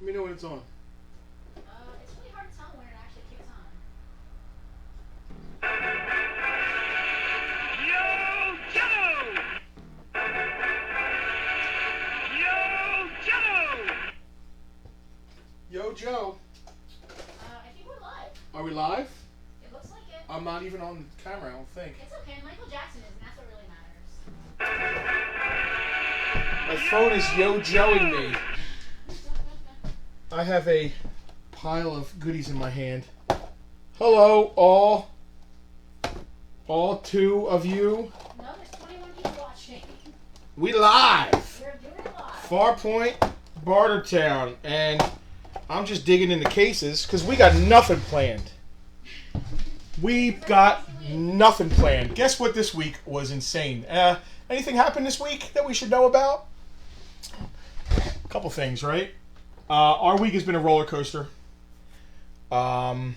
Let me know when it's on. It's really hard to tell when it actually kicks on. Yo, Joe. I think we're live. Are we live? It looks like it. I'm not even on camera, I don't think. It's okay. Michael Jackson is, and that's what really matters. My phone is yo joeing me. I have a pile of goodies in my hand. Hello, all two of you. No, there's 21 people watching. We live. We're doing it live. Farpoint, Bartertown, and I'm just digging into cases because we got nothing planned. We've got nothing planned. Guess what this week was insane? Anything happened this week that we should know about? A couple things, right? Our week has been a roller coaster. Starting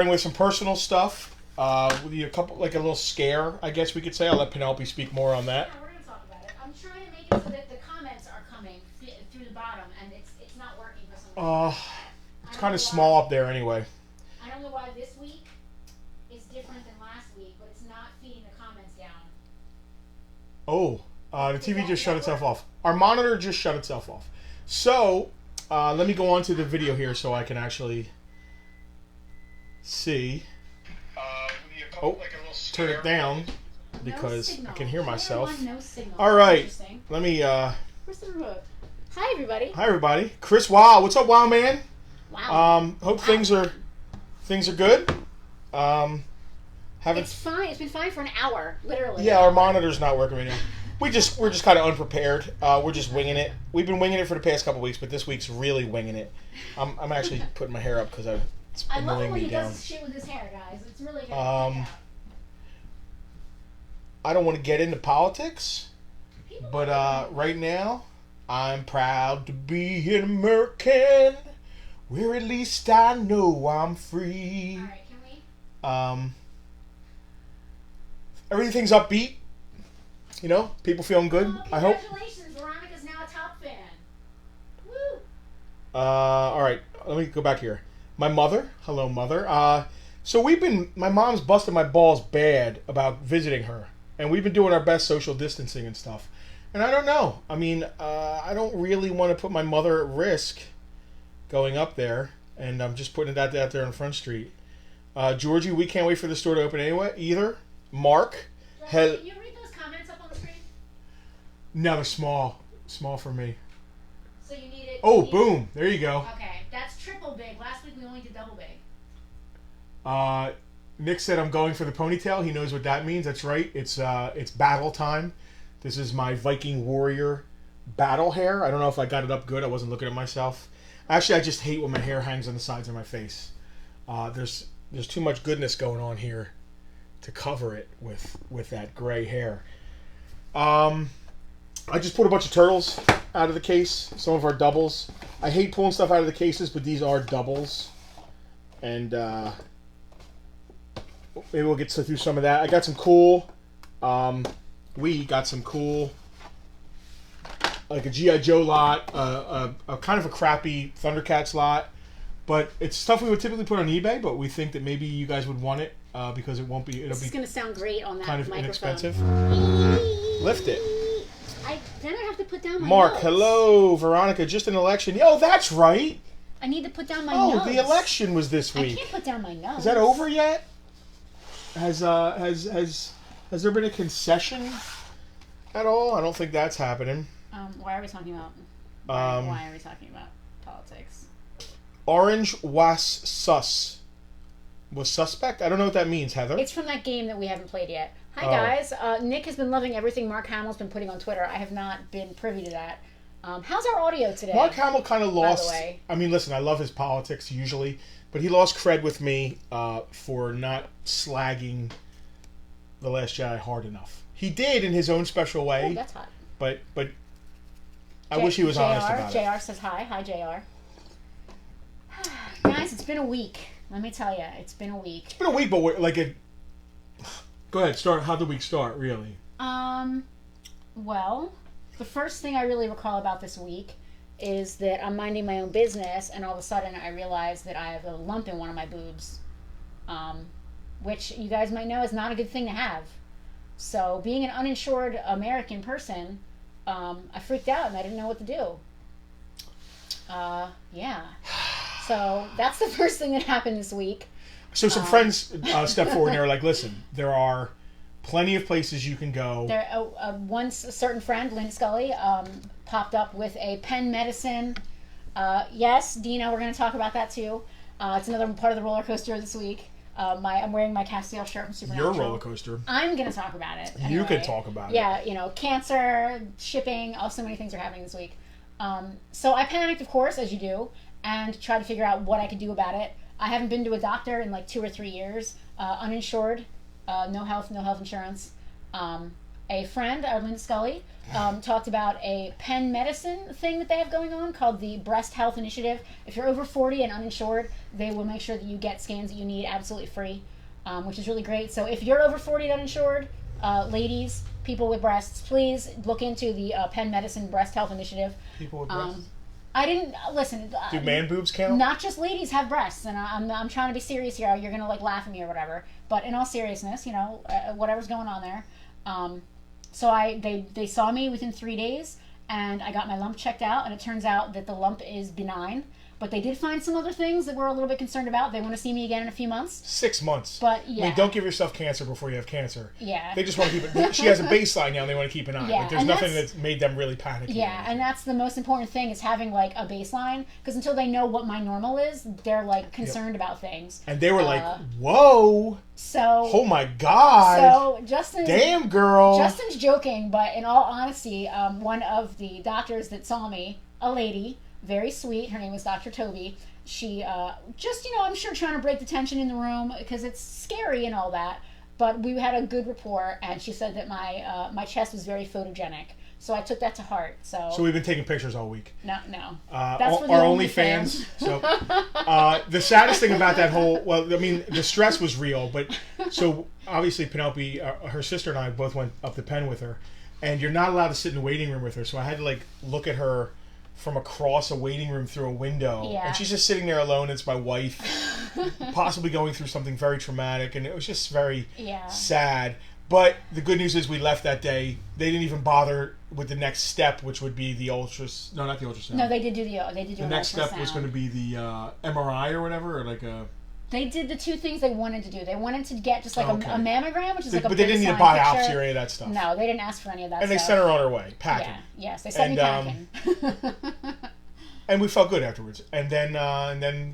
with some personal stuff. With a couple, like a little scare, I guess we could say. I'll let Penelope speak more on that. Yeah, we're going to talk about it. I'm trying to make it so that the comments are coming through the bottom, and it's not working for some reason. It's kind of small up there anyway. I don't know why this week is different than last week, but it's not feeding the comments down. Oh, the TV just shut itself off. Our monitor just shut itself off. So, let me go on to the video here so I can actually see. Oh, turn it down because I can hear myself. No signal. All right, Interesting. let me. Where's the remote? Hi, everybody. Hi, everybody. Chris, wow, what's up, wow man? Wow. Hope things are good. Haven't. It's fine. It's been fine for an hour, literally. Yeah, our monitor's not working right now. We're just kind of unprepared. We're just winging it. We've been winging it for the past couple weeks, but this week's really winging it. I'm actually putting my hair up because it's I love it annoying when me he down. does shit with his hair, guys. It's really good. I don't want to get into politics, but right now I'm proud to be an American, where at least I know I'm free. All right, can we? Everything's upbeat. You know, people feeling good. I hope. Congratulations, Veronica's now a top fan. Woo! All right, let me go back here. My mother, hello mother. So my mom's busted my balls bad about visiting her, and we've been doing our best social distancing and stuff. And I don't know. I mean, I don't really want to put my mother at risk going up there, and I'm just putting that out there on Front Street. Georgie, we can't wait for the store to open anyway either. Mark has. Can you read those comments up on the screen? No, they're small for me. So you need it. Oh, boom! There you go. Okay, that's triple big. Last week we only did double big. Nick said I'm going for the ponytail. He knows what that means. That's right. It's battle time. This is my Viking warrior battle hair. I don't know if I got it up good. I wasn't looking at myself. Actually, I just hate when my hair hangs on the sides of my face. There's too much goodness going on here to cover it with that gray hair. I just pulled a bunch of turtles out of the case. Some of our doubles. I hate pulling stuff out of the cases, but these are doubles. And maybe we'll get through some of that. I got some cool. We got some cool, like a G.I. Joe lot, a kind of a crappy Thundercats lot. But it's stuff we would typically put on eBay, but we think that maybe you guys would want it because it won't be. It'll This be is going to sound great on that kind of microphone. inexpensive. Lift it. Then I have to put down my Mark, notes. hello, Veronica. Just an election. Oh, that's right. I need to put down my Oh, notes. the election was this I week. can't put down my notes. Is that over yet? Has there been a concession at all? I don't think that's happening. Why are we talking about? Um, why are we talking about politics? Orange was sus. Was suspect? I don't know what that means, Heather. It's from that game that we haven't played yet. Hi Oh. guys. Nick has been loving everything Mark Hamill's been putting on Twitter. I have not been privy to that. How's our audio today? Mark Hamill kind of lost. way. I mean, listen, I love his politics usually, but he lost cred with me for not slagging The Last Jedi hard enough. He did in his own special way. Oh, that's hot. But I wish he was honest about it. JR says hi. Hi, JR. Guys, it's been a week. Let me tell you, it's been a week. It's been a week, but go ahead. Start. How'd the week start? Really? Well, the first thing I really recall about this week is that I'm minding my own business, and all of a sudden I realize that I have a lump in one of my boobs, which you guys might know is not a good thing to have. So, being an uninsured American person, I freaked out and I didn't know what to do. Yeah. So, that's the first thing that happened this week. So some friends stepped forward and they were like, listen, there are plenty of places you can go. There, once a certain friend, Lynn Scully, popped up with a Penn Medicine. Yes, Dina, we're going to talk about that too. It's another part of the roller coaster this week. I'm wearing my Castiel shirt from Supernatural. Your roller coaster. I'm going to talk about it. Anyway. You can talk about it. Yeah, cancer, shipping, so many things are happening this week. So I panicked, of course, as you do, and tried to figure out what I could do about it. I haven't been to a doctor in like 2 or 3 years. Uninsured, no health insurance. A friend, Lynn Scully, talked about a Penn Medicine thing that they have going on called the Breast Health Initiative. If you're over 40 and uninsured, they will make sure that you get scans that you need absolutely free, which is really great. So if you're over 40 and uninsured, ladies, people with breasts, please look into the Penn Medicine Breast Health Initiative. People with breasts? I didn't listen. Do man boobs count? Not just ladies have breasts, and I'm trying to be serious here. You're gonna like laugh at me or whatever, but in all seriousness, whatever's going on there. So they saw me within 3 days, and I got my lump checked out, and it turns out that the lump is benign. But they did find some other things that we're a little bit concerned about. They want to see me again in a few months. 6 months. But yeah. I mean, don't give yourself cancer before you have cancer. Yeah. They just want to keep it. She has a baseline now and they want to keep an eye. Yeah, Like, there's nothing that's made them really panicky. Yeah, and that's the most important thing is having like a baseline. Because until they know what my normal is, they're like concerned about things. And they were like, whoa. So. Oh my God. So Justin. Damn, girl. Justin's joking, but in all honesty, one of the doctors that saw me, a lady, very sweet, her name was Dr. Toby. She just, I'm sure trying to break the tension in the room because it's scary and all that. But we had a good rapport, and she said that my chest was very photogenic. So I took that to heart. So we've been taking pictures all week. No. That's for our OnlyFans. So the saddest thing about that the stress was real. But so obviously Penelope, her sister and I both went up to Penn with her, and you're not allowed to sit in the waiting room with her. So I had to like look at her from across a waiting room through a window. Yeah. And she's just sitting there alone. It's my wife, possibly going through something very traumatic, and it was just very sad. But the good news is we left that day. They didn't even bother with the next step, which would be the ultrasound. No, not the ultrasound. No, they did do the next step was going to be the MRI or whatever, or like a... They did the two things they wanted to do. They wanted to get just like a mammogram, which is like a But they didn't need a biopsy or any of that stuff. No, they didn't ask for any of that stuff. And they sent her on her way, packing. Yeah, yes, they sent me packing. And we felt good afterwards. And then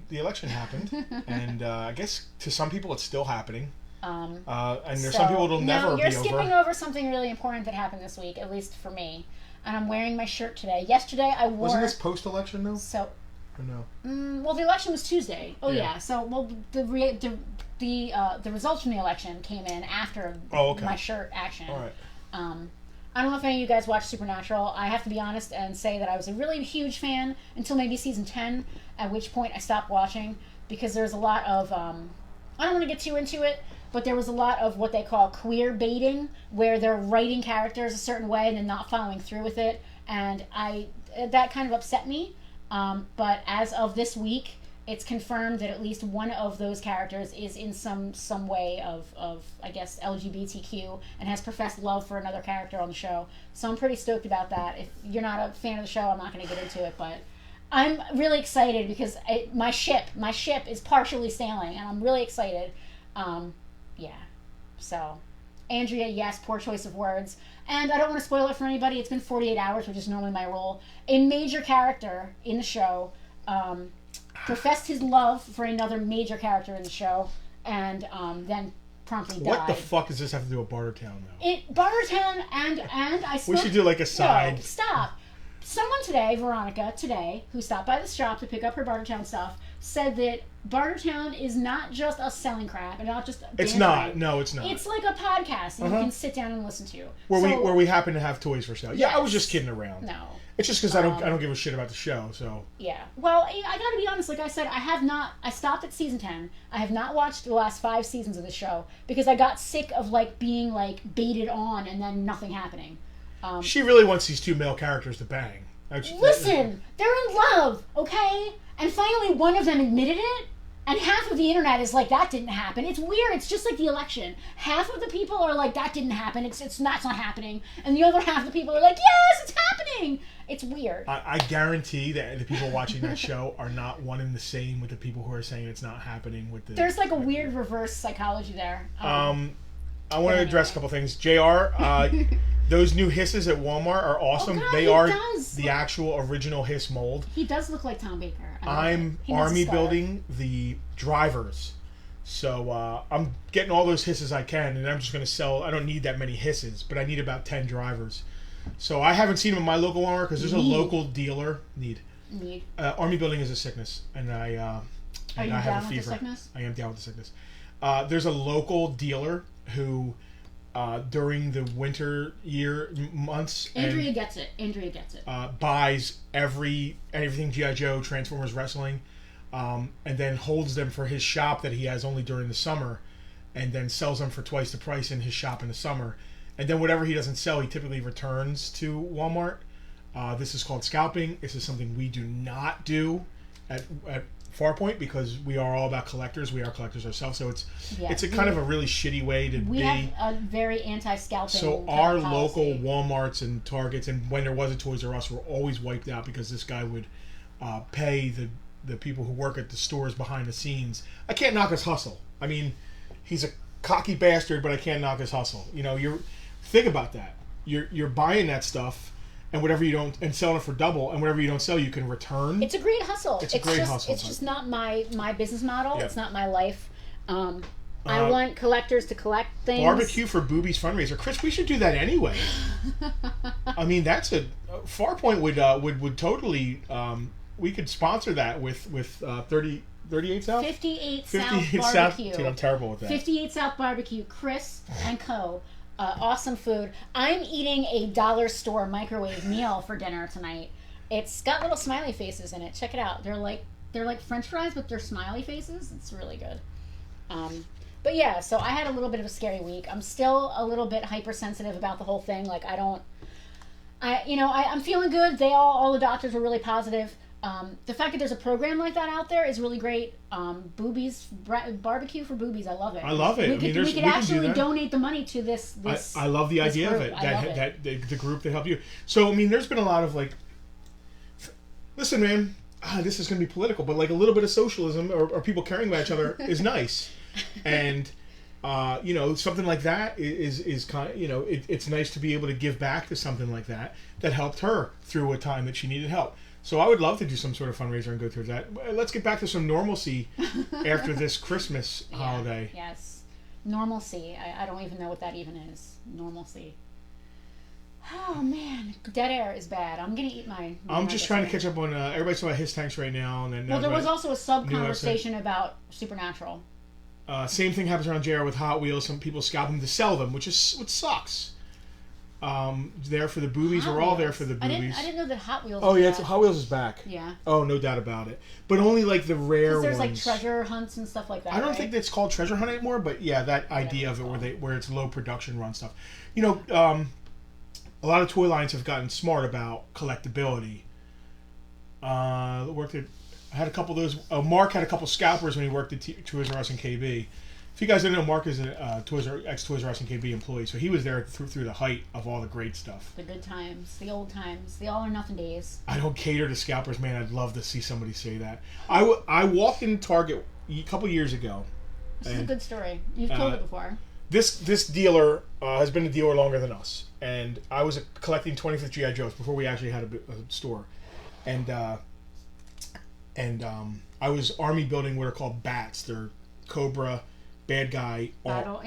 the election happened. And I guess to some people it's still happening. And there's some people it'll never be over. You're skipping over something really important that happened this week, at least for me. And I'm wearing my shirt today. Yesterday I wore... Wasn't this post-election though? So... Or no? Well, the election was Tuesday. Oh yeah. So the results from the election came in after my shirt action. All right. I don't know if any of you guys watch Supernatural. I have to be honest and say that I was a really huge fan until maybe season 10, at which point I stopped watching because there's a lot of I don't want to get too into it, but there was a lot of what they call queer baiting, where they're writing characters a certain way and then not following through with it, and that kind of upset me. But as of this week, it's confirmed that at least one of those characters is in some way of I guess LGBTQ and has professed love for another character on the show. So I'm pretty stoked about that. If you're not a fan of the show, I'm not going to get into it, but I'm really excited because my ship is partially sailing, and I'm really excited. So Andrea, yes, poor choice of words. And I don't want to spoil it for anybody. It's been 48 hours, which is normally my role. A major character in the show professed his love for another major character in the show, and then promptly died. What the fuck does this have to do with Bartertown, though? Bartertown and I spoke... We should do like a side... No, stop. Someone today, Veronica, who stopped by the shop to pick up her Bartertown stuff, said that Bartertown is not just us selling crap and not just It's not. No, it's not. It's like a podcast that you can sit down and listen to. Where we happen to have toys for sale. Yeah, yes. I was just kidding around. No. It's just because I don't give a shit about the show, so... Yeah. Well, I gotta be honest, like I said, I stopped at season 10. I have not watched the last 5 seasons of the show because I got sick of like being like baited on and then nothing happening. She really wants these 2 male characters to bang. Listen, they're in love, okay? And finally, one of them admitted it. And half of the internet is like, that didn't happen. It's weird. It's just like the election. Half of the people are like, that didn't happen. It's not happening. And the other half of the people are like, yes, it's happening. It's weird. I guarantee that the people watching that show are not one and the same with the people who are saying it's not happening. There's like a weird reverse psychology there. I want to address a couple things. JR, those new hisses at Walmart are awesome. Oh God, they are the actual original hiss mold. He does look like Tom Baker. I'm army building the drivers. So I'm getting all those hisses I can, and I'm just going to sell. I don't need that many hisses, but I need about 10 drivers. So I haven't seen them in my local Walmart because there's a local dealer. Army building is a sickness, and I have a fever. With the sickness? I am down with the sickness. There's a local dealer who, during the winter months, Andrea gets it. Buys everything G.I. Joe, Transformers, wrestling, and then holds them for his shop that he has only during the summer, and then sells them for twice the price in his shop in the summer. And then whatever he doesn't sell, he typically returns to Walmart. This is called scalping. This is something we do not do at Farpoint because we are all about collectors. We are collectors ourselves, so it's a kind of a really shitty way to be. We have a very anti-scalping. So our local Walmarts and Targets, and when there was a Toys R Us, were always wiped out because this guy would pay the people who work at the stores behind the scenes. I can't knock his hustle. I mean, he's a cocky bastard, but I can't knock his hustle. You know, think about that. You're buying that stuff. And whatever you don't, and selling it for double, and whatever you don't sell, you can return. It's a great hustle. It's a great hustle. It's just not my business model. Yeah. It's not my life. I want collectors to collect things. Barbecue for Boobies fundraiser, Chris. We should do that anyway. I mean, that's Farpoint would totally. We could sponsor that with 38 South. 58 South Barbecue. Dude, I'm terrible with that. 58 South Barbecue. Chris and Co. Awesome food. I'm eating a dollar store microwave meal for dinner tonight. It's got little smiley faces in it. Check it out. They're like French fries, but they're smiley faces. It's really good. But yeah, so I had a little bit of a scary week. I'm still a little bit hypersensitive about the whole thing. Like I'm feeling good. All the doctors were really positive. The fact that there's a program like that out there is really great. Boobies, barbecue for boobies. I love it. I love it. We could actually donate the money to this. I love the idea of it. That the group that helped you. So I mean, there's been a lot of like. Listen, man. This is going to be political, but like a little bit of socialism or people caring about each other is nice, and something like that is kind of it's nice to be able to give back to something like that helped her through a time that she needed help. So I would love to do some sort of fundraiser and go through that. Let's get back to some normalcy after this Christmas holiday. Yes. Normalcy. I don't even know what that even is. Normalcy. Oh, man. Dead air is bad. I'm going to eat my I'm just trying to catch up on... everybody's talking about his tanks right now. And then there was also a sub-conversation about Supernatural. Same thing happens around JR with Hot Wheels. Some people scalp them to sell them, which sucks. There for the boobies. We're all there for the boobies. I didn't know that Hot Wheels. Oh yeah, Hot Wheels is back. Yeah. Oh, no doubt about it. But only like the rare ones. There's like treasure hunts and stuff like that. I don't think it's called treasure hunt anymore. But yeah, that idea of it where it's low production run stuff. A lot of toy lines have gotten smart about collectability. I had a couple of those. Mark had a couple scalpers when he worked at Toys R Us and KB. If you guys don't know, Mark is an ex-Toys R Us and KB employee, so he was there through the height of all the great stuff. The good times, the old times, the all or nothing days. I don't cater to scalpers, man. I'd love to see somebody say that. I walked in Target a couple years ago. This is a good story. You've told it before. This dealer has been a dealer longer than us, and I was collecting 25th GI Joes before we actually had a store, and I was army building what are called BATs. They're Cobra. Bad guy, Battle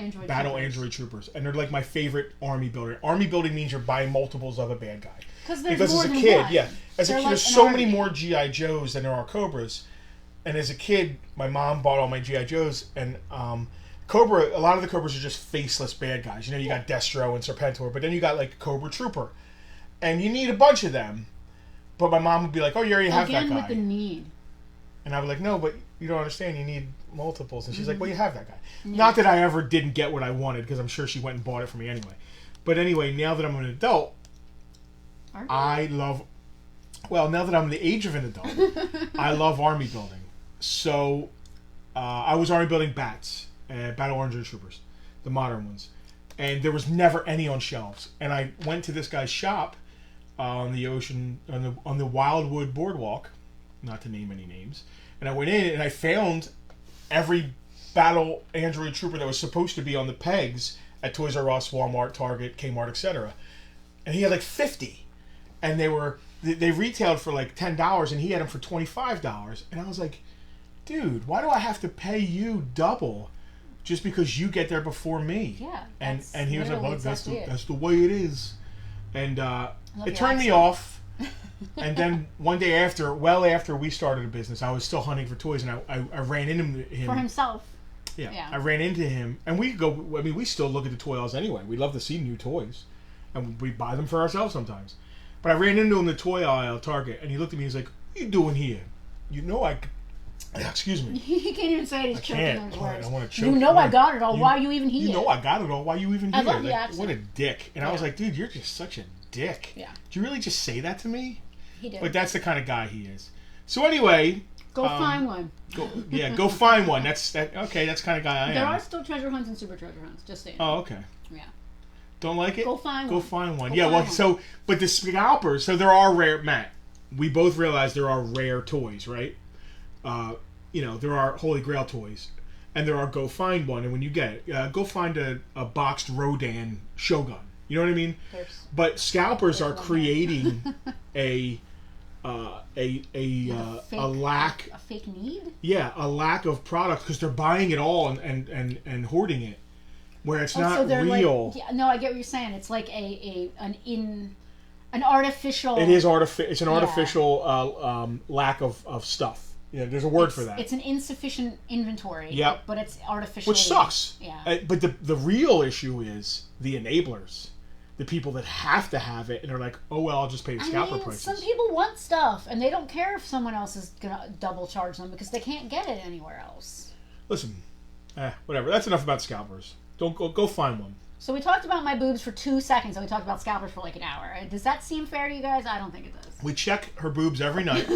Android Troopers, and they're like my favorite army builder. Army building means you're buying multiples of a bad guy. Because as a kid, there's so many more GI Joes than there are Cobras. And as a kid, my mom bought all my GI Joes, and Cobra. A lot of the Cobras are just faceless bad guys. You got Destro and Serpentor, but then you got like Cobra Trooper, and you need a bunch of them. But my mom would be like, "Oh, you already have that guy." Again with the need. And I was like, "No, but you don't understand. You need multiples." And she's like, "Well, you have that guy." Yeah. Not that I ever didn't get what I wanted, because I'm sure she went and bought it for me anyway. But anyway, now that I'm an adult, I love Well, now that I'm the age of an adult, I love army building. So I was army building bats, Battle Orange Troopers, the modern ones, and there was never any on shelves. And I went to this guy's shop on the ocean on the Wildwood Boardwalk, not to name any names. And I went in and I found every Battle Android Trooper that was supposed to be on the pegs at Toys R Us, Walmart, Target, Kmart, etc. And he had like 50, and they retailed for like $10, and he had them for $25. And I was like, dude, why do I have to pay you double just because you get there before me? Yeah. And he was like, well, that's the way it is. And it turned me off. And then one day after we started a business, I was still hunting for toys, and I ran into him. For himself. Yeah. I ran into him, and we still look at the toy aisles anyway. We love to see new toys, and we buy them for ourselves sometimes. But I ran into him in the toy aisle at Target, and he looked at me, he's like, what are you doing here? You know excuse me. He can't even say it. He's choking on his words. I want to choke. You know I got it all. Why are you even here? You know I got it all. Why are you even here? I love the accent. What a dick. And I was like, dude, you're just such a dick. Yeah. Do you really just say that to me? He did. But that's the kind of guy he is. So anyway... Go find one. Go find one. That's the kind of guy I am. There are still treasure hunts and super treasure hunts, just saying. Oh, okay. Yeah. Don't like it? Go find one. One. But the scalpers, so there are rare, Matt, we both realize there are rare toys, right? There are Holy Grail toys, and there are go find one, and when you get it, go find a boxed Rodan Shogun. You know what I mean? But scalpers are creating a lack. A fake need? Yeah, a lack of product because they're buying it all and hoarding it, where it's not real. Like, no, I get what you're saying. It's like an artificial. It is artificial. It's an artificial lack of stuff. Yeah, there's a word for that. It's an insufficient inventory. Yep. But it's artificial. Which sucks. Yeah. But the real issue is the enablers. The people that have to have it and are like, oh, well, I'll just pay the scalper prices. Some people want stuff, and they don't care if someone else is going to double charge them because they can't get it anywhere else. Listen, whatever. That's enough about scalpers. Don't go find one. So we talked about my boobs for 2 seconds, and we talked about scalpers for like an hour. Does that seem fair to you guys? I don't think it does. We check her boobs every night.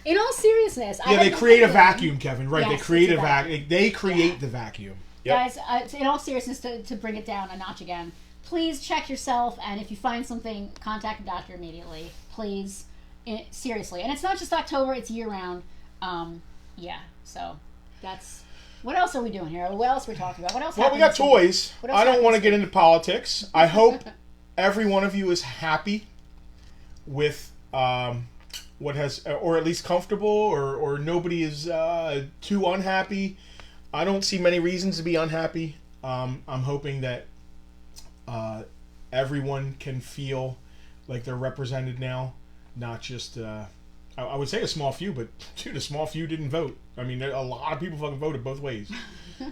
In all seriousness, they create a vacuum, Kevin. Right? Yes, they create a vacuum. They create the vacuum. Yep. Guys, in all seriousness, to bring it down a notch again, please check yourself, and if you find something, contact a doctor immediately. Please, seriously. And it's not just October; it's year round. So that's. What else are we doing here? What else are we talking about? What else? Well, we got toys. I don't want to get into politics. I hope every one of you is happy with what has, or at least comfortable, or nobody is too unhappy. I don't see many reasons to be unhappy. I'm hoping that everyone can feel like they're represented now, not just I would say a small few, but dude, a small few didn't vote. I mean, a lot of people fucking voted both ways.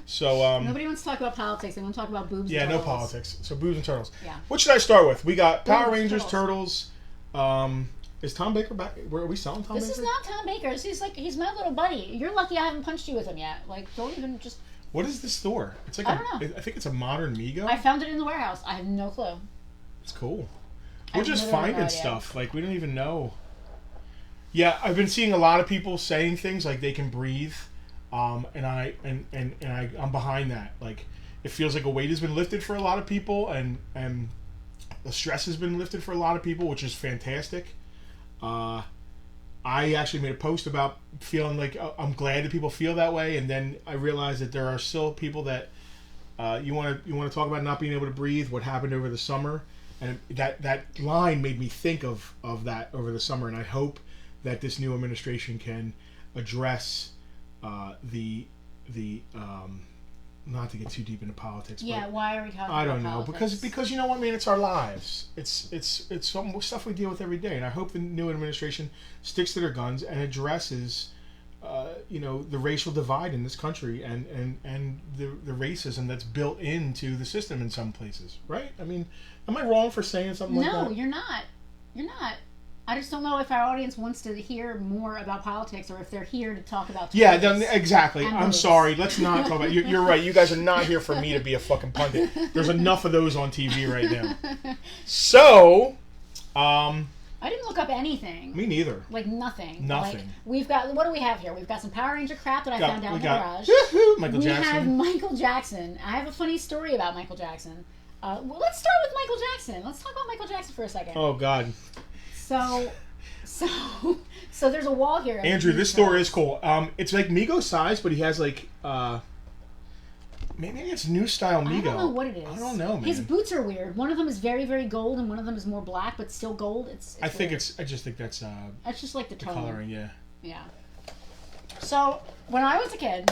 So nobody wants to talk about politics. They want to talk about boobs. Yeah, and turtles. No politics. So boobs and turtles. Yeah. What should I start with? We got Power Rangers, Turtles. Is Tom Baker back? Are we selling Tom Baker? This is not Tom Baker. He's my little buddy. You're lucky I haven't punched you with him yet. Like, don't even just. What is this store? It's like I don't know. I think it's a modern Mego. I found it in the warehouse. I have no clue. It's cool. We're just finding stuff. Like, we don't even know. Yeah, I've been seeing a lot of people saying things like they can breathe, and I'm behind that. Like, it feels like a weight has been lifted for a lot of people, and the stress has been lifted for a lot of people, which is fantastic. I actually made a post about feeling like I'm glad that people feel that way, and then I realized that there are still people that you want to talk about not being able to breathe. What happened over the summer, and that line made me think of that over the summer, and I hope that this new administration can address the not to get too deep into politics. Yeah, but why are we talking? I don't about know politics? because you know what, man, it's our lives. It's some stuff we deal with every day, and I hope the new administration sticks to their guns and addresses the racial divide in this country and the racism that's built into the system in some places. Right? I mean, am I wrong for saying something like that? No, you're not. You're not. I just don't know if our audience wants to hear more about politics or if they're here to talk about Yeah, exactly. I'm sorry. Let's not talk about you're right. You guys are not here for me to be a fucking pundit. There's enough of those on TV right now. So, I didn't look up anything. Me neither. Like nothing. Nothing. Like, we've got, what do we have here? We've got some Power Ranger crap that I found out in the garage. Michael We Jackson. have Michael Jackson. I have a funny story about Michael Jackson. Well, let's start with Michael Jackson. Let's talk about Michael Jackson for a second. Oh God. So there's a wall here. Andrew, this store is cool. It's like Migo size, but he has like maybe it's new style Migo. I don't know what it is. I don't know, man. His boots are weird. One of them is very, very gold, and one of them is more black, but still gold. I just think that's that's just like the tone. coloring. Yeah. Yeah. So when I was a kid,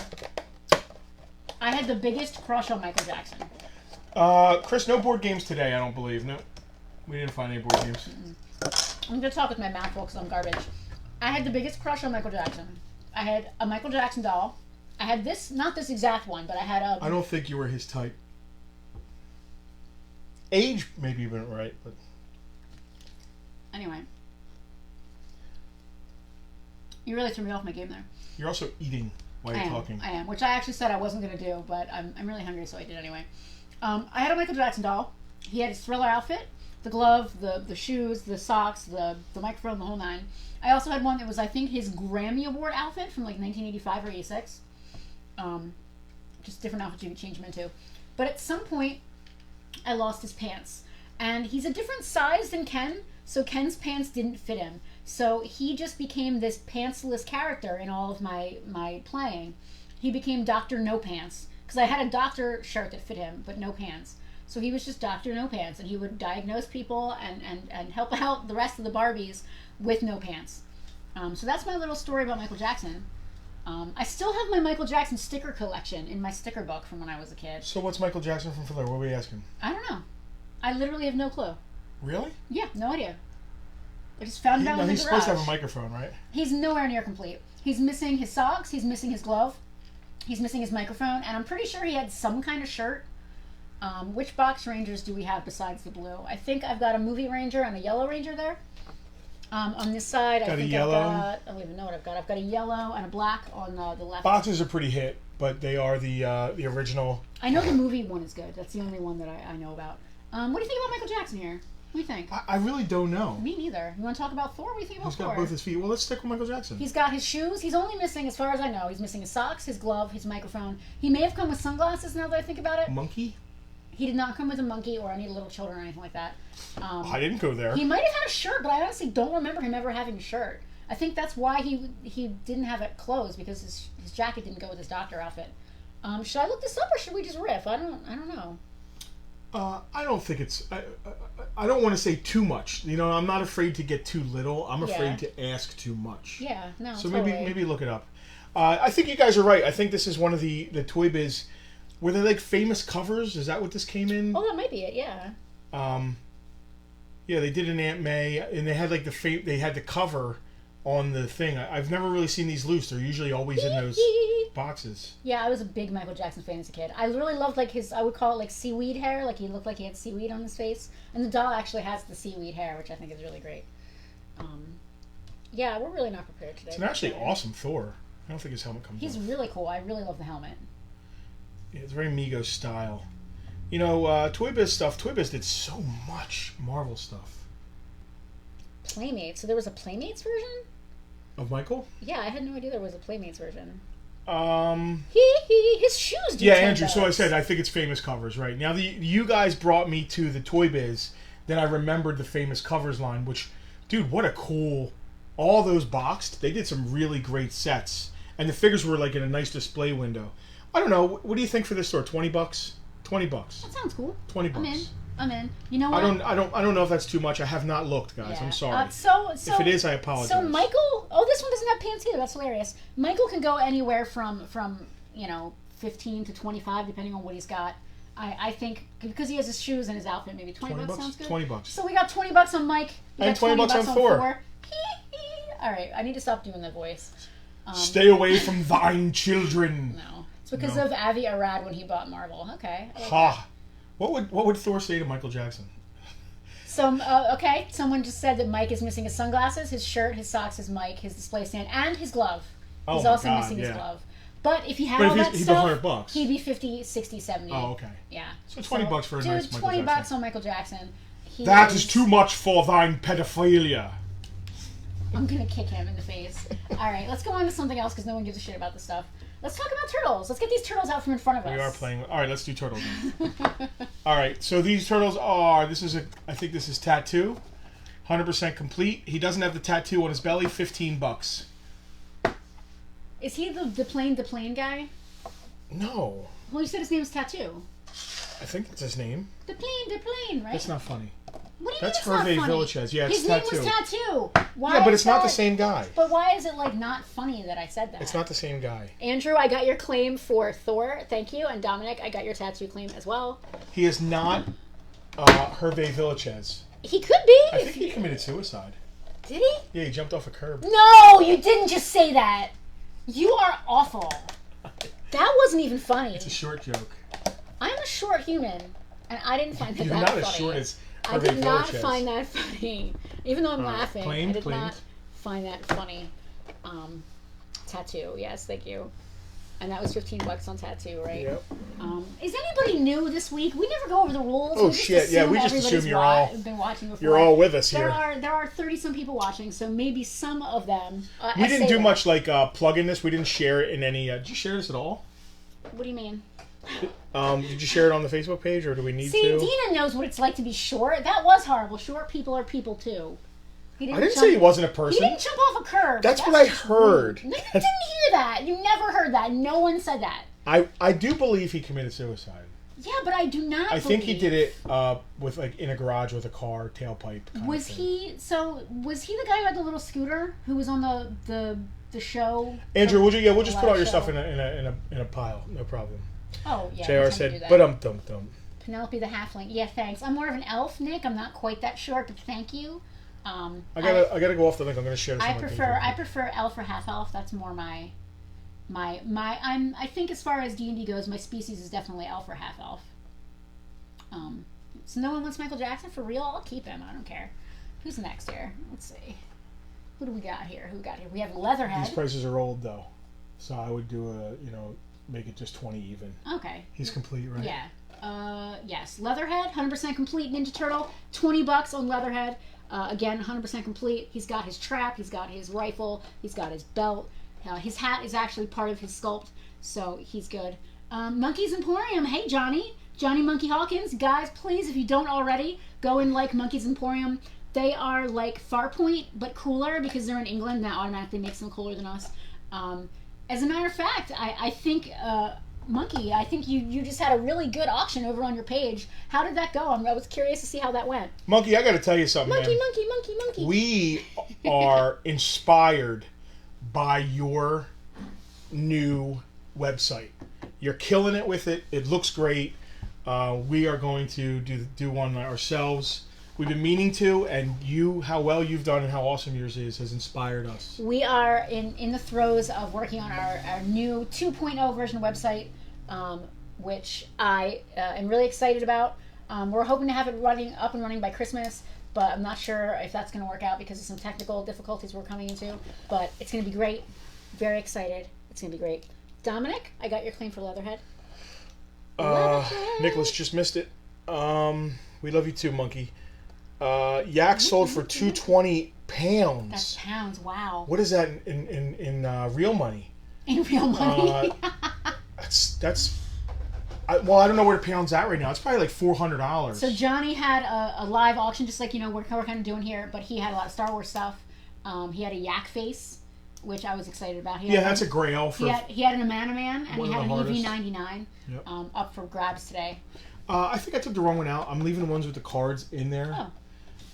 I had the biggest crush on Michael Jackson. Chris, no board games today. I don't believe. No, we didn't find any board games. I'm gonna talk with my math book because I'm garbage. I had the biggest crush on Michael Jackson. I had a Michael Jackson doll. I had this, not this exact one, but I had a. I don't think you were his type. Age maybe you weren't right, but Anyway, you really threw me off my game there. you're also eating while you're talking. I am, which I actually said I wasn't gonna do, but I'm really hungry, so I did anyway. I had a Michael Jackson doll. He had his Thriller outfit, the glove, the shoes, the socks, the microphone, the whole nine. I also had one that was, I think, his Grammy Award outfit from like 1985 or 86. Just different outfits you could change him into. But at some point, I lost his pants. And he's a different size than Ken, so Ken's pants didn't fit him. So he just became this pantsless character in all of my playing. He became Dr. No Pants. Because I had a doctor shirt that fit him, but no pants. So he was just Dr. No Pants, and he would diagnose people and help out the rest of the Barbies with no pants. So that's my little story about Michael Jackson. I still have my Michael Jackson sticker collection in my sticker book from when I was a kid. So what's Michael Jackson from Thriller? What were we asking? I don't know. I literally have no clue. Really? Yeah, no idea. I just found it out in the He's garage. supposed to have a microphone, right? He's nowhere near complete. He's missing his socks. He's missing his glove. He's missing his microphone. And I'm pretty sure he had some kind of shirt. Which box Rangers do we have besides the blue? I think I've got a movie Ranger and a yellow Ranger there. On this side, I think I've got... I don't even know what I've got. I've got a yellow and a black on the left. Boxes are pretty hit, but they are the original. I know the movie one is good. That's the only one that I know about. What do you think about Michael Jackson here? What do you think? I really don't know. Me neither. You want to talk about Thor? What do you think about Thor? He's got both his feet. Well, let's stick with Michael Jackson. He's got his shoes. He's only missing, as far as I know, he's missing his socks, his glove, his microphone. He may have come with sunglasses now that I think about it. Monkey? He did not come with a monkey or any little children or anything like that. I didn't go there. He might have had a shirt, but I honestly don't remember him ever having a shirt. I think that's why he didn't have it closed, because his jacket didn't go with his doctor outfit. Should I look this up or should we just riff? I don't know. I don't think it's. I don't want to say too much. You know, I'm not afraid to get too little. I'm afraid to ask too much. Yeah, no. So totally. maybe look it up. I think you guys are right. I think this is one of the Toy Biz. Were they like famous covers? Is that what this came in? Oh, that might be it. Yeah. Yeah, they did an Aunt May, and they had like they had the cover on the thing. I've never really seen these loose. They're usually always in those boxes. Yeah, I was a big Michael Jackson fan as a kid. I really loved like his, I would call it like seaweed hair. Like he looked like he had seaweed on his face. And the doll actually has the seaweed hair, which I think is really great. Yeah, we're really not prepared today. It's an actually awesome Thor. I don't think his helmet comes off. He's really cool. I really love the helmet. Yeah, it's very Migos style. You know, Toy Biz stuff. Toy Biz did so much Marvel stuff. Playmates. So there was a Playmates version? Of Michael? Yeah, I had no idea there was a Playmates version. His shoes do Yeah, Andrew, so I said I think it's famous covers, right? Now, you guys brought me to the Toy Biz, then I remembered the famous covers line, which, dude, what a cool... All those boxed, they did some really great sets. And the figures were like in a nice display window. I don't know, what do you think for this store? $20? $20. That sounds cool. $20. I'm in. You know what? I don't know if that's too much. I have not looked, guys. Yeah. I'm sorry. So if it is, I apologize. So Michael, this one doesn't have pants either. That's hilarious. Michael can go anywhere from 15 to 25 depending on what he's got. I think because he has his shoes and his outfit, maybe 20 bucks sounds good. $20. So we got $20 on Mike. And 20 bucks on Thor. All right, I need to stop doing that voice. Stay away from thine children. No, it's because of Avi Arad when he bought Marvel. Okay. Ha! What would Thor say to Michael Jackson? So okay, someone just said that Mike is missing his sunglasses, his shirt, his socks, his mic, his display stand, and his glove. He's also missing his glove. But if he had all that stuff, $100. He'd be 50, 60, 70. Oh, okay. Yeah. So $20 for a nice Michael Dude, $20 Jackson. on Michael Jackson. That is too much for thine pedophilia. I'm gonna kick him in the face. All right, let's go on to something else because no one gives a shit about this stuff. Let's talk about turtles. Let's get these turtles out from in front of us. We are playing. All right, let's do turtles. All right, so these turtles are. I think this is tattoo, 100% complete. He doesn't have the tattoo on his belly. $15. Is he the plane guy? No. Well, you said his name was Tattoo. I think that's his name. The plane, right? That's not funny. What do you That's mean it's Hervé not funny? Villachez. Yeah, it's his Tattoo. name was Tattoo. Why Yeah, but is it's not the that- same guy. But why is it like not funny that I said that? It's not the same guy. Andrew, I got your claim for Thor. Thank you. And Dominic, I got your tattoo claim as well. He is not Hervé Villachez. He could be. I think he committed suicide. Did he? Yeah, he jumped off a curb. No, you didn't just say that. You are awful. That wasn't even funny. It's a short joke. I'm a short human, and I didn't find that You're that not funny. as short as I Hervé did not Villachez. find that funny. Even though I'm laughing, claimed, I did claimed. not find that funny. Tattoo, yes, thank you. And that was $15 on Tattoo, right? Yep. Is anybody new this week? We never go over the rules. Oh, We just shit, yeah, we just everybody's assume you're all- been watching before. You're all with us There here. are 30-some people watching, so maybe some of them. We didn't do much like plug in this. We didn't share it in any. Did you share this at all? What do you mean? Did you share it on the Facebook page, or do we need See, to? Dina knows what it's like to be short. That was horrible. Short people are people too. I didn't say he wasn't a He person. didn't jump off a curb. That's what I just heard. rude. No, you didn't hear that. You never heard that. No one said that. I do believe he committed suicide. Yeah, but I do not. I think he believe- did it with like in a garage with a car tailpipe. Kind Was of thing. was he the guy who had the little scooter who was on the show? Andrew, we'll just The put all live your stuff show? in a pile. No problem. Oh yeah. JR anytime you do said, that. but dum. Penelope the halfling. Yeah, thanks. I'm more of an elf, Nick. I'm not quite that short, but thank you. I gotta go off the link. I'm gonna share this. I on my prefer page. I prefer elf or half elf. That's more my I think as far as D&D goes, my species is definitely elf or half elf. So no one wants Michael Jackson for real? I'll keep him. I don't care. Who's next here? Let's see. Who do we got here? We have Leatherhead. These prices are old though, so I would do make it just 20 even. Okay. He's complete, right? Yeah. Yes. Leatherhead, 100% complete Ninja Turtle, $20 on Leatherhead. Again, 100% complete. He's got his trap, he's got his rifle, he's got his belt. His hat is actually part of his sculpt, so he's good. Monkey's Emporium. Hey, Johnny Monkey Hawkins. Guys, please, if you don't already, go and like Monkey's Emporium. They are like Farpoint, but cooler because they're in England. That automatically makes them cooler than us. As a matter of fact, I think... Monkey, I think you just had a really good auction over on your page. How did that go? I was curious to see how that went. Monkey, I got to tell you something, man. Monkey. We are inspired by your new website. You're killing it with it. It looks great. We are going to do one ourselves. We've been meaning to, and how well you've done and how awesome yours has inspired us. We are in the throes of working on our new 2.0 version website, which I am really excited about. We're hoping to have it up and running by Christmas, but I'm not sure if that's going to work out because of some technical difficulties we're coming into. But it's going to be great. Very excited. It's going to be great. Dominic, I got your claim for Leatherhead. Nicholas just missed it. We love you too, Monkey. Yak sold for £220. That's pounds. Wow. What is that in real money? In real money. That's. I don't know where the pound's at right now. It's probably like $400. So Johnny had a live auction, just like we're kind of doing here, but he had a lot of Star Wars stuff. He had a yak face, which I was excited about. That's a grail for. He had an Amanaman, and he had an hardest. EV99 up for grabs today. I think I took the wrong one out. I'm leaving the ones with the cards in there.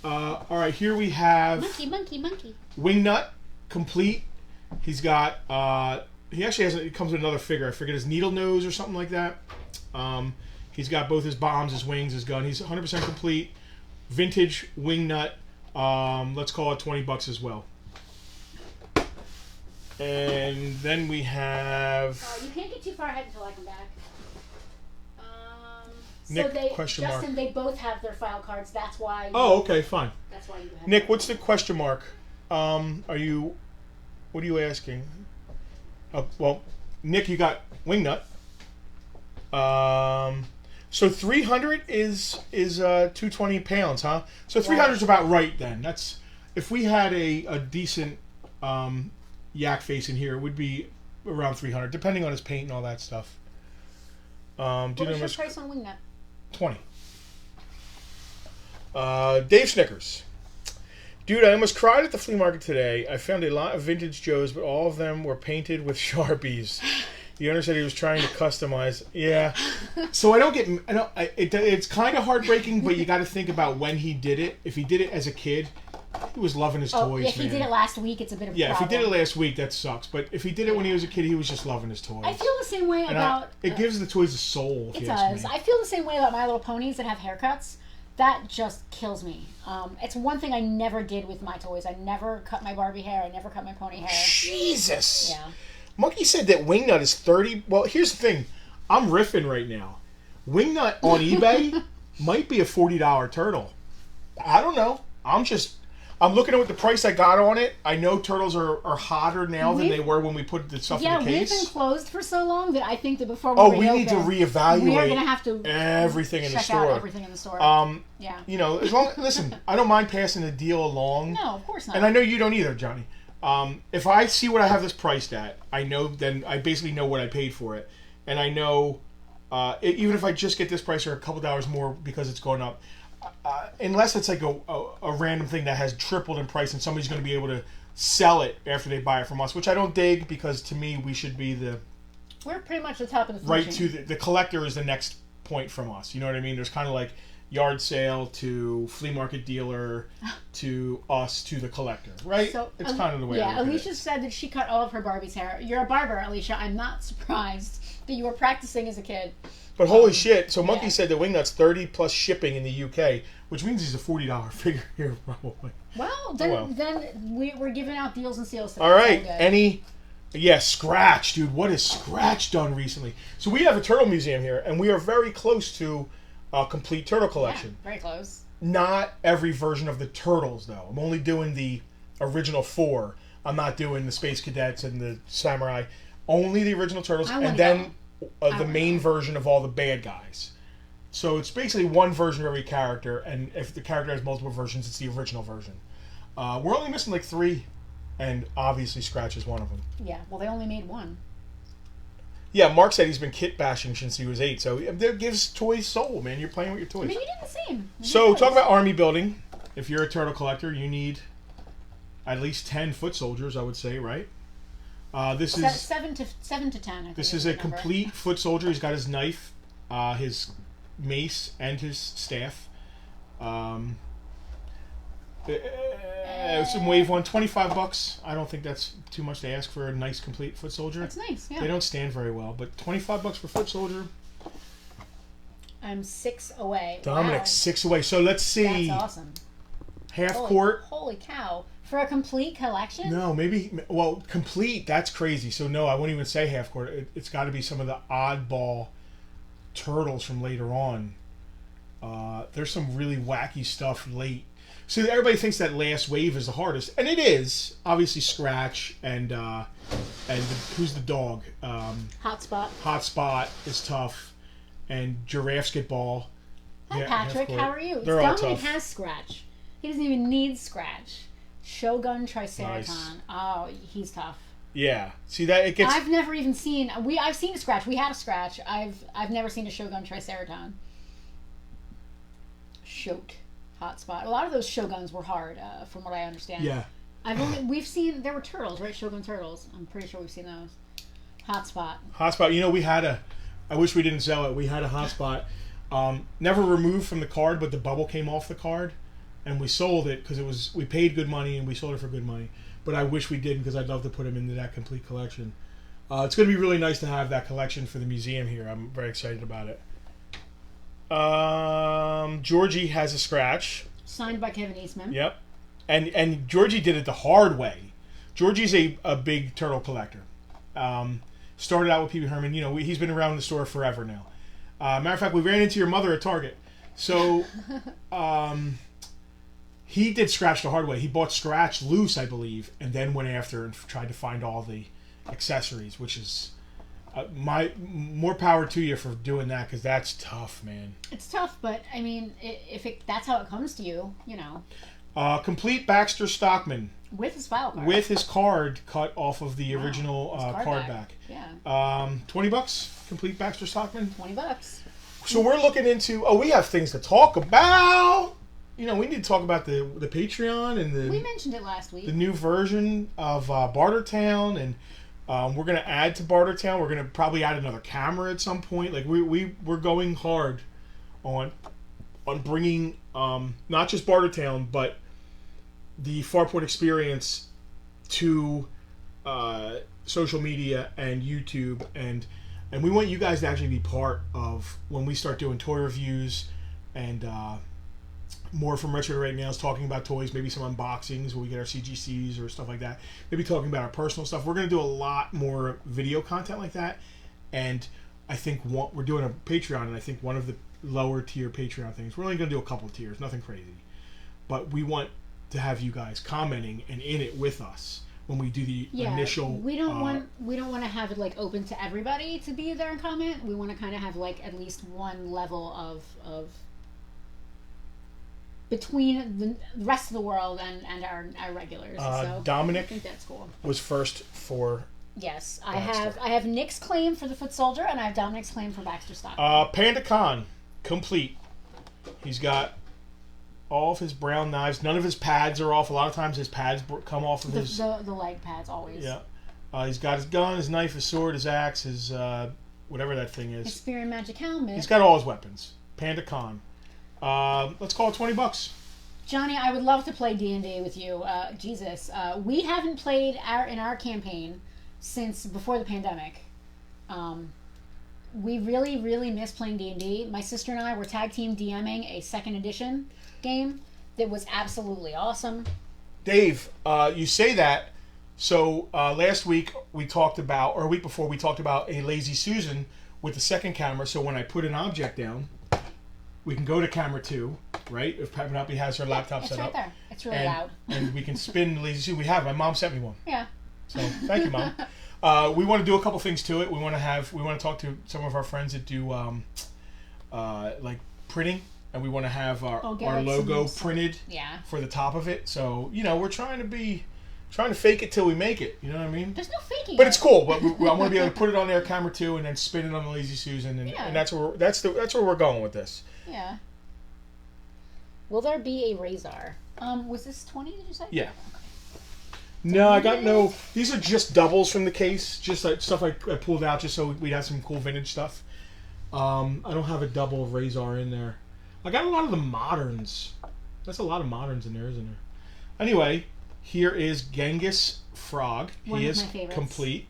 Oh. All right, here we have Monkey. Wingnut complete. He's got. He actually has. It comes with another figure. I forget his needle nose or something like that. He's got both his bombs, his wings, his gun. He's 100% complete. Vintage Wingnut. Let's call it $20 as well. And then we have. You can't get too far ahead until I come back. Nick, Justin, they both have their file cards. That's why. Okay, fine. That's why you have. Nick, what's the question mark? What are you asking? Well, Nick, you got Wingnut. So 300 is 220 pounds, huh? So 300 is about right then. That's if we had a decent yak face in here, it would be around 300, depending on his paint and all that stuff. What was your price on Wingnut? 20. Dave Snickers. Dude, I almost cried at the flea market today. I found a lot of vintage Joes, but all of them were painted with Sharpies. The owner said he was trying to customize. Yeah. So I don't get... it's kind of heartbreaking, but you got to think about when he did it. If he did it as a kid, he was loving his toys, if he did it last week, it's a bit of a problem. if he did it last week, that sucks. But if he did it when he was a kid, he was just loving his toys. I feel the same way about... it gives the toys a soul, if it you ask does. me. I feel the same way about My Little Ponies that have haircuts. That just kills me. It's one thing I never did with my toys. I never cut my Barbie hair. I never cut my pony hair. Jesus! Yeah. Monkey said that Wingnut is 30... Well, here's the thing. I'm riffing right now. Wingnut on eBay might be a $40 turtle. I don't know. I'm looking at what the price I got on it. I know turtles are hotter now than they were when we put the stuff in the case. Yeah, we've been closed for so long that I think that before we need to reevaluate we are going to have to everything in the store. Check out everything in the store. Yeah. You know, listen, I don't mind passing the deal along. No, of course not. And I know you don't either, Johnny. If I see what I have this priced at, I know, then I basically know what I paid for it. And I know, even if I just get this price or a couple dollars more because it's going up, unless it's like a random thing that has tripled in price and somebody's going to be able to sell it after they buy it from us, which I don't dig, because to me we should be we're pretty much the top of the food right chain. to the collector is the next point from us. You know what I mean? There's kind of like yard sale to flea market dealer to us to the collector, right? So, it's kind of the way. Yeah, Alicia said that she cut all of her Barbie's hair. You're a barber, Alicia. I'm not surprised that you were practicing as a kid. But holy shit! So Monkey said the Wingnut's 30 plus shipping in the UK, which means he's a $40 figure here probably. Well, then we're giving out deals and seals today. All right, Scratch, dude. What has Scratch done recently? So we have a turtle museum here, and we are very close to a complete turtle collection. Yeah, very close. Not every version of the turtles, though. I'm only doing the original 4. I'm not doing the Space Cadets and the Samurai. Only the original turtles, and then the main version of all the bad guys. So it's basically one version of every character, and if the character has multiple versions, it's the original version. We're only missing like 3, and obviously Scratch is one of them. Yeah, well, they only made 1. Yeah, Mark said he's been kit bashing since he was 8, so that gives toys soul, man. You're playing with your toys. I mean, you did the same. So, talk about army building. If you're a turtle collector, you need at least 10 foot soldiers, I would say, right? This is 7 to 10. I think this is a complete foot soldier. He's got his knife, his mace, and his staff. Some wave one, $25. I don't think that's too much to ask for a nice complete foot soldier. That's nice. Yeah. They don't stand very well, but $25 for foot soldier. I'm 6 away. Dominic's 6 away. So let's see. That's awesome. Court. Holy cow. For a complete collection? No, maybe... Well, complete, that's crazy. So no, I wouldn't even say half court. It's got to be some of the oddball turtles from later on. There's some really wacky stuff late. So everybody thinks that last wave is the hardest. And it is. Obviously Scratch and who's the dog? Hotspot. Hotspot is tough. And Giraffes get ball. Hi, Patrick. How are you? They're all Dominic tough. has Scratch. He doesn't even need Scratch. Shogun Triceratops. Nice. Oh, he's tough. Yeah. See that it gets. I've never even seen. I've seen a Scratch. We had a Scratch. I've never seen a Shogun Triceratops. Shote. Hotspot. A lot of those Shoguns were hard, from what I understand. Yeah. We've seen, there were turtles, right? Shogun turtles. I'm pretty sure we've seen those. Hotspot. Hotspot. You know, we had I wish we didn't sell it. We had a Hotspot. Never removed from the card, but the bubble came off the card. And we sold it because we paid good money and we sold it for good money. But I wish we didn't, because I'd love to put him into that complete collection. It's going to be really nice to have that collection for the museum here. I'm very excited about it. Georgie has a Scratch. Signed by Kevin Eastman. Yep. And Georgie did it the hard way. Georgie's a big turtle collector. Started out with Pee Wee Herman. You know, he's been around the store forever now. Matter of fact, we ran into your mother at Target. So... he did Scratch the hard way. He bought Scratch loose, I believe, and then went after and tried to find all the accessories, which is More power to you for doing that, because that's tough, man. It's tough, but I mean, that's how it comes to you, you know. Complete Baxter Stockman With his file card. with his card cut off of the original His card back. Yeah. $20. Complete Baxter Stockman. $20. So we're looking into. Oh, we have things to talk about. You know, we need to talk about the Patreon and We mentioned it last week. the new version of Bartertown, and we're going to add to Bartertown. We're going to probably add another camera at some point. Like we're going hard on bringing not just Bartertown, but the Farpoint experience to social media and YouTube, and we want you guys to actually be part of when we start doing toy reviews and more from Retro Right Now is talking about toys, maybe some unboxings when we get our CGCs or stuff like that. Maybe talking about our personal stuff. We're going to do a lot more video content like that, and I think we're doing a Patreon, and I think one of the lower tier Patreon things. We're only going to do a couple of tiers, nothing crazy, but we want to have you guys commenting and in it with us when we do the initial. We don't want to have it like open to everybody to be there and comment. We want to kind of have like at least one level of between the rest of the world and our regulars. So Dominic I think that's cool. was first for. Yes, Baxter. I have Nick's claim for the Foot Soldier, and I have Dominic's claim for Baxter Stock. Panda Khan, complete. He's got all of his brown knives. None of his pads are off. A lot of times his pads come off of his. The leg pads always. Yeah. He's got his gun, his knife, his sword, his axe, his whatever that thing His is. spear and magic helmet. He's got all his weapons. Panda Khan. Let's call it $20. Johnny, I would love to play D&D with you. Jesus, we haven't played in our campaign since before the pandemic. We really, really miss playing D&D. My sister and I were tag team DMing a 2nd edition game that was absolutely awesome. Dave, you say that. So last week we talked about, or a week before we talked about a Lazy Susan with the second camera. So when I put an object down, we can go to camera 2, right? If Penelope has her laptop set right up. there. It's really loud. And we can spin the Lazy Susan. We have. My mom sent me one. Yeah. So thank you, Mom. We want to do a couple things to it. We want to talk to some of our friends that do like printing, and we want to have our logo printed for the top of it. So we're trying to fake it till we make it. You know what I mean? There's no faking. But it's cool. But I want to be able to put it on there, camera 2, and then spin it on the Lazy Susan, and that's where we're going with this. Yeah. Will there be a Razor? Was this 20? Did you say? Yeah. No, I got no. These are just doubles from the case, just like stuff I pulled out just so we'd have some cool vintage stuff. I don't have a double of Razor in there. I got a lot of the moderns. That's a lot of moderns in there, isn't there? Anyway, here is Genghis Frog. He is complete.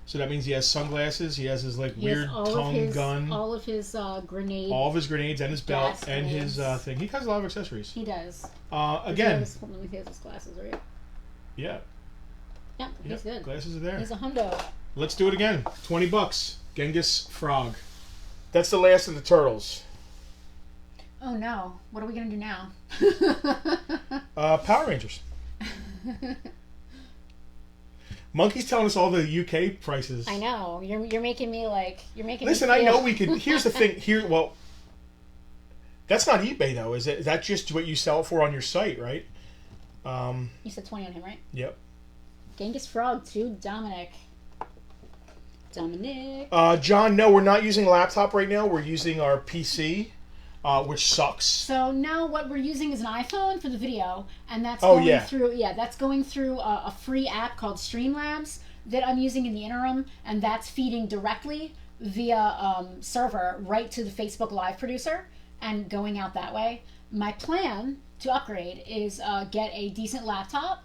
So that means he has sunglasses. He has his weird tongue gun. All of his grenades. All of his grenades and his belt and his thing. He has a lot of accessories. He does. Again. Let me see his glasses, right? Yeah. Yeah, he's good. Glasses are there. He's a hundo. Let's do it again. $20. Genghis Frog. That's the last of the turtles. Oh no! What are we gonna do now? Power Rangers. Monkey's telling us all the UK prices. I know. You're making me Listen, I know we could. Here's the thing. Well, that's not eBay though, is it? Is that just what you sell it for on your site, right? You said 20 on him, right? Yep. Genghis Frog to Dominic. John, no, we're not using a laptop right now. We're using our PC, which sucks. So now what we're using is an iPhone for the video, and that's going through. Yeah, that's going through a free app called Streamlabs that I'm using in the interim, and that's feeding directly via server right to the Facebook Live producer and going out that way. My plan to upgrade is get a decent laptop,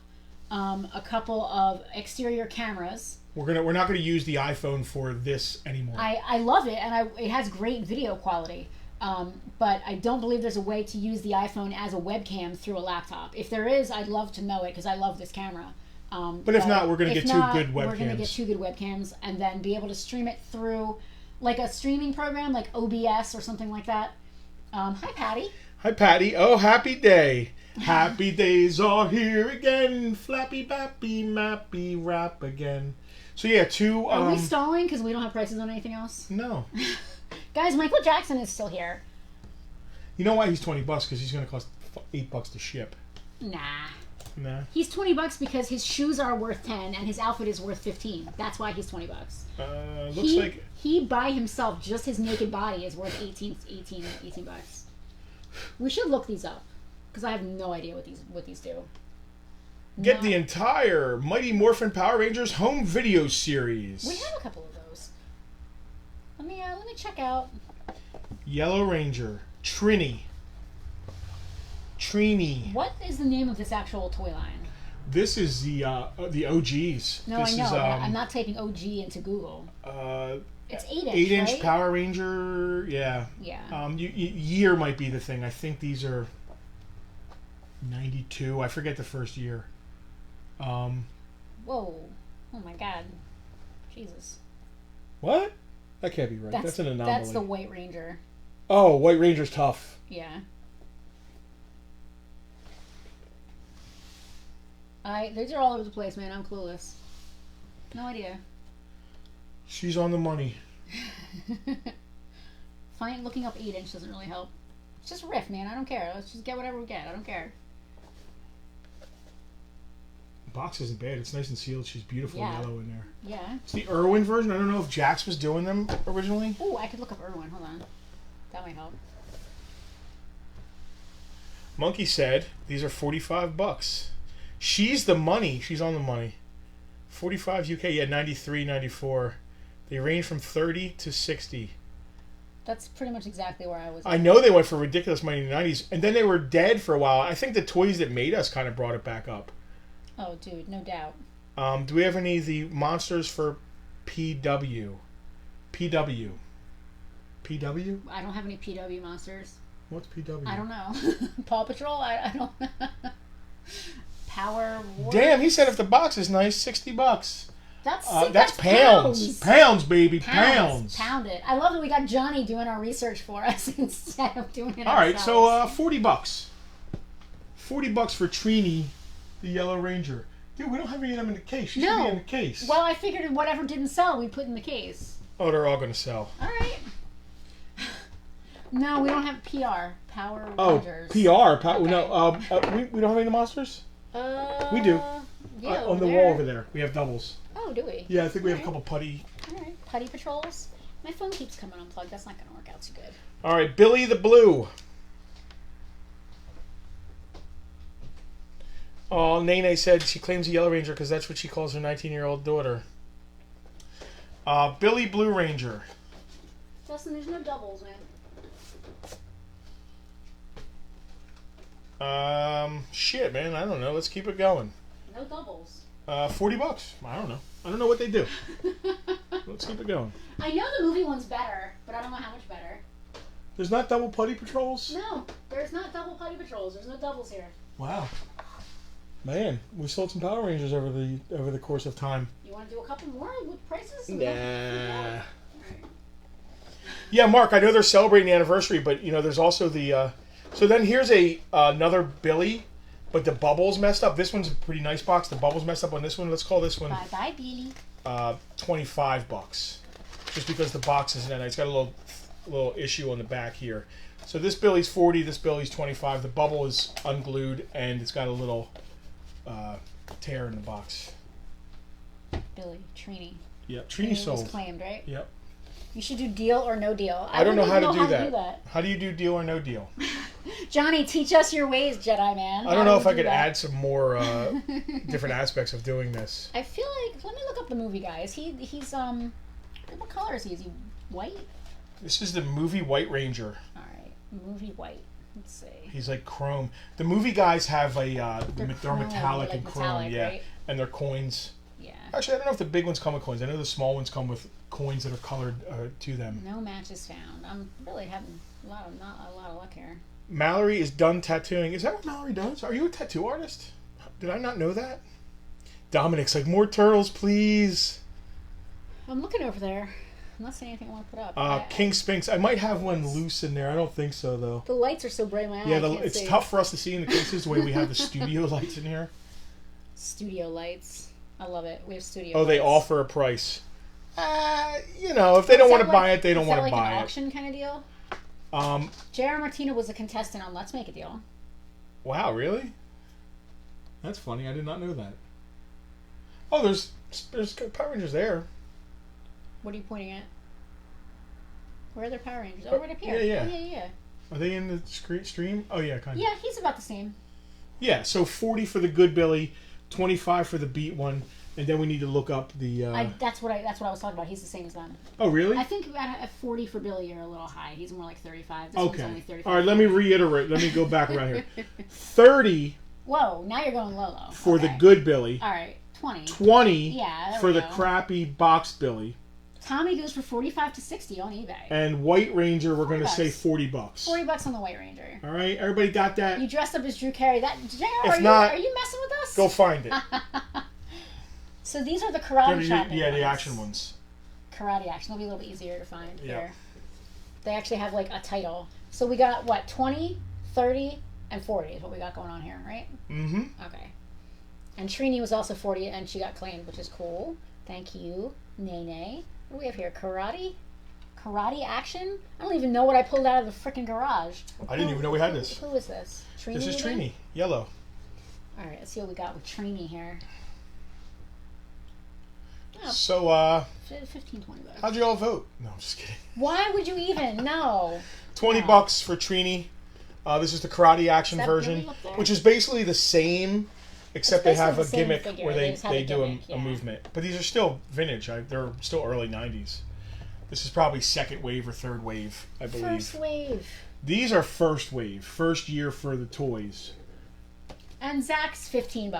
a couple of exterior cameras. We're not gonna use the iPhone for this anymore. I love it, and it has great video quality. But I don't believe there's a way to use the iPhone as a webcam through a laptop. If there is, I'd love to know it because I love this camera. But if not, we're going to get two good webcams. We're going to get 2 good webcams and then be able to stream it through like a streaming program like OBS or something like that. Hi, Patty. Hi, Patty. Oh, happy day. Happy days are here again. Flappy, bappy, mappy, rap again. So yeah, two. Are we stalling because we don't have prices on anything else? No. Guys, Michael Jackson is still here. You know why he's $20? Because he's going to cost $8 to ship. Nah. Nah. He's $20 because his shoes are worth 10 and his outfit is worth 15. That's why he's $20. Looks like he by himself, just his naked body, is worth 18 bucks. We should look these up because I have no idea what these do. get the entire Mighty Morphin Power Rangers home video series. We have a couple of those. Let me check out. Yellow Ranger, Trini. What is the name of this actual toy line? This is the OGs. No, this I know. is, I'm not typing OG into Google. It's 8-inch. 8-inch right? Power Ranger. Yeah. Yeah. Year might be the thing. I think these are 92. I forget the first year. Whoa. Oh my God. Jesus. What? That can't be right. That's an anomaly. That's the White Ranger. Oh, White Ranger's tough. Yeah. These are all over the place, man. I'm clueless. No idea. She's on the money. Looking up 8-inch doesn't really help. It's just riff, man. I don't care. Let's just get whatever we get. I don't care. The box isn't bad. It's nice and sealed. She's beautiful yellow in there. Yeah. It's the Irwin version. I don't know if Jax was doing them originally. Oh, I could look up Irwin. Hold on. That might help. Monkey said these are $45. She's the money. She's on the money. 45 UK, yeah, 93, 94. They range from 30 to 60. That's pretty much exactly where I was. I know they went for ridiculous money in the 90s, and then they were dead for a while. I think the Toys That Made Us kind of brought it back up. Oh, dude, no doubt. Do we have any of the monsters for PW? PW? PW? I don't have any PW monsters. What's PW? I don't know. Paw Patrol? I don't know. Power War? Damn, he said if the box is nice, $60. That's pounds. Pounds, baby. Pounds. Pound it. I love that we got Johnny doing our research for us instead of doing it All right, ourselves. so $40. $40 for Trini, the Yellow Ranger. Dude, we don't have any of them in the case. She should be in the case. Well, I figured whatever didn't sell, we put in the case. Oh, they're all going to sell. All right. No, we don't have PR. Power Rangers. PR. Okay. No, we don't have any monsters? We do. Yeah, on the wall over there. We have doubles. Oh, do we? Yeah, I think we have a couple putty. All right. Putty patrols. My phone keeps coming unplugged. That's not going to work out too good. All right, Billy the Blue. Oh, Nene said she claims a Yellow Ranger because that's what she calls her 19-year-old daughter. Billy Blue Ranger. Justin, there's no doubles, man. Shit, man. I don't know. Let's keep it going. No doubles. $40. I don't know. I don't know what they do. Let's keep it going. I know the movie one's better, but I don't know how much better. There's not double putty patrols? No, there's not double putty patrols. There's no doubles here. Wow. Man, we sold some Power Rangers over the course of time. You want to do a couple more with prices? Nah. Yeah, Mark, I know they're celebrating the anniversary, but there's also the so then here's another Billy, but the bubbles messed up. This one's a pretty nice box. The bubbles messed up on this one. Let's call this one Bye Billy. $25. Just because the box isn't that nice. It's got a little issue on the back here. So this Billy's 40, this Billy's 25. The bubble is unglued and it's got a little tear in the box. Billy, Trini. Yep, Trini sold. Was claimed, right? Yep. You should do deal or no deal. I don't know how to do that. How do you do deal or no deal? Johnny, teach us your ways, Jedi man. I don't know if I could add some more different aspects of doing this. I feel like, let me look up the movie guy. He's what color is he? Is he white? This is the movie White Ranger. All right, movie white. Let's see. He's like chrome. The movie guys have they're chrome, metallic like and chrome, metallic, yeah, right? and they're coins. Yeah. Actually, I don't know if the big ones come with coins. I know the small ones come with coins that are colored to them. No matches found. I'm really having not a lot of luck here. Mallory is done tattooing. Is that what Mallory does? Are you a tattoo artist? Did I not know that? Dominic's like, more turtles, please. I'm looking over there. I'm not seeing anything I want to put up. King Spinks. I might have one loose in there. I don't think so, though. The lights are so bright in my eye. Yeah, I can't it's see. tough for us to see in the cases the way we have the studio lights in here. Studio lights. I love it. We have studio. Oh, they plates. offer a price. You know, if they don't want to buy it, they don't is want that to like buy an it. auction kind of deal? Um, J.R. Martino was a contestant on Let's Make a Deal. wow, really? That's funny. I did not know that. Oh, there's Power Rangers there. What are you pointing at? Where are their Power Rangers? Oh, right up here. Yeah. Oh, yeah. Are they in the stream? Oh, yeah, kind of. Yeah, he's about the same. Yeah, so 40 for the good Billy, 25 for the beat one, and then we need to look up the... That's what I was talking about. He's the same as them. Oh, really? I think at 40 for Billy, you're a little high. He's more like 35. This one's Okay. only 35. All right, let me reiterate. Let me go back around here. 30 Whoa, now you're going low. for the good Billy. All right, 20. 20 Yeah, there for we the go. crappy box Billy. Tommy goes for 45 to 60 on eBay. And White Ranger, we're going to say $40. $40. $40 on the White Ranger. All right, everybody got that? You dressed up as Drew Carey. If Are not, you messing with us? Go find it. So these are the karate chop. Yeah, the action ones. Karate action. They'll be a little bit easier to find Yeah. here. They actually have like a title. So we got what, 20, 30, and 40 is what we got going on here, right? Mm-hmm. Okay. And Trini was also 40 and she got claimed, which is cool. Thank you, Nene. What do we have here? Karate? Karate action? I don't even know what I pulled out of the freaking garage. I didn't even know we had this. Who is this? Trini? This is again? Trini. Yellow. All right, let's see what we got with Trini here. Oh, So, 15, 20 bucks. how'd you all vote? No, I'm just kidding. Why would you even? No. 20 No. bucks for Trini. This is the karate action Is that version, Billy up there? which is basically the same, except they It's have a basically the same gimmick figure. where They they, just have they a do gimmick, a yeah. movement. But these are still vintage. They're still early 90s. This is probably second wave or third wave, I believe. First wave. These are first wave, first year for the toys. And Zach's $15.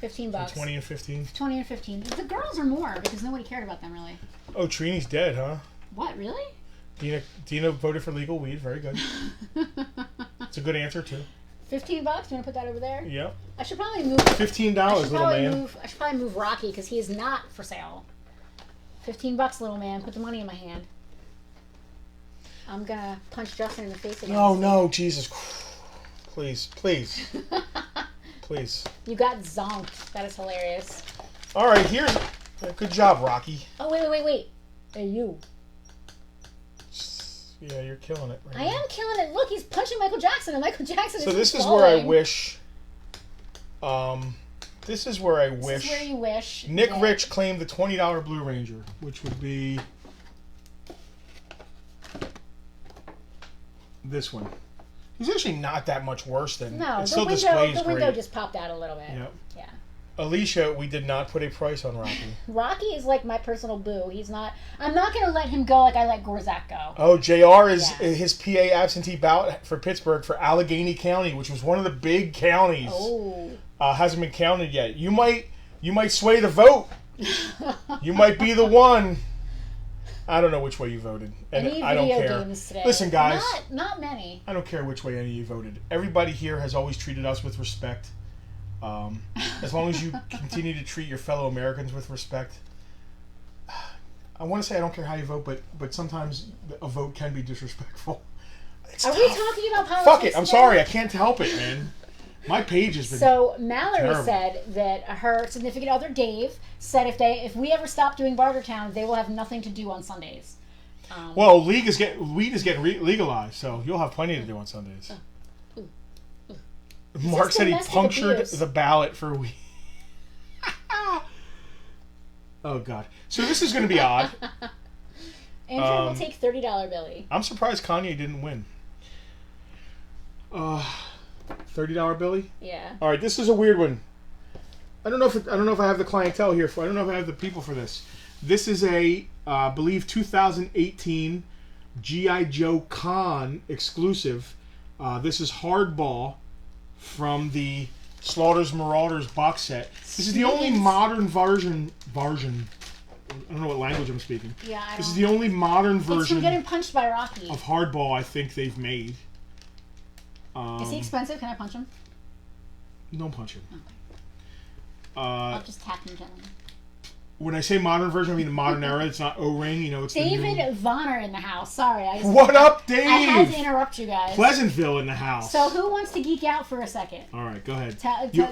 $15. 20 and 15. 20 and 15. The girls are more because nobody cared about them really. Oh, Trini's dead, huh? What, really? Dina voted for legal weed. Very good. It's a good answer too. $15? You want to put that over there? Yep. I should probably move. $15, little man. I should probably move Rocky because he is not for sale. $15, little man. Put the money in my hand. I'm gonna punch Justin in the face again. No, Jesus. Please. Please. You got zonked. That is hilarious. All right, here's... Good job, Rocky. Oh, wait. Hey, you. Yeah, you're killing it. Right I now. am killing it. Look, he's punching Michael Jackson, and Michael Jackson So is this is falling. where I wish... this is where I This wish... is where you wish. Nick that- Rich claimed the $20 Blue Ranger, which would be... this one. He's actually not that much worse than... No, it still the displays window great. just popped out a little bit. Yep. Yeah. Alicia, we did not put a price on Rocky. Rocky is like my personal boo. He's not. I'm not gonna let him go like I let Gorzak go. Oh, JR is Yeah. his PA absentee ballot for Pittsburgh for Allegheny County, which was one of the big counties. Oh. Hasn't been counted yet. You might sway the vote. You might be the one. I don't know which way you voted, and Any I don't video care. games today? Listen, guys, Not many. I don't care which way any of you voted. Everybody here has always treated us with respect. As long as you continue to treat your fellow Americans with respect. I want to say I don't care how you vote, but sometimes a vote can be disrespectful. It's Are we tough. talking about politics? Fuck it. I'm today? sorry. I can't help it, man. My page has been... So Mallory terrible. said that her significant other Dave said if we ever stop doing Bartertown, they will have nothing to do on Sundays. Well, weed is getting legalized, so you'll have plenty to do on Sundays. Mark This is said he domestic punctured abuse. the ballot for weed. Oh, God. So this is going to be odd. Andrew will take $30 Billy. I'm surprised Kanye didn't win. $30 Billy? Yeah. All right, this is a weird one. I don't know if I have the clientele here for. I don't know if I have the people for this. This is a I believe 2018 GI Joe Con exclusive. This is Hardball from the Slaughter's Marauders box set. This is the only Sweet. modern version. I don't know what language I'm speaking. Yeah, I This is don't- the only modern It's from version getting punched by Rocky. of Hardball I think they've made. Is he expensive? Can I punch him? Don't punch him. I'll just tap him gently. when I say modern version, I mean the modern era. It's not O-ring, it's David the new... Vonner in the house. Sorry, What up, Dave? I had to interrupt you guys. Pleasantville in the house. So who wants to geek out for a second? All right, go ahead.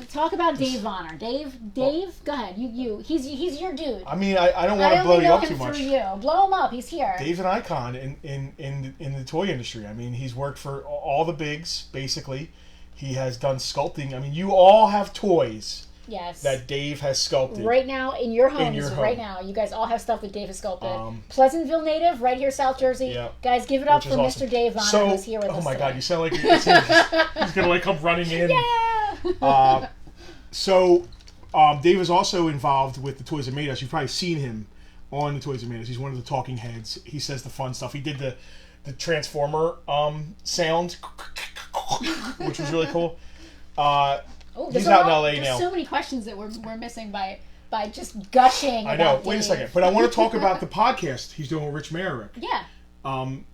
Talk about Dave Vonner. Dave, go ahead. You. He's your dude. I mean, I don't want to blow you up too much. You. Blow him up. He's here. Dave's an icon in the toy industry. I mean, he's worked for all the bigs, basically. He has done sculpting. I mean, you all have toys. Yes. That Dave has sculpted. Right now, in your homes, right now, you guys all have stuff that Dave has sculpted. Pleasantville native, right here, South Jersey. Yeah. Guys, give it up for awesome. Mr. Dave Vonner, who's here with us Oh my today. God, you sound like he's going to come running in. Yeah! Dave is also involved with the Toys That Made Us. You've probably seen him on the Toys That Made Us. He's one of the talking heads. He says the fun stuff. He did the Transformer sound, which was really cool. He's out in LA now. There's so many questions that we're missing by just gushing. I know. About Wait Dave. a second, but I want to talk about the podcast he's doing with Rich Merrick. Yeah.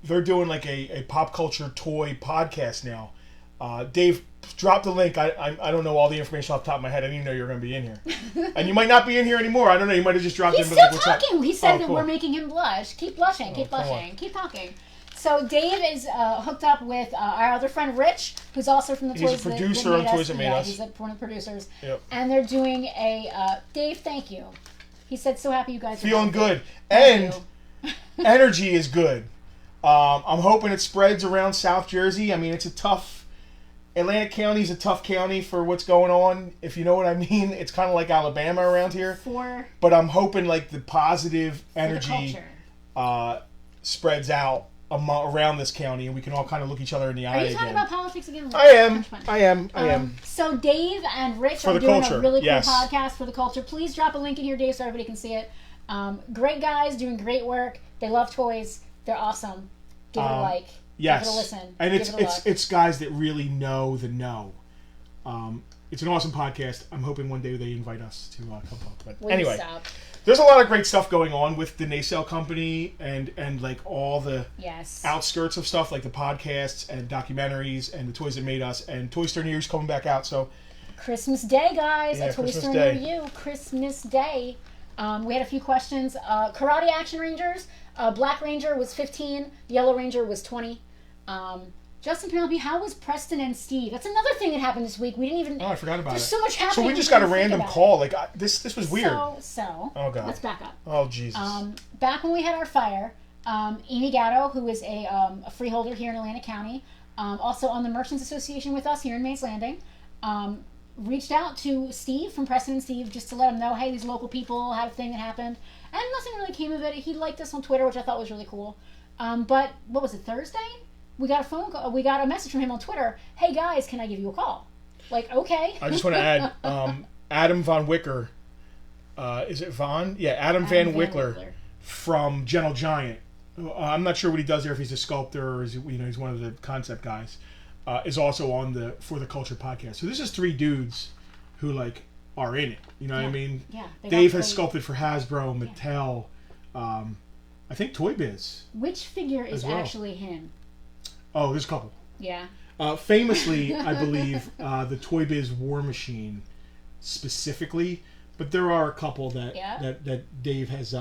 They're doing like a pop culture toy podcast now. Dave, drop the link. I don't know all the information off the top of my head. I didn't even know you were going to be in here, and you might not be in here anymore. I don't know. You might have just dropped He's in. still Like, talking. He said that cool. we're making him blush. Keep blushing. Keep blushing. Keep talking. So Dave is hooked up with our other friend Rich, who's also from the He's Toys a producer on Toys That Made Us. He's one of the producers. Yep. And they're doing a Dave. Thank you. He said, "So happy you guys are Feeling good, Thank and you. energy is good. I'm hoping it spreads around South Jersey. I mean, it's a tough. Atlantic County is a tough county for what's going on. If you know what I mean, it's kind of like Alabama around here. But I'm hoping like the positive energy spreads out around this county, and we can all kind of look each other in the eye Are you again. talking about politics again? I am. So Dave and Rich For are the doing culture, a really cool yes. podcast for the culture. Please drop a link in here, Dave, so everybody can see it. Great guys doing great work. They love toys. They're awesome. Give it a like. Yes, give it a listen. And give it a look. it's guys that really know the know. It's an awesome podcast. I'm hoping one day they invite us to come up. But Will anyway. you stop? There's a lot of great stuff going on with the Nacelle Company and like all the outskirts of stuff like the podcasts and documentaries and the Toys That Made Us and Toy Store News coming back out. So Christmas Day, guys. Yeah, a Toy Christmas Store Day. near you. Christmas Day. We had a few questions. Karate Action Rangers. Black Ranger was 15. Yellow Ranger was 20. Justin Penelope, how was Preston and Steve? That's another thing that happened this week. We didn't even. I forgot about There's it. so much happening. So we just got a random call. Like this was weird. So. Oh God. Let's back up. Oh Jesus. Back when we had our fire, Amy Gatto, who is a freeholder here in Atlantic County, also on the Merchants Association with us here in Mays Landing, reached out to Steve from Preston and Steve just to let him know, hey, these local people had a thing that happened, and nothing really came of it. He liked us on Twitter, which I thought was really cool. But what was it, Thursday? We got a phone call. We got a message from him on Twitter. Hey guys, can I give you a call? Like, okay. I just want to add Adam Von Wicker. Is it Von? Yeah, Adam Van Wickler from Gentle Giant. I'm not sure what he does there, if he's a sculptor or is he's one of the concept guys. Is also on the For the Culture podcast. So this is three dudes who like are in it. You know what I mean? Yeah. Dave has sculpted for Hasbro, Mattel, I think Toy Biz. Which figure is well. actually him? Oh, there's a couple. Yeah. Famously, I believe the Toy Biz War Machine specifically, but there are a couple that Dave has.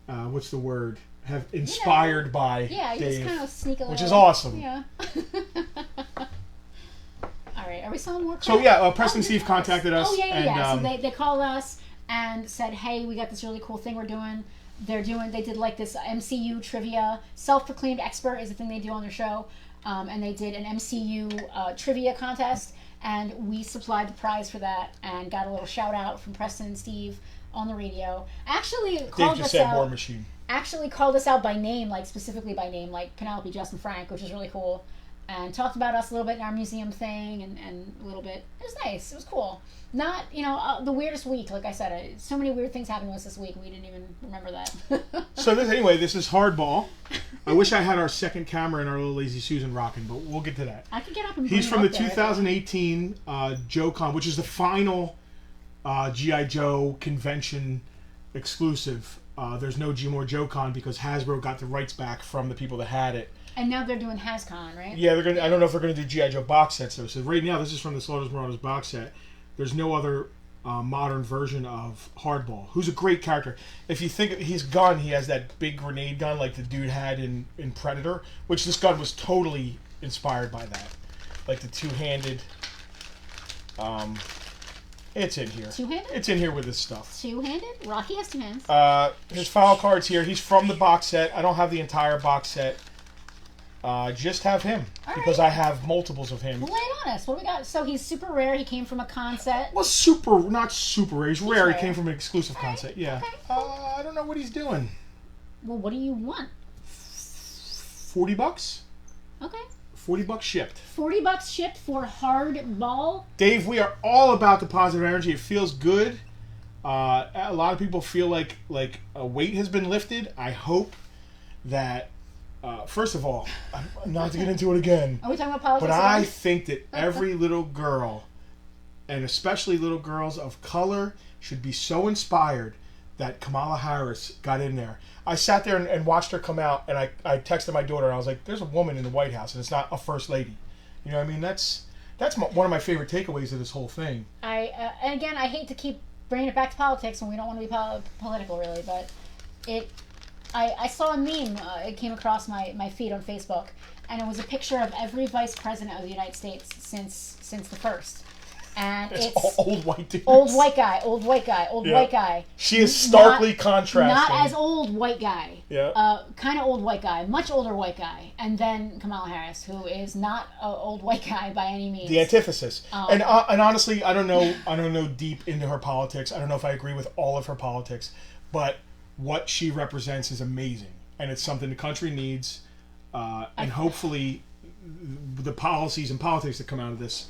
What's the word? Have inspired by. Yeah, you Dave, just kind of sneak a little. which is awesome. Yeah. All right, are we selling more? So yeah, Preston Steve contacted us. Oh yeah. And, So they called us and said, hey, we got this really cool thing we're doing. They did like this MCU trivia. Self-proclaimed expert is the thing they do on their show. And they did an MCU trivia contest. And we supplied the prize for that and got a little shout out from Preston and Steve on the radio. Actually called Dave just us said out. War Machine. Actually called us out by name, like specifically by name, like Penelope, Justin, Frank, which is really cool. And talked about us a little bit in our museum thing and a little bit. It was nice. It was cool. Not, the weirdest week, like I said. So many weird things happened to us this week. We didn't even remember that. So this is Hardball. I wish I had our second camera and our little Lazy Susan rocking, but we'll get to that. I could get up and He's bring from it the up there. 2018 JoeCon, which is the final G.I. Joe convention exclusive. There's no G-More JoeCon because Hasbro got the rights back from the people that had it. And now they're doing HasCon, right? Yeah, they're gonna. I don't know if they're gonna do G.I. Joe box sets though. So right now, this is from the Slaughters Marauders box set. There's no other modern version of Hardball, who's a great character. If you think his gun, he has that big grenade gun like the dude had in Predator, which this gun was totally inspired by that. Like the two-handed. It's in here. Two-handed? It's in here with his stuff. Two-handed? Rocky has two hands. His file card's here. He's from the box set. I don't have the entire box set. Just have him. All Because right. I have multiples of him. Lay it on us. What do we got? So he's super rare. He came from a con set. Well, not super rare. He's rare. rare. He came from an exclusive All right. concept. Yeah. Okay. I don't know what he's doing. Well, what do you want? $40? Okay. $40 shipped. $40 shipped for Hardball. Dave, we are all about the positive energy. It feels good. A lot of people feel like a weight has been lifted. I hope that, first of all, not to get into it again, Are we talking about politics? but I again? think that every little girl, and especially little girls of color, should be so inspired that Kamala Harris got in there. I sat there and watched her come out, and I texted my daughter, and I was like, there's a woman in the White House, and it's not a first lady. You know what I mean? That's one of my favorite takeaways of this whole thing. And again, I hate to keep bringing it back to politics when we don't want to be political, really, but I saw a meme. It came across my feed on Facebook, and it was a picture of every vice president of the United States since the first. And it's all old white dudes. old white guy, Yeah. white guy. She is starkly Not contrasting. as old white guy. Yeah. Kind of old white guy, much older white guy, and then Kamala Harris, who is not an old white guy by any means. The antithesis. And honestly, I don't know deep into her politics. I don't know if I agree with all of her politics, but what she represents is amazing, and it's something the country needs, and hopefully the policies and politics that come out of this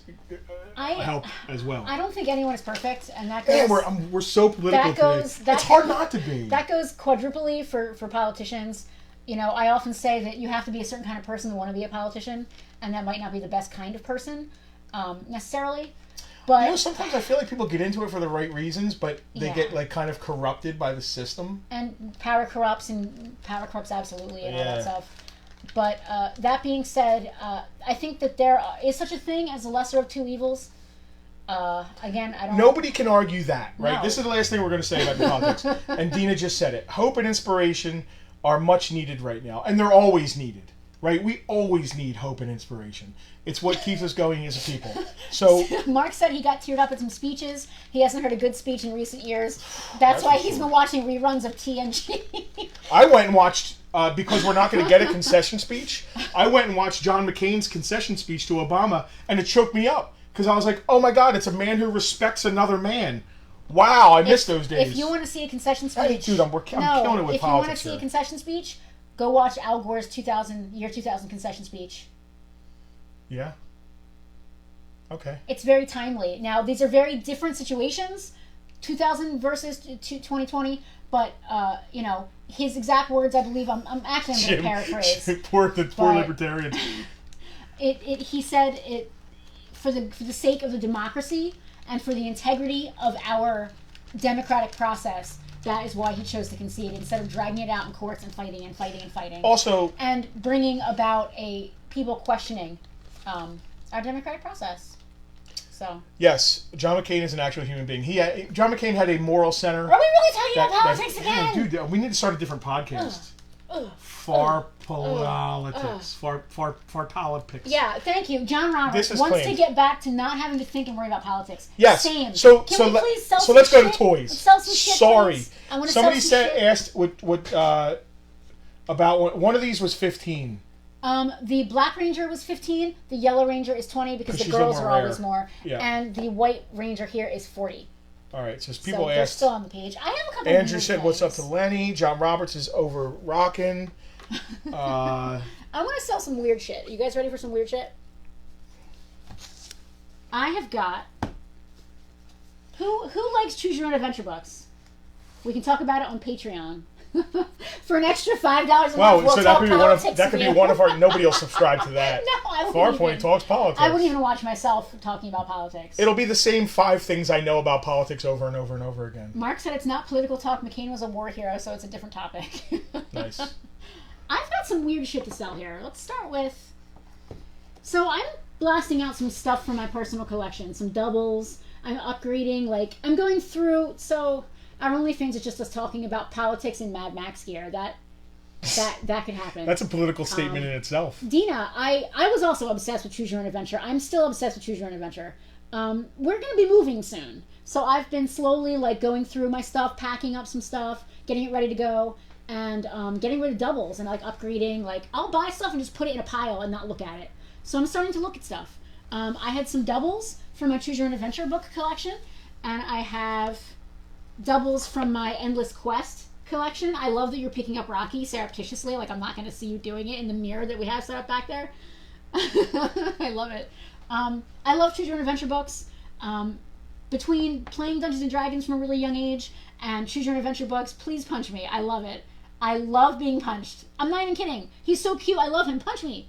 help as well. I don't think anyone is perfect, and that goes. And we're so political today. It's hard not to be. That goes quadruply for politicians. You know, I often say that you have to be a certain kind of person to want to be a politician, and that might not be the best kind of person necessarily. But You know, sometimes I feel like people get into it for the right reasons, but they Yeah. get like kind of corrupted by the system. and power corrupts absolutely and all Yeah. that stuff. But that being said, I think that there is such a thing as a lesser of two evils. Again, I don't. Nobody can argue that, right? No. This is the last thing we're going to say about the politics. And Dina just said it. Hope and inspiration are much needed right now, and they're always needed, right? We always need hope and inspiration. It's what keeps us going as a people. So Mark said he got teared up at some speeches. He hasn't heard a good speech in recent years. That's why he's been watching reruns of TNG. I went and watched, because we're not going to get a concession speech, I went and watched John McCain's concession speech to Obama, and it choked me up. Because I was like, oh my God, it's a man who respects another man. Wow, I missed those days. If you want to see a concession speech, Hey, dude, I'm killing it with if you want to politics see a here. concession speech, go watch Al Gore's 2000 concession speech. Yeah? Okay. It's very timely. Now, these are very different situations, 2000 versus 2020, but, you know, his exact words, I believe, I'm going to paraphrase. poor But- libertarians. He said it for the sake of the democracy and for the integrity of our democratic process. That is why he chose to concede instead of dragging it out in courts and fighting and fighting and fighting. Also, And bringing about people questioning our democratic process. So, yes, John McCain is an actual human being. John McCain had a moral center. are we really talking about politics again? Dude, we need to start a different podcast. Ugh. Far politics. Far politics. Yeah, thank you. John This Roberts is wants claimed. to get back to not having to think and worry about politics. Yes. Same. So Can we please sell so some let's go to shit? toys. Sell some shit, Sorry. please. I want to Somebody sell some shit. asked what about one of these was 15. The Black Ranger was 15. The Yellow Ranger is 20 because the she's a little girls are more always rare. more. Yeah. And the White Ranger here is 40. All right, so So people they're asked. still on the page. I have a couple. Andrew weird said, "What's up to things. Lenny?" John Roberts is over rocking. I want to sell some weird shit. You guys ready for some weird shit? I have got. Who likes Choose Your Own Adventure books? We can talk about it on Patreon. For an extra $5 a month, Wow, we'll so talk that politics could be with one you. of our. Nobody will subscribe to that. No, I wouldn't Farpoint even. talks politics. I wouldn't even watch myself talking about politics. It'll be the same 5 things I know about politics over and over and over again. Mark said it's not political talk. McCain was a war hero, so it's a different topic. Nice. I've got some weird shit to sell here. Let's start with. So I'm blasting out some stuff from my personal collection, some doubles, I'm upgrading. Like, I'm going through. So our OnlyFans is just us talking about politics and Mad Max gear. That could happen. That's a political statement in itself. Dina, I was also obsessed with Choose Your Own Adventure. I'm still obsessed with Choose Your Own Adventure. We're going to be moving soon. So I've been slowly, like, going through my stuff, packing up some stuff, getting it ready to go, and getting rid of doubles and, like, upgrading. Like, I'll buy stuff and just put it in a pile and not look at it. So I'm starting to look at stuff. I had some doubles from my Choose Your Own Adventure book collection, and I have doubles from my Endless Quest collection. I love that you're picking up Rocky surreptitiously. Like, I'm not going to see you doing it in the mirror that we have set up back there. I love it. I love Choose Your Own Adventure books. Between playing Dungeons & Dragons from a really young age and Choose Your Own Adventure books, please punch me. I love it. I love being punched. I'm not even kidding. He's so cute. I love him. Punch me.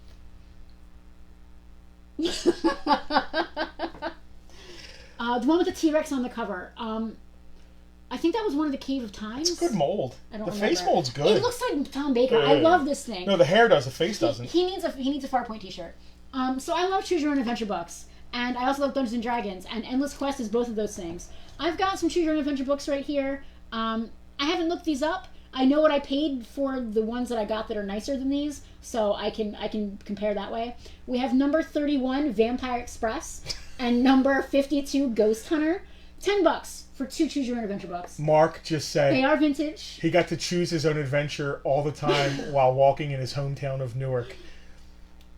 The one with the T-Rex on the cover. I think that was one of the Cave of Times. It's a good mold. I don't the remember. face mold's good. It looks like Tom Baker. I love this thing. No, the hair does. The face doesn't. He needs a Farpoint T-shirt. So I love Choose Your Own Adventure books, and I also love Dungeons and Dragons, and Endless Quest is both of those things. I've got some Choose Your Own Adventure books right here. I haven't looked these up. I know what I paid for the ones that I got that are nicer than these, so I can compare that way. We have number 31 Vampire Express and number 52 Ghost Hunter. $10 for 2 Choose Your Own Adventure books. Mark just said They are vintage. he got to choose his own adventure all the time while walking in his hometown of Newark.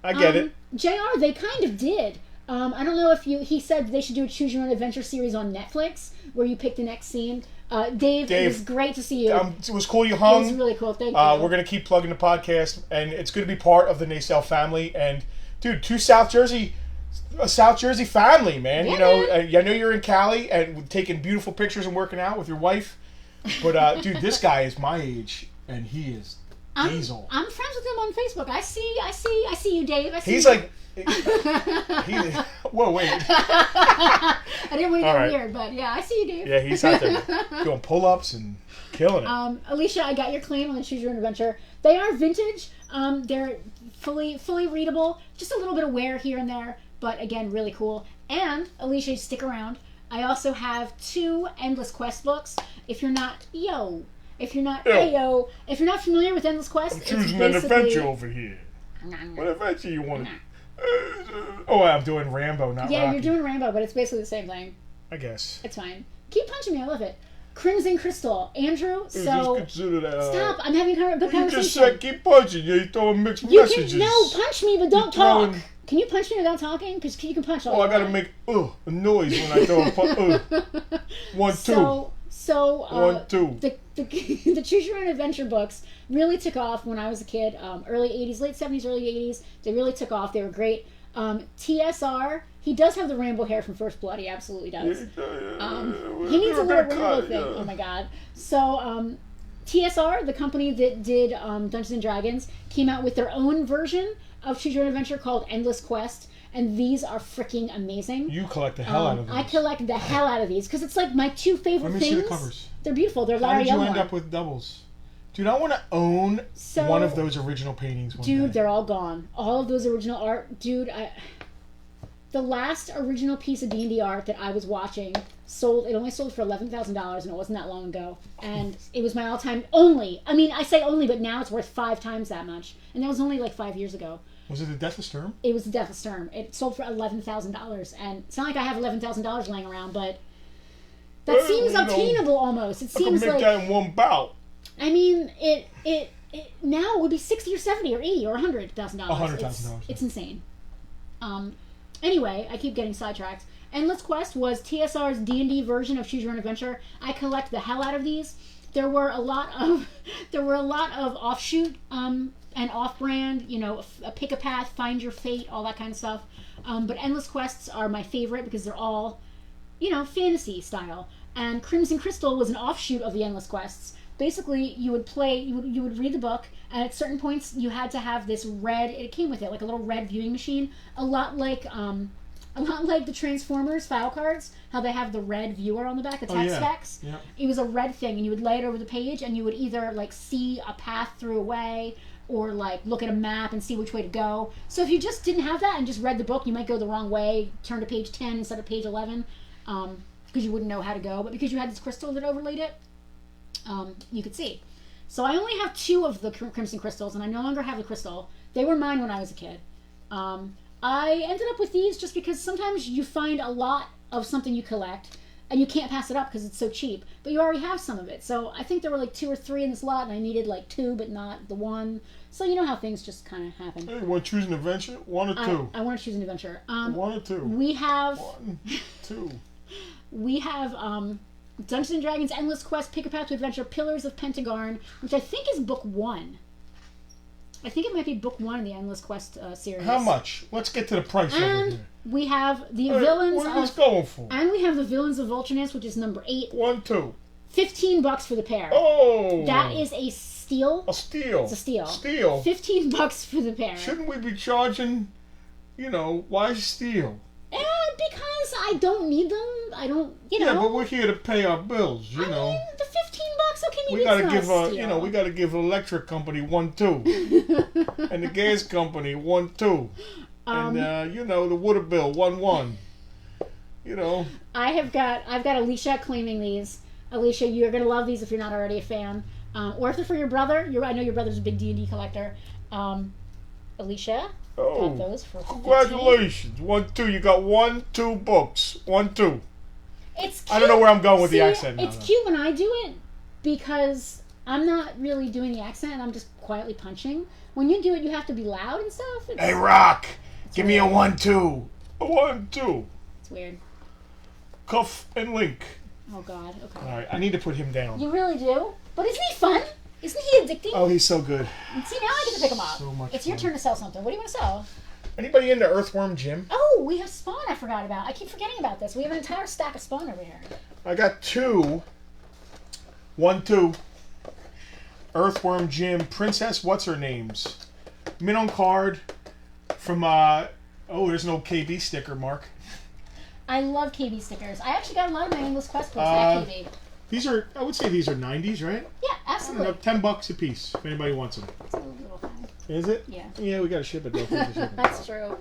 I get it. JR, they kind of did. I don't know if he said they should do a Choose Your Own Adventure series on Netflix where you pick the next scene. Dave, it was great to see you. It was cool you hung. It was really cool. Thank you. We're going to keep plugging the podcast, and it's going to be part of the Nacelle family. And, dude, a South Jersey family, man. Yeah, you know, man. I know you're in Cali and taking beautiful pictures and working out with your wife. But, dude, this guy is my age, and he is diesel. I'm friends with him on Facebook. I see you, Dave. He's you. like... Whoa, wait. I didn't want to get All right. weird, but yeah, I see you, Dave. Yeah, he's out there doing pull-ups and killing it. Alicia, I got your claim on the Choose Your Own Adventure. They are vintage. They're fully readable. Just a little bit of wear here and there, but again, really cool. And Alicia, stick around. I also have 2 Endless Quest books. If you're not if you're not familiar with Endless Quest, I'm choosing an adventure over here. What adventure you want? Oh, I'm doing Rambo, not Yeah, Rocky. you're doing Rambo, but it's basically the same thing. I guess. It's fine. Keep punching me. I love it. Crimson Crystal. Andrew, Just so... consider that, Stop. I'm having a good You conversation. just said keep punching. You're throwing mixed You messages. can... No, punch me, but don't throwing- talk. Can you punch me without talking? Because you can punch all Oh, I you gotta want. make a noise when I throw a punch. 1, 2. So 1, 2. The Choose Your Own Adventure books really took off when I was a kid. Early 80s, late 70s, early 80s. They really took off. They were great. TSR, he does have the Rambo hair from First Blood. He absolutely does. He needs a little Rambo thing. Oh my god. So, TSR, the company that did Dungeons and Dragons, came out with their own version of Choose Your Own Adventure called Endless Quest, and these are freaking amazing. You collect the hell out of these. I collect the hell out of these because it's like my 2 favorite Let me things. see the covers. They're beautiful. They're How Larry did you Elmore. end up with doubles? Dude, I want to own one of those original paintings one Dude, day. they're all gone. All of those original art. Dude, the last original piece of D&D art that I was watching sold. It only sold for $11,000, and it wasn't that long ago. And it was my all-time only. I mean, I say only, but now it's worth 5 times that much. And that was only like 5 years ago. Was it the Death of Sturm? It was the Death of Sturm. It sold for $11,000, and it's not like I have $11,000 laying around, but that seems obtainable almost. It I can seems make like that in one bout. I mean, it now would be $60 or $70 or $80 or $100,000. $100,000. It's insane. Anyway, I keep getting sidetracked. Endless Quest was TSR's D&D version of Choose Your Own Adventure. I collect the hell out of these. There were a lot of offshoot and off-brand, you know, pick a path, find your fate, all that kind of stuff. But Endless Quests are my favorite because they're all, you know, fantasy style. And Crimson Crystal was an offshoot of the Endless Quests. Basically, you would read the book, and at certain points you had to have this red. It came with it like a little red viewing machine, a lot like the Transformers file cards. How they have the red viewer on the back, the text specs. Yeah. It was a red thing, and you would lay it over the page, and you would either like see a path through a way, or like look at a map and see which way to go. So if you just didn't have that and just read the book, you might go the wrong way, turn to page 10 instead of page 11. because you wouldn't know how to go, but because you had this crystal that overlaid it, you could see. So I only have 2 of the crimson crystals, and I no longer have the crystal. They were mine when I was a kid. I ended up with these just because sometimes you find a lot of something you collect, and you can't pass it up because it's so cheap, but you already have some of it. So I think there were like 2 or 3 in this lot, and I needed like 2, but not the 1. So you know how things just kind of happen. Hey, you want to choose an adventure? 1 or 2? I want to choose an adventure. 1 or 2? We have 1, 2. We have Dungeons and Dragons Endless Quest, Pick a Path to Adventure, Pillars of Pentagarn, which I think is book 1. I think it might be book 1 in the Endless Quest series. How much? Let's get to the price over And here. we have the villains. What are these going for? And we have the Villains of Volchanus, which is number 8. 1, 2. $15 for the pair. Oh! That is a steal. A steal. It's a steal. Steal. $15 for the pair. Shouldn't we be charging, why steal? Because I don't need them. I don't, Yeah, but we're here to pay our bills, I mean, the $15, okay, maybe We it's gotta not give a steal. we gotta give electric company 1, 2, and the gas company 1, 2, and the water bill 1, 1. I've got Alicia claiming these. Alicia, you're gonna love these if you're not already a fan, or if they're for your brother. I know your brother's a big D&D collector. Alicia, got those for Congratulations, 1, 2. You got 1, 2 books, 1, 2. It's cute. I don't know where I'm going with the accent now. It's cute when I do it because I'm not really doing the accent and I'm just quietly punching. When you do it, you have to be loud and stuff. Hey, Rock, give me a 1, 2. A 1, 2. It's weird. Cuff and Link. Oh God. Okay. All right, I need to put him down. You really do? But isn't he fun? Isn't he addicting? Oh, he's so good. See, now I get to pick him up. So much It's your fun. turn to sell something. What do you want to sell? Anybody into Earthworm Jim? Oh, we have Spawn I forgot about. I keep forgetting about this. We have an entire stack of Spawn over here. I got 2. 1, 2. Earthworm Jim, Princess what's her names? Mint on card from there's no KB sticker, Mark. I love KB stickers. I actually got a lot of my Endless Quest books at KB. I would say these are 90s, right? Yeah, I don't know, absolutely. $10 a piece if anybody wants them. It's a little thing. Is it? Yeah. Yeah, we gotta ship it though. That's true.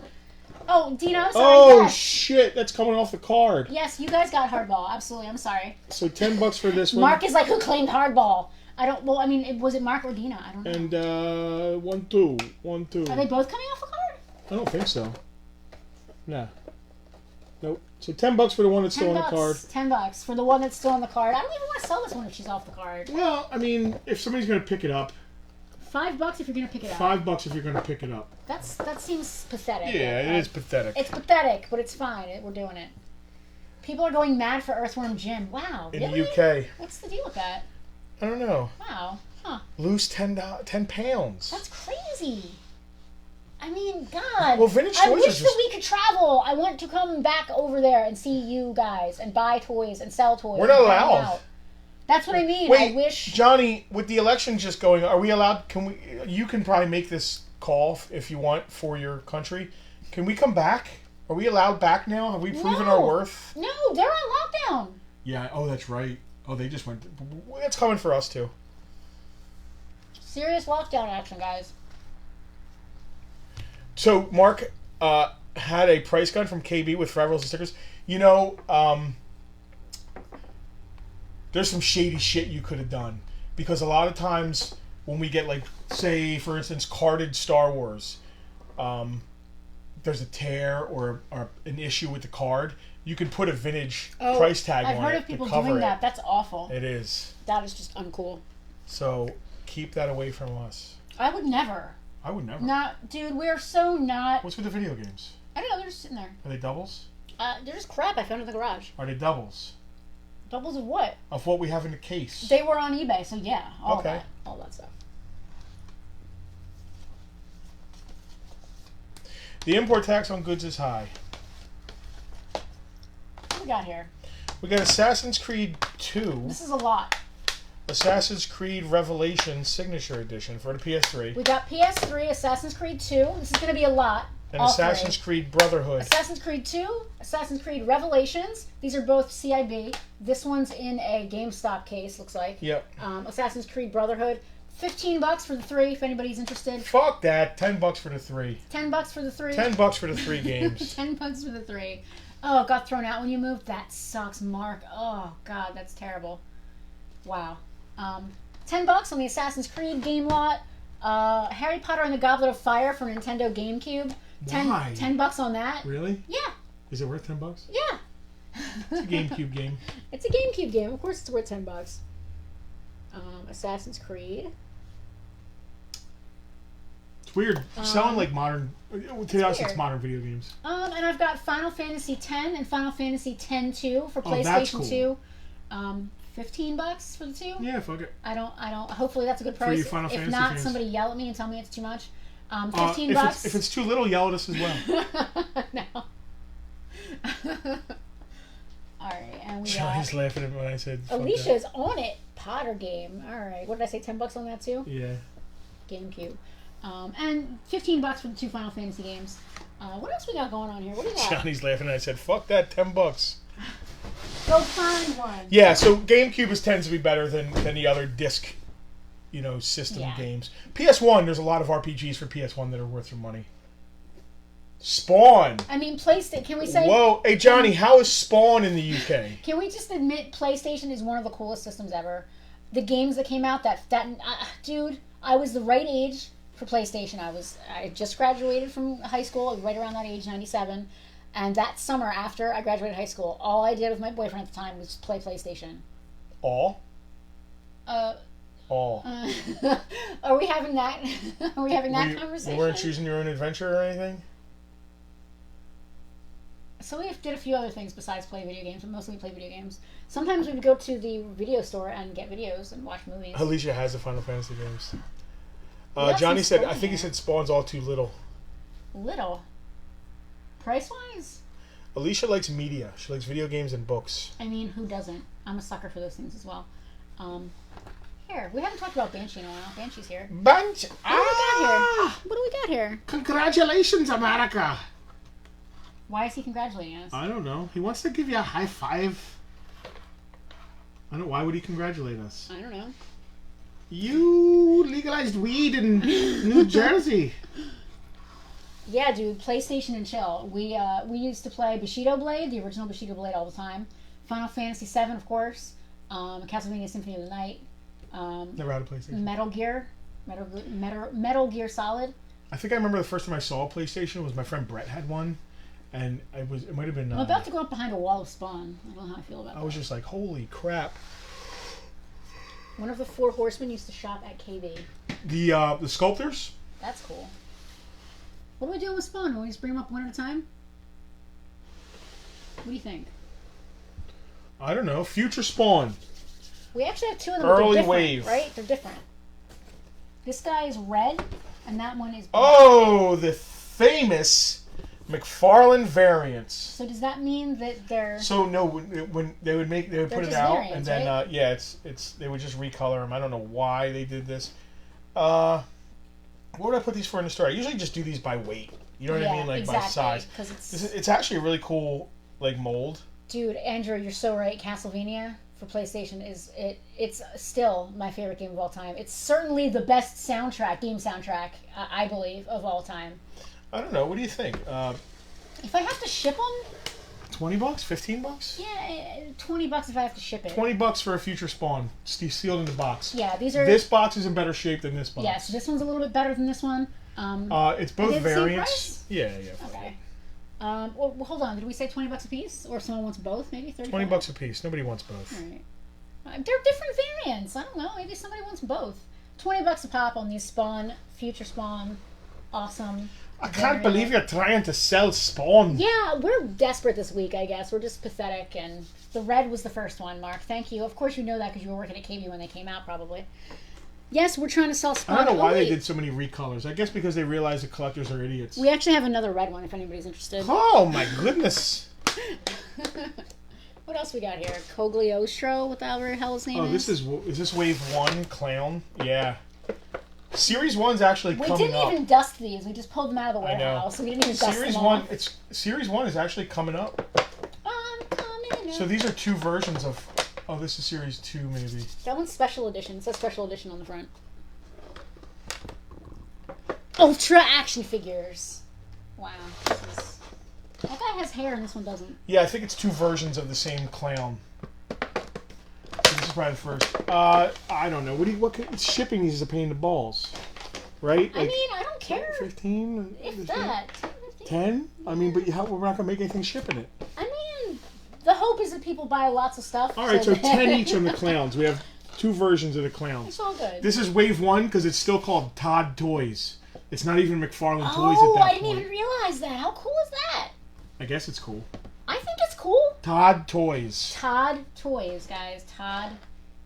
Oh, Dino, I'm sorry. Oh yes. shit, that's coming off the card. Yes, you guys got Hardball. Absolutely. I'm sorry. So $10 for this one. Mark is like, who claimed Hardball? I don't. Well, I mean, was it Mark or Dina? I don't know. And 1, 2. 1, 2. Are they both coming off the card? I don't think so. Nah. Nope. So $10 for the one that's still on the card. $10 for the one that's still on the card. I don't even want to sell this one if she's off the card. Well, I mean, if somebody's gonna pick it up, $5 if you're gonna pick it up. $5 if you're gonna pick it up. That seems pathetic. Yeah, it is pathetic. It's pathetic, but it's fine. We're doing it. People are going mad for Earthworm Jim. Wow. In really? the UK. What's the deal with that? I don't know. Wow. Huh. Lose 10 pounds. That's crazy. I mean, God. Well, Vintage I Toys wish is that just- we could travel. I want to come back over there and see you guys and buy toys and sell toys. We're not and hang allowed. out. That's what I mean. Wait, I wish. Johnny, with the election just going, are we allowed? You can probably make this call if you want for your country. Can we come back? Are we allowed back now? Have we proven our worth? No, they're on lockdown. Yeah. Oh, that's right. Oh, they just went. It's coming for us too. Serious lockdown action, guys. So Mark had a price gun from KB with Frevels and stickers. There's some shady shit you could have done, because a lot of times when we get, like, say for instance, carded Star Wars, there's a tear or an issue with the card. You can put a vintage price tag on it. I've heard of people to cover doing it. that. That's awful. It is. That is just uncool. So keep that away from us. I would never. I would never. Not, dude. We're so not. What's with the video games? I don't know. They're just sitting there. Are they doubles? They're just crap I found in the garage. Are they doubles? Doubles of what? Of what we have in the case. They were on eBay, so yeah, all Okay. all that stuff. The import tax on goods is high. What we got here? We got Assassin's Creed 2, This is a lot. Assassin's Creed Revelation Signature Edition for the PS3, We got PS3, Assassin's Creed 2. This is going to be a lot. and all Assassin's three. Creed Brotherhood. Assassin's Creed 2, Assassin's Creed Revelations. These are both CIB. This one's in a GameStop case, looks like. Yep. Assassin's Creed Brotherhood. $15 for the 3, if anybody's interested. Fuck that. $10 for the 3. $10 for the 3. $10 for the 3 games. $10 for the 3. Oh, it got thrown out when you moved? That sucks, Mark. Oh, God, that's terrible. Wow. $10 on the Assassin's Creed game lot. Harry Potter and the Goblet of Fire for Nintendo GameCube. Why? $10 on that. Really? Yeah. Is it worth $10? Yeah. It's a GameCube game. It's a GameCube game. Of course it's worth $10. Assassin's Creed. It's weird. Selling like modern... To us, it's weird. modern video games. And I've got Final Fantasy X and Final Fantasy X-2 for Oh, that's PlayStation cool. 2. $15 for the two. Yeah, fuck it. I don't. Hopefully that's a good price. you Final If Fantasy not, fans. somebody yell at me and tell me it's too much. $15. If it's too little, yell at us as well. No. All right, and we Johnny's got laughing at me when I said fuck Alicia's on it. Potter game. All right, what did I say? $10 on that too. that. Yeah. GameCube. And $15 for the two Final Fantasy games. What else we got going on here? What do you got? Johnny's laughing and I said, fuck that, $10. Go find one. Yeah, so GameCube tends to be better than the other disc, system Yeah. games. PS1, there's a lot of RPGs for PS1 that are worth your money. Spawn. I mean, PlayStation. Can we say? Whoa, hey Johnny, how is Spawn in the UK? Can we just admit PlayStation is one of the coolest systems ever? The games that came out, dude, I was the right age for PlayStation. I just graduated from high school, right around that age, 97. And that summer after I graduated high school, all I did with my boyfriend at the time was play PlayStation. All? All. Are we having that? Are we having that You conversation? weren't choosing your own adventure or anything? So we did a few other things besides play video games, but mostly we play video games. Sometimes we would go to the video store and get videos and watch movies. Alicia has the Final Fantasy games. We got Johnny some said, I Spawn think he here. said Spawn's all too little. Little. Price-wise? Alicia likes media. She likes video games and books. I mean, who doesn't? I'm a sucker for those things as well. Here, we haven't talked about Banshee in a while. Banshee's here. Bunch! What do we got here? What do we got here? Congratulations, America! Why is he congratulating us? I don't know. He wants to give you a high five. I don't know. Why would he congratulate us? I don't know. You legalized weed in New Jersey. Yeah, dude, PlayStation and chill. We used to play Bushido Blade, the original Bushido Blade, all the time. Final Fantasy VII, of course. Castlevania Symphony of the Night. Never had a PlayStation. Metal Gear. Metal Gear Solid. I think I remember the first time I saw a PlayStation was my friend Brett had one, and it might have been. I'm about to go up behind a wall of Spawn. I don't know how I feel about that. I was just like, holy crap! One of the Four Horsemen used to shop at KB. The sculptors. That's cool. What are we doing with Spawn? Will we just bring them up one at a time? What do you think? I don't know. Future Spawn. We actually have two of them. Early but they're different, wave. right? They're different. This guy is red, and that one is black. Oh, the famous McFarlane variants. So does that mean that they're... So no, when they would put it just out, variants, and then right? yeah, it's they would just recolor them. I don't know why they did this. What would I put these for in the store? I usually just do these by weight. You know what I mean, like exactly, by size. 'cause It's actually a really cool like mold. Dude, Andrew, you're so right. Castlevania for PlayStation it's still my favorite game of all time. It's certainly the best game soundtrack, I believe, of all time. I don't know. What do you think? If I have to ship them, $20, $15? yeah, $20 if I have to ship it. $20 for a future Spawn, sealed in the box. Yeah, these are... This box is in better shape than this box. Yeah, so this one's a little bit better than this one. It's both they the same variants. price? Yeah. Okay. Well, hold on. Did we say $20 a piece, or if someone wants both? Maybe $20 a piece. Nobody wants both. All right. They're different variants. I don't know. Maybe somebody wants both. $20 a pop on these Spawn, Future Spawn, awesome. I can't believe you're trying to sell Spawn. Yeah, we're desperate this week, I guess. We're just pathetic. And the red was the first one, Mark. Thank you. Of course you know that because you were working at KB when they came out, probably. Yes, we're trying to sell Spawn. I don't know why they did so many recolors. I guess because they realized the collectors are idiots. We actually have another red one if anybody's interested. Oh my goodness. What else we got here? Cogliostro, whatever the hell his name is. Is this Wave 1 Clown? Yeah. Series 1's actually We coming didn't up. even dust these. We just pulled them out of the I know. warehouse. So we didn't even dust Series them 1, off. Series 1 is actually coming up. I'm coming So up. these are two versions of... Oh, this is Series 2 maybe. That one's special edition. It says special edition on the front. Ultra action figures. Wow. This is... Okay. one has hair and this one doesn't. Yeah, I think it's two versions of the same clown. This is probably the first. I don't know. Shipping these is a pain in the balls, right? I mean, I don't care. 15? If that. 10? I mean, but we're not gonna make anything shipping it. I mean, the hope is that people buy lots of stuff. All right, so 10 each on the clowns. We have two versions of the clowns. It's all good. This is wave 1 because it's still called Todd Toys. It's not even McFarlane Toys at that Oh, point. I didn't even realize that. How cool is that? I guess it's cool. I think it's cool. Todd Toys. Todd Toys, guys. Todd.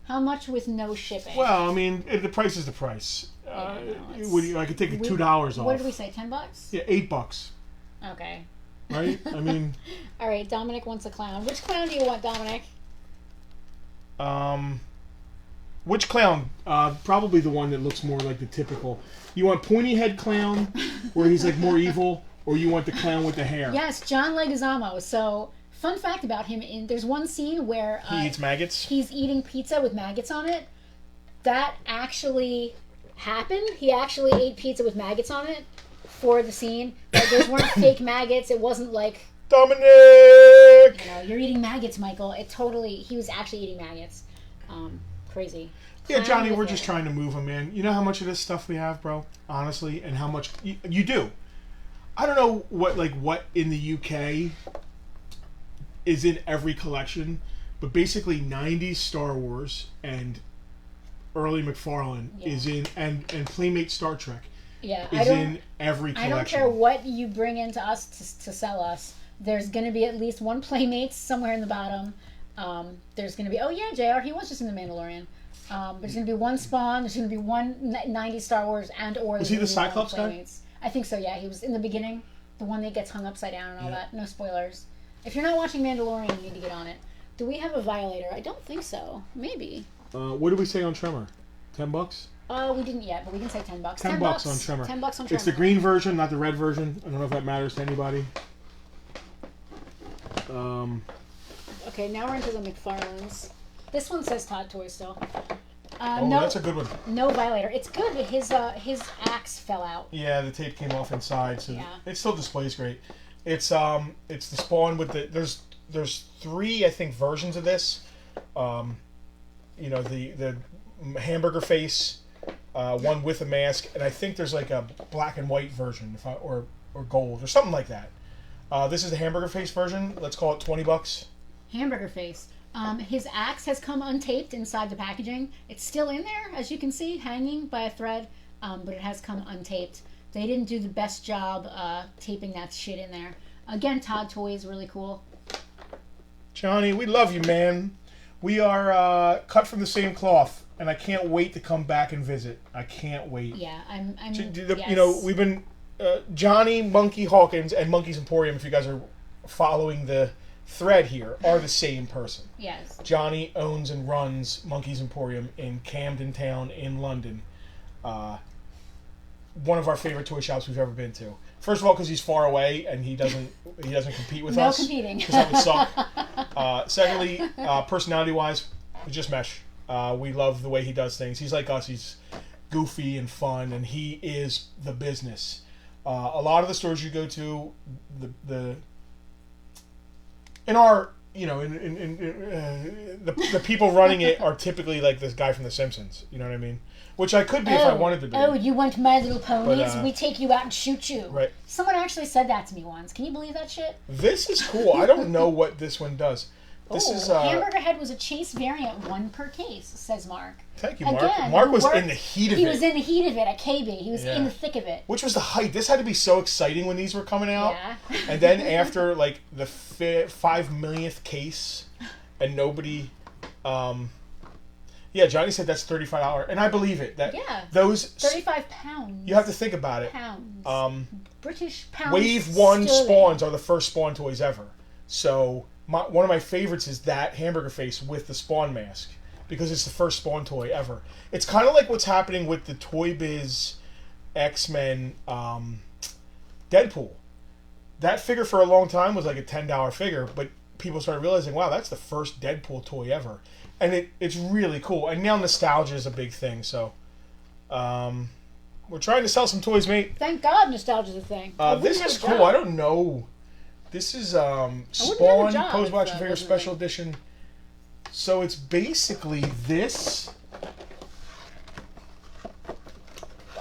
How much with no shipping? Well, I mean, the price is the price. I could take $2 off. What did we say? $10? Yeah, $8. Okay. Right? I mean... All right, Dominic wants a clown. Which clown do you want, Dominic? Which clown? Probably the one that looks more like the typical. You want pointy head clown, where he's like more evil, or you want the clown with the hair? Yes, John Leguizamo. So, fun fact about him: there's one scene where he eats maggots. He's eating pizza with maggots on it. That actually happened. He actually ate pizza with maggots on it for the scene. Like, those weren't fake maggots. It wasn't like Dominic. You're eating maggots, Michael. He was actually eating maggots. Crazy. Yeah, Johnny, we're just trying to move him in. You know how much of this stuff we have, bro? Honestly, and how much you do. I don't know what in the UK is in every collection, but basically 90s Star Wars and early McFarlane is in, and Playmate Star Trek is in every collection. I don't care what you bring into us to sell us. There's going to be at least one Playmates somewhere in the bottom. There's going to be, JR, he was just in The Mandalorian. There's going to be one Spawn. There's going to be one 90s Star Wars or... Was he the Cyclops guy? I think so, yeah. He was in the beginning. The one that gets hung upside down and all that. No spoilers. If you're not watching Mandalorian, you need to get on it. Do we have a Violator? I don't think so. Maybe. What did we say on Tremor? $10? We didn't yet, but we can say $10. $10 on Tremor. $10 on Tremor. It's the green version, not the red version. I don't know if that matters to anybody. Okay, now we're into the McFarlanes. This one says Todd Toy still. That's a good one. No Violator. It's good, but his axe fell out. Yeah, the tape came off inside, so it still displays great. It's the Spawn with the there's 3 I think versions of this. The hamburger face, one with a mask, and I think there's like a black and white version, or gold or something like that. This is the hamburger face version. Let's call it $20. Hamburger face. His axe has come untaped inside the packaging. It's still in there, as you can see, hanging by a thread, but it has come untaped. They didn't do the best job taping that shit in there. Again, Todd Toy is really cool. Johnny, we love you, man. We are cut from the same cloth, and I can't wait to come back and visit. I can't wait. Yeah, I'm yes. We've been Johnny, Monkey Hawkins, and Monkey's Emporium, if you guys are following the thread here, are the same person. Yes. Johnny owns and runs Monkey's Emporium in Camden Town in London. One of our favorite toy shops we've ever been to. First of all, because he's far away and he doesn't compete with us. No competing. Because that would suck. Secondly, personality-wise, we just mesh. We love the way he does things. He's like us. He's goofy and fun, and he is the business. A lot of the stores you go to, the people running it are typically like this guy from The Simpsons. You know what I mean? Which I could be if I wanted to be. Oh, you want My Little Ponies? We take you out and shoot you. Right. Someone actually said that to me once. Can you believe that shit? This is cool. I don't know what this one does. This is Hamburger Head was a chase variant, 1 per case, says Mark. Thank you, Mark. Again, Mark was in the heat of it. He was in the heat of it at KB. He was in the thick of it. Which was the height. This had to be so exciting when these were coming out. Yeah. And then after like the 5 millionth case, and nobody, Johnny said that's $35, and I believe it. Those 35 pounds. You have to think about it. Pounds. British pounds. Wave 1 Spawns are the first Spawn toys ever. So one of my favorites is that hamburger face with the Spawn mask, because it's the first Spawn toy ever. It's kind of like what's happening with the Toy Biz X-Men Deadpool. That figure for a long time was like a $10 figure, but people started realizing, wow, that's the first Deadpool toy ever. And it's really cool. And now nostalgia is a big thing, so we're trying to sell some toys, mate. Thank God nostalgia's a thing. This is cool. I don't know This is do Spawn a job Post if, Action Figure wasn't Special it? Edition. So it's basically this,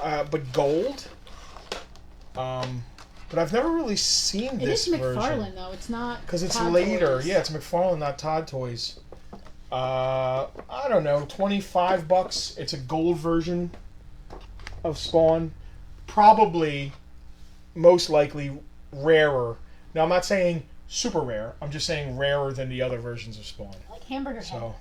but gold. But I've never really seen It this is version. McFarlane though. It's not Because it's Todd later. Toys. Yeah, it's McFarlane, not Todd Toys. I don't know, $25. It's a gold version of Spawn. Probably, most likely, rarer. Now, I'm not saying super rare. I'm just saying rarer than the other versions of Spawn. I like Hamburger Head. So,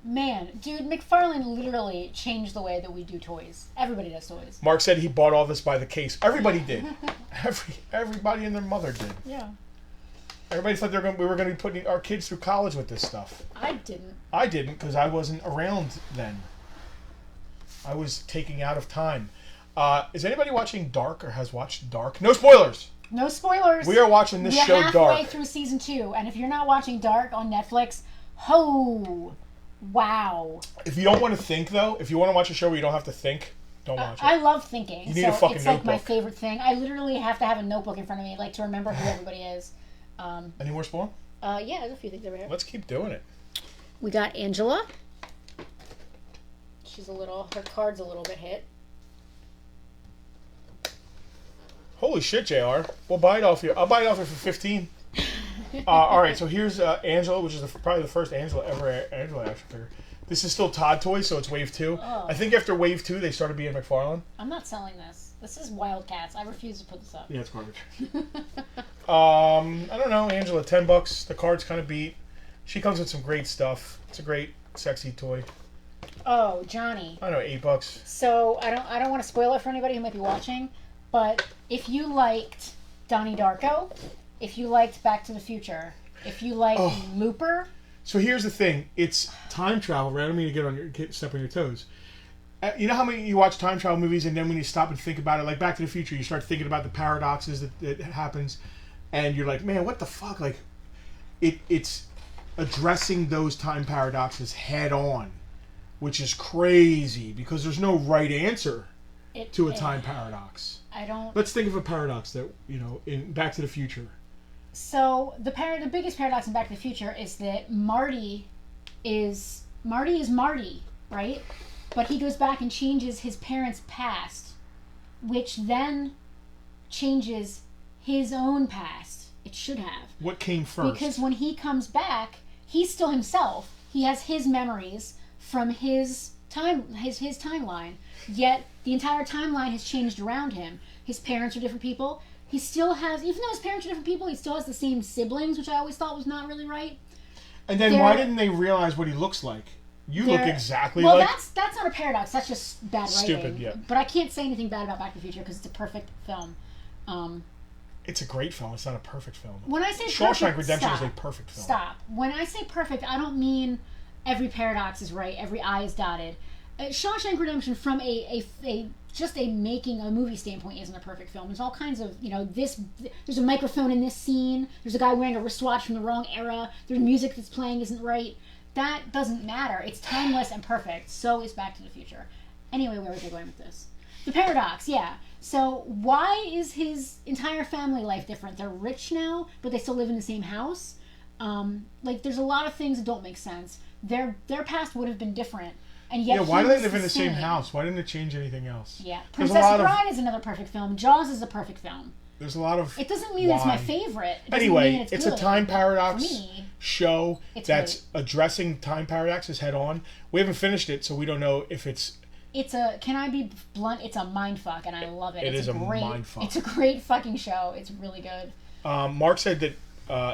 Man, dude, McFarlane literally changed the way that we do toys. Everybody does toys. Mark said he bought all this by the case. Everybody did. Everybody and their mother did. Yeah. Everybody thought we were going to be putting our kids through college with this stuff. I didn't. I didn't because I wasn't around then. I was taking out of time. Is anybody watching Dark or has watched Dark? No spoilers. No spoilers. We are watching this show halfway Dark. through season 2, and if you're not watching Dark on Netflix, wow. If you don't want to think though, if you want to watch a show where you don't have to think, don't watch it. I love thinking. You need so a fucking it's like my notebook. favorite thing. I literally have to have a notebook in front of me, like to remember who everybody is. Any more Spawn? Yeah, there's a few things over here. Let's keep doing it. We got Angela. Her card's a little bit hit. Holy shit, JR. We'll buy it off you. I'll buy it off you for 15. All right, so here's Angela, which is probably the first Angela action figure. This is still Todd Toys, so it's Wave 2. Oh. I think after Wave 2, they started being McFarlane. I'm not selling this. This is Wildcats. I refuse to put this up. Yeah, it's garbage. I don't know, Angela, $10. The card's kind of beat. She comes with some great stuff. It's a great, sexy toy. Oh, Johnny. I don't know, $8. So I don't want to spoil it for anybody who might be watching, but if you liked Donnie Darko, if you liked Back to the Future, if you liked Looper, So here's the thing: it's time travel. Right? I don't mean to step on your toes. You know how many you watch time travel movies, and then when you stop and think about it, like Back to the Future, you start thinking about the paradoxes that happens, and you're like, man, what the fuck? Like, it's addressing those time paradoxes head on, which is crazy because there's no right answer to a time paradox. I don't. Let's think of a paradox that in Back to the Future. So the biggest paradox in Back to the Future is that Marty is Marty, right? But he goes back and changes his parents' past, which then changes his own past. It should have. What came first? Because when he comes back, he's still himself. He has his memories from his timeline. Yet the entire timeline has changed around him. His parents are different people. He still has, even though his parents are different people, he still has the same siblings, which I always thought was not really right. And then why didn't they realize what he looks like? You look exactly well, like... Well, that's not a paradox. That's just bad writing. Stupid, yeah. But I can't say anything bad about Back to the Future because it's a perfect film. It's a great film. It's not a perfect film. When I say Shawshank perfect, Redemption stop. is a perfect film. Stop. When I say perfect, I don't mean every paradox is right, every I is dotted. Shawshank Redemption, from just a making a movie standpoint, isn't a perfect film. There's all kinds of, there's a microphone in this scene, there's a guy wearing a wristwatch from the wrong era, there's music that's playing isn't right. That doesn't matter. It's timeless and perfect. So is Back to the Future. Anyway, where was I going with this? The paradox, yeah. So why is his entire family life different? They're rich now, but they still live in the same house. There's a lot of things that don't make sense. Their past would have been different. And yet why do they live in the same house? Why didn't it change anything else? Yeah. Princess Bride is another perfect film. Jaws is a perfect film. There's a lot of... It doesn't mean that it's my favorite. Anyway, it's a time paradox show that's addressing time paradoxes head on. We haven't finished it, so we don't know if it's... Can I be blunt? It's a mindfuck, and I love it. It's a mindfuck. It's a great fucking show. It's really good. Mark said that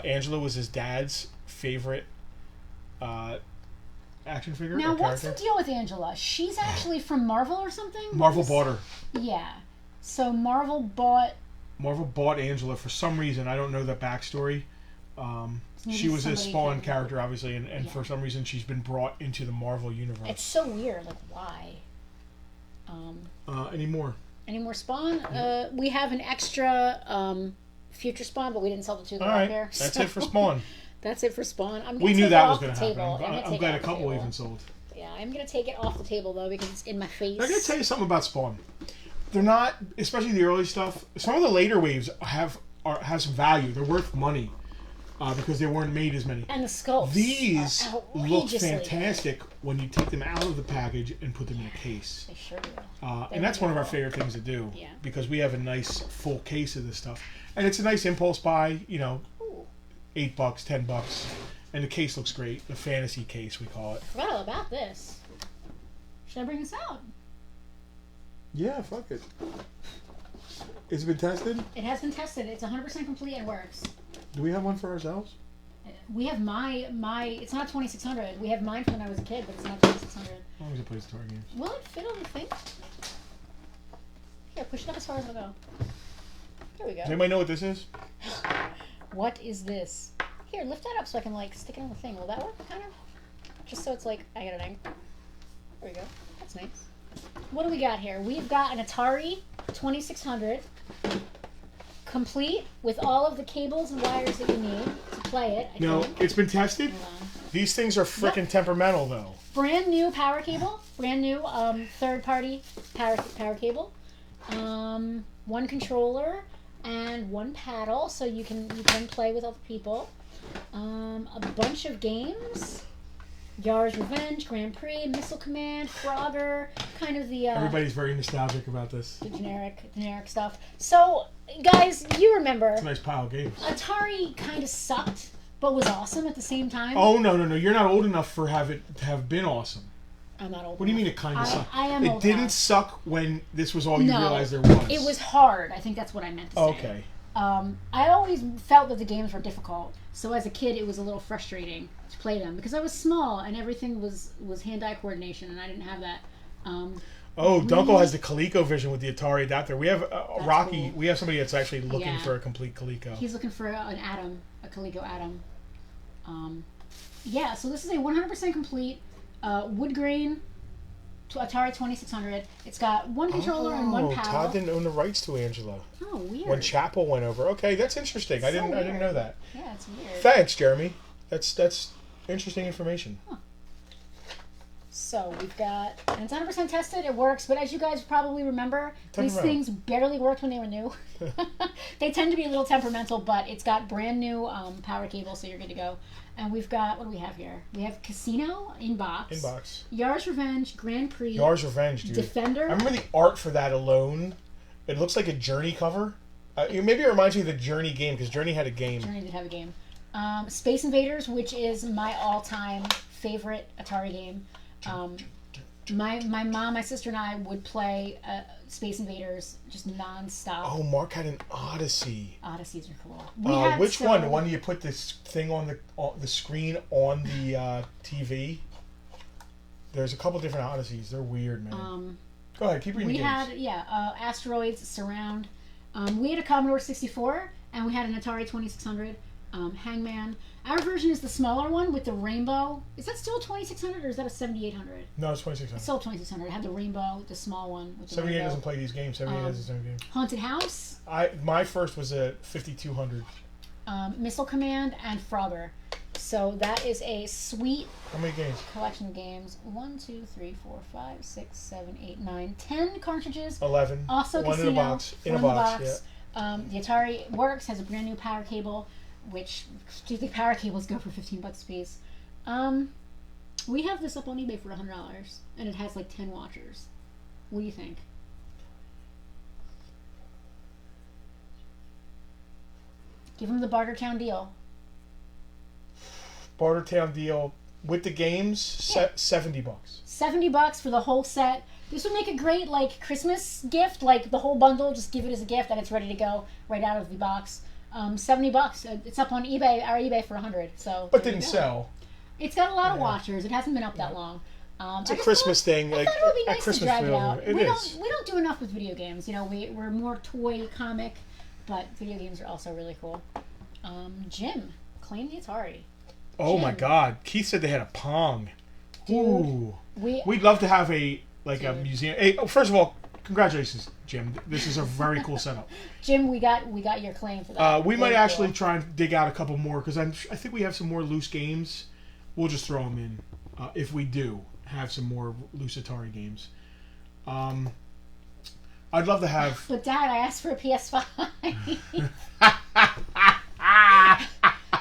Angela was his dad's favorite action figure. Now, what's the deal with Angela? She's actually from Marvel or something? Marvel bought her. Yeah. So Marvel bought Angela for some reason. I don't know the backstory. She was a Spawn character, obviously, and for some reason she's been brought into the Marvel universe. It's so weird. Like, why? Any more? Any more Spawn? We have an extra Future Spawn, but we didn't sell the two that are up here. That's it for Spawn. That's it for Spawn. We knew that was going to happen. I'm glad a couple even sold. Yeah, I'm going to take it off the table, though, because it's in my face. I got to tell you something about Spawn. They're not, especially the early stuff, some of the later waves have have some value. They're worth money because they weren't made as many. And the sculpts. These are look outrageously fantastic when you take them out of the package and put them in a case. They sure do. And that's one of our favorite things to do Yeah. because we have a nice full case of this stuff. And it's a nice impulse buy, you know, Ooh, $8, $10. And the case looks great. The fantasy case, we call it. forgot all about this. Should I bring this out? Yeah, fuck it. Has it been tested? It has been tested. It's 100% complete and works. Do we have one for ourselves? We have my. It's not 2600. We have mine from when I was a kid, but it's not 2600. As long as it plays Atari games. Will it fit on the thing? Here, push it up as far as it'll go. There we go. Does anybody know what this is? What is this? Here, lift that up so I can like stick it on the thing. Will that work? Kind of. Just so it's like I get it in. There we go. That's nice. What do we got here? We've got an Atari 2600, complete with all of the cables and wires that you need to play it. I No, think. it's been tested. Hold on. These things are freaking temperamental, though. Brand new power cable. Brand new third-party power cable. One controller and one paddle, so you can play with other people. A bunch of games. Yar's Revenge, Grand Prix, Missile Command, Frogger, kind of the Everybody's very nostalgic about this. the generic stuff. So, guys, you remember It's a nice pile of games. Atari kind of sucked, but was awesome at the same time. Oh, no. You're not old enough for it to have been awesome. I'm not old. What do you mean enough. it kind of sucked? I am It old didn't enough. suck when this was all you No, realized there was. It was hard. I think that's what I meant to say. Okay. I always felt that the games were difficult. So as a kid, it was a little frustrating to play them because I was small and everything was hand-eye coordination, and I didn't have that. Dunkel has the ColecoVision with the Atari adapter. We have Rocky. cool. We have somebody that's actually looking Yeah. for a complete Coleco. He's looking for an Atom, a Coleco Atom. Yeah, so this is a 100% complete wood grain Atari 2600. It's got one controller and one paddle. Todd didn't own the rights to Angela Oh, weird. when Chapel went over. Okay, that's interesting. I So didn't weird. know that. Yeah, it's weird. Thanks, Jeremy. That's interesting information. So we've got, and it's 100% tested. It works, but as you guys probably remember, these about it. things barely worked when they were new. They tend to be a little temperamental, but it's got brand new power cable, so you're good to go. And we've got, what do we have here? We have Casino in box. Inbox. Yar's Revenge, Grand Prix. Yar's Revenge, dude. Defender. I remember the art for that alone. It looks like a Journey cover. Maybe it reminds me of the Journey game because Journey had a game. Journey did have a game. Space Invaders, which is my all-time favorite Atari game. My mom, my sister, and I would play Space Invaders just non-stop. Oh, Mark had an Odyssey. Odysseys are cool. Which one? The one you put this thing on the screen on the TV? There's a couple different Odysseys. They're weird, man. Go ahead, keep reading We the games. had, Asteroids, Surround. We had a Commodore 64, and we had an Atari 2600, Hangman. Our version is the smaller one with the rainbow. Is that still a 2600 or is that a 7800? No, it's 2600. It's still 2600. It had the rainbow, the small one with the 78 rainbow. doesn't play these games. 78 has its own game. Haunted House, My first was a 5200. Missile Command, and Frogger. So that is a sweet How many games? collection of games. 1, 2, 3, 4, 5, 6, 7, 8, 9, 10 cartridges. 11. Also, One Casino, in a box. In a one box. The Atari works, has a brand new power cable, which the power cables go for $15 a piece. We have this up on eBay for $100, and it has like 10 watchers. What do you think? Give them the Bartertown deal. Bartertown deal with the games. Yeah. $70. $70 for the whole set. This would make a great like Christmas gift, like the whole bundle. Just give it as a gift, and it's ready to go right out of the box. $70. It's up on eBay, our eBay for $100. So, But there you didn't go. sell. It's got a lot of watchers. It hasn't been up that long. It's a Christmas thing. I Like, thought it would be at nice to Christmas drag it feel. out. It is. We don't do enough with video games. You know, we're more toy comic, but video games are also really cool. Jim, claim the Atari. Oh my Jim. God! Keith said they had a Pong. Dude, Ooh. We We'd love to have a Dude. museum. Hey, first of all, congratulations, Jim. This is a very cool setup. Jim, we got your claim for that. We might Very actually cool. try and dig out a couple more because I think we have some more loose games. We'll just throw them in if we do have some more loose Atari games. I'd love to have. But Dad, I asked for a PS5.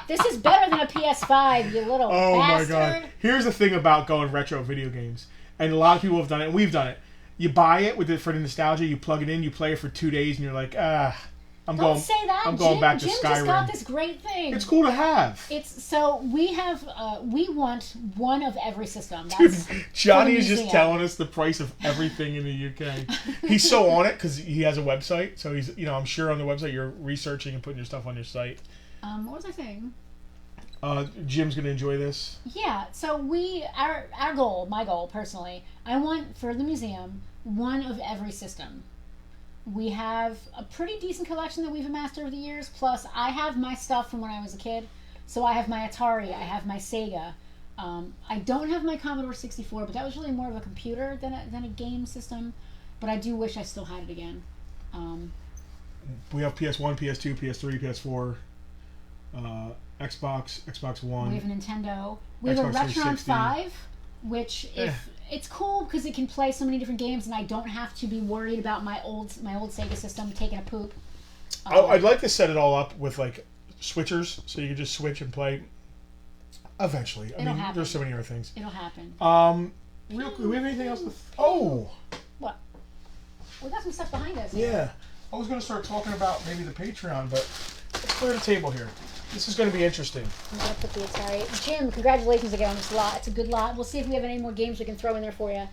This is better than a PS5, you little Oh bastard. my god! Here's the thing about going retro video games, and a lot of people have done it, and we've done it. You buy it for the nostalgia. You plug it in, you play it for 2 days, and you're like, I'm Don't say that. I'm going Jim, back to Jim Skyrim. just got this great thing. It's cool to have. It's so we have we want one of every system. That's Johnny for the is just museum. telling us the price of everything in the UK. He's so on it because he has a website. So he's, I'm sure on the website you're researching and putting your stuff on your site. What was I saying? Jim's gonna enjoy this. Yeah. So our goal, my goal personally, I want for the museum one of every system. We have a pretty decent collection that we've amassed over the years. Plus, I have my stuff from when I was a kid. So I have my Atari, I have my Sega. I don't have my Commodore 64, but that was really more of a computer than a game system. But I do wish I still had it again. We have PS1, PS2, PS3, PS4, Xbox One. We have a Nintendo. We have a Xbox Retron 360. 5, which it's cool because it can play so many different games, and I don't have to be worried about my old Sega system taking a poop. I'd like to set it all up with like switchers, so you can just switch and play. Eventually, I mean, happen. there's so many other things. It'll happen. Real quick, do we have anything else? Oh, What? We got some stuff behind us. yeah. I was going to start talking about maybe the Patreon, but let's clear the table here. This is going to be interesting. I'm gonna put the Atari. Jim, congratulations again on this lot. It's a good lot. We'll see if we have any more games we can throw in there for you.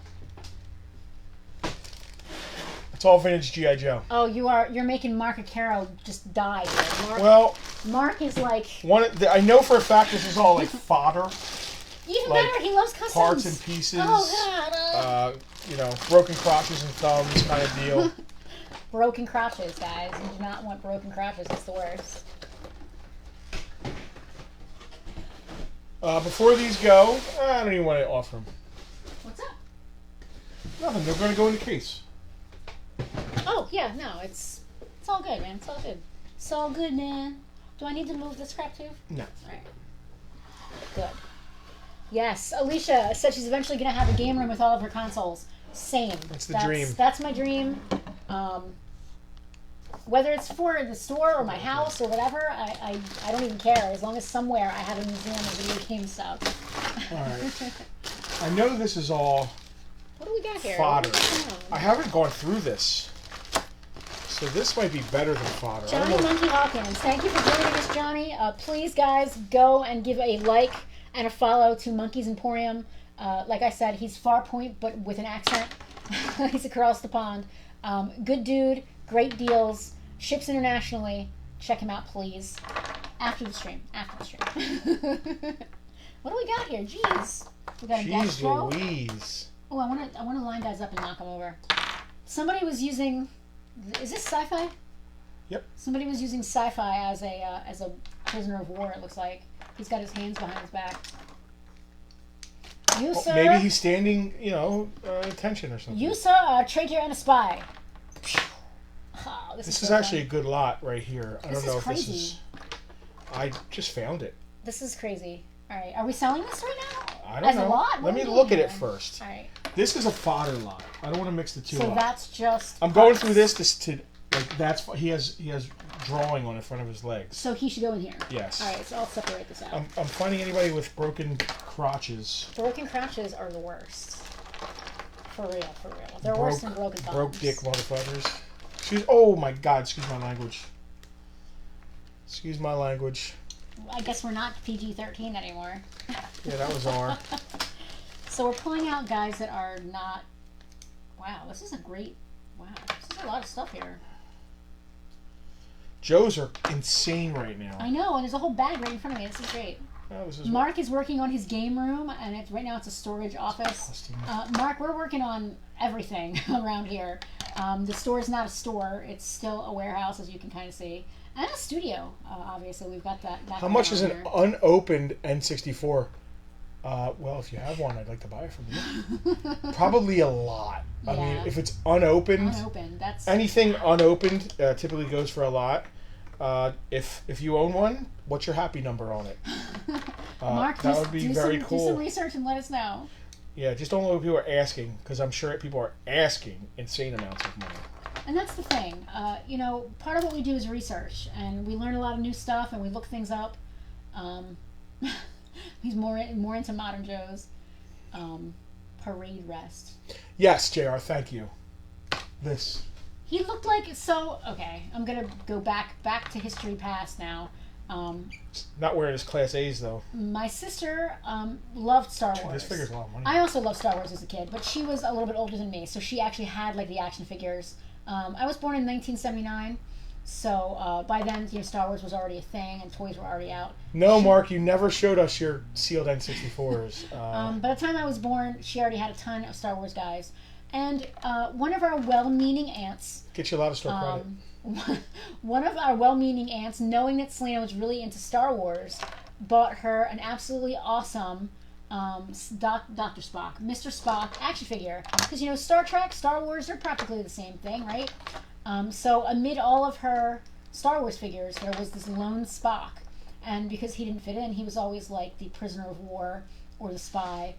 It's all vintage G.I. Joe. Oh, you're making Mark Acaro just die here. Well, Mark is like I know for a fact this is all like fodder, even like, better. He loves customs. parts and pieces. Oh God. Broken crotches and thumbs kind of deal. Broken crotches, guys. You do not want broken crotches. It's the worst. Before these go, I don't even want to offer them. What's up? Nothing. They're going to go in the case. Oh yeah, no, it's all good, man. It's all good. It's all good, man. Do I need to move this crap too? No. All right. Good. Yes, Alicia said she's eventually gonna have a game room with all of her consoles. Same. That's the dream. That's my dream. Whether it's for the store or my house or whatever, I don't even care. As long as somewhere I have a museum of video game stuff. All right. I know this is all What do we got here? fodder. What is going on? I haven't gone through this. So this might be better than fodder. I Johnny don't know. Monkey Hawkins, thank you for joining us, Johnny. Please, guys, go and give a like and a follow to Monkey's Emporium. Like I said, he's Far Point, but with an accent. He's across the pond. Good dude, great deals, ships internationally. Check him out, please. After the stream. What do we got here? Jeez. We got a Jeez Destro. Louise. Oh, I want to line guys up and knock them over. Somebody was using. Is this sci-fi? Yep. Somebody was using sci-fi as a prisoner of war. It looks like he's got his hands behind his back. You Well, sir. maybe he's standing, attention or something. You sir are a traitor and a spy. Oh, This is so actually a fun. good lot right here. I This don't know is if this crazy. is. I just found it. This is crazy. All right, are we selling this right now? I don't As know. a lot? What Let are me we look at doing it here? first. All right. This is a fodder lot. I don't want to mix the two So up. that's just. I'm going parts. through this to like that's he has drawing on the front of his legs. So he should go in here. Yes. All right, so I'll separate this out. I'm finding anybody with broken crotches. Broken crotches are the worst. For real. They're worse than broken thumbs. Broke dick motherfuckers. Oh my god, excuse my language. Excuse my language. I guess we're not PG-13 anymore. Yeah, that was R. So we're pulling out guys that are not. Wow, this is a great. Wow, this is a lot of stuff here. Joe's are insane right now. I know, and there's a whole bag right in front of me. This is great. Oh, this is Mark is working on his game room, and right now it's a storage office. busting. Mark, we're working on everything around here. The store's not a store; it's still a warehouse, as you can kind of see, and a studio. Obviously, we've got that. How much is going an on here. unopened N64? Well, if you have one, I'd like to buy it from you. Probably a lot. I mean, Yeah. if it's unopened, Unopened? That's anything unopened typically goes for a lot. If you own one, what's your happy number on it? Mark. That would be very Do cool. some research and let us know. Yeah, just don't know if people are asking, because I'm sure people are asking insane amounts of money. And that's the thing. Part of what we do is research, and we learn a lot of new stuff, and we look things up. Um, he's more into Modern Joe's parade rest. Yes, JR, thank you. This. He looked like okay. I'm gonna go back to history past now. Not wearing his Class A's though. My sister loved Star Wars. This figure's a lot of money. I also loved Star Wars as a kid, but she was a little bit older than me, so she actually had like the action figures. I was born in 1979, so by then Star Wars was already a thing and toys were already out. No, Mark, you never showed us your sealed N64s. By the time I was born, she already had a ton of Star Wars guys, and one of our well-meaning aunts. Get you a lot of store credit. One of our well-meaning aunts, knowing that Selena was really into Star Wars, bought her an absolutely awesome Dr. Spock, Mr. Spock action figure. Because, Star Trek, Star Wars are practically the same thing, right? So amid all of her Star Wars figures, there was this lone Spock. And because he didn't fit in, he was always like the prisoner of war or the spy.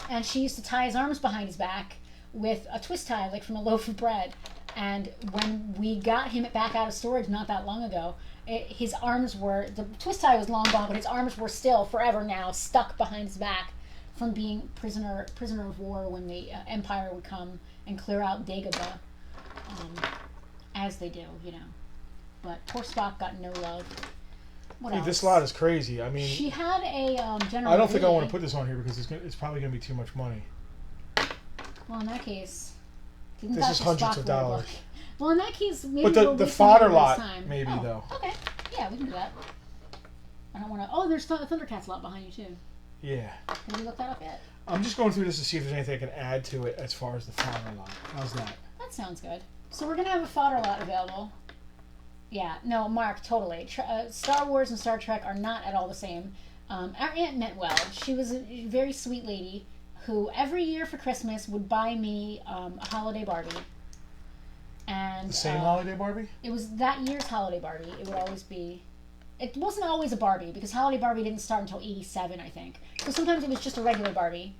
And she used to tie his arms behind his back with a twist tie, like from a loaf of bread. And when we got him back out of storage not that long ago, his arms were, the twist tie was long gone, but his arms were still forever now stuck behind his back from being prisoner of war when the Empire would come and clear out Dagobah, as they do, But poor Spock got no love. What else? This lot is crazy. I mean, she had a General I don't think I Lee. want to put this on here because it's probably going to be too much money. Well, in that case, didn't This is Dr. hundreds Spock of wear a dollars. book? Well, in that case, maybe But we'll the leave some fodder of this lot, time. maybe, though. Okay, yeah, we can do that. I don't want to. Oh, there's Thundercats lot behind you too. Yeah. Have you looked that up yet? I'm just going through this to see if there's anything I can add to it as far as the fodder lot. How's that? That sounds good. So we're gonna have a fodder lot available. Yeah, no, Mark, totally. Star Wars and Star Trek are not at all the same. Our aunt meant well. She was a very sweet lady who every year for Christmas would buy me a holiday Barbie. And The same holiday Barbie? it was that year's holiday Barbie. It would always be. It wasn't always a Barbie because holiday Barbie didn't start until '87, I think. So sometimes it was just a regular Barbie.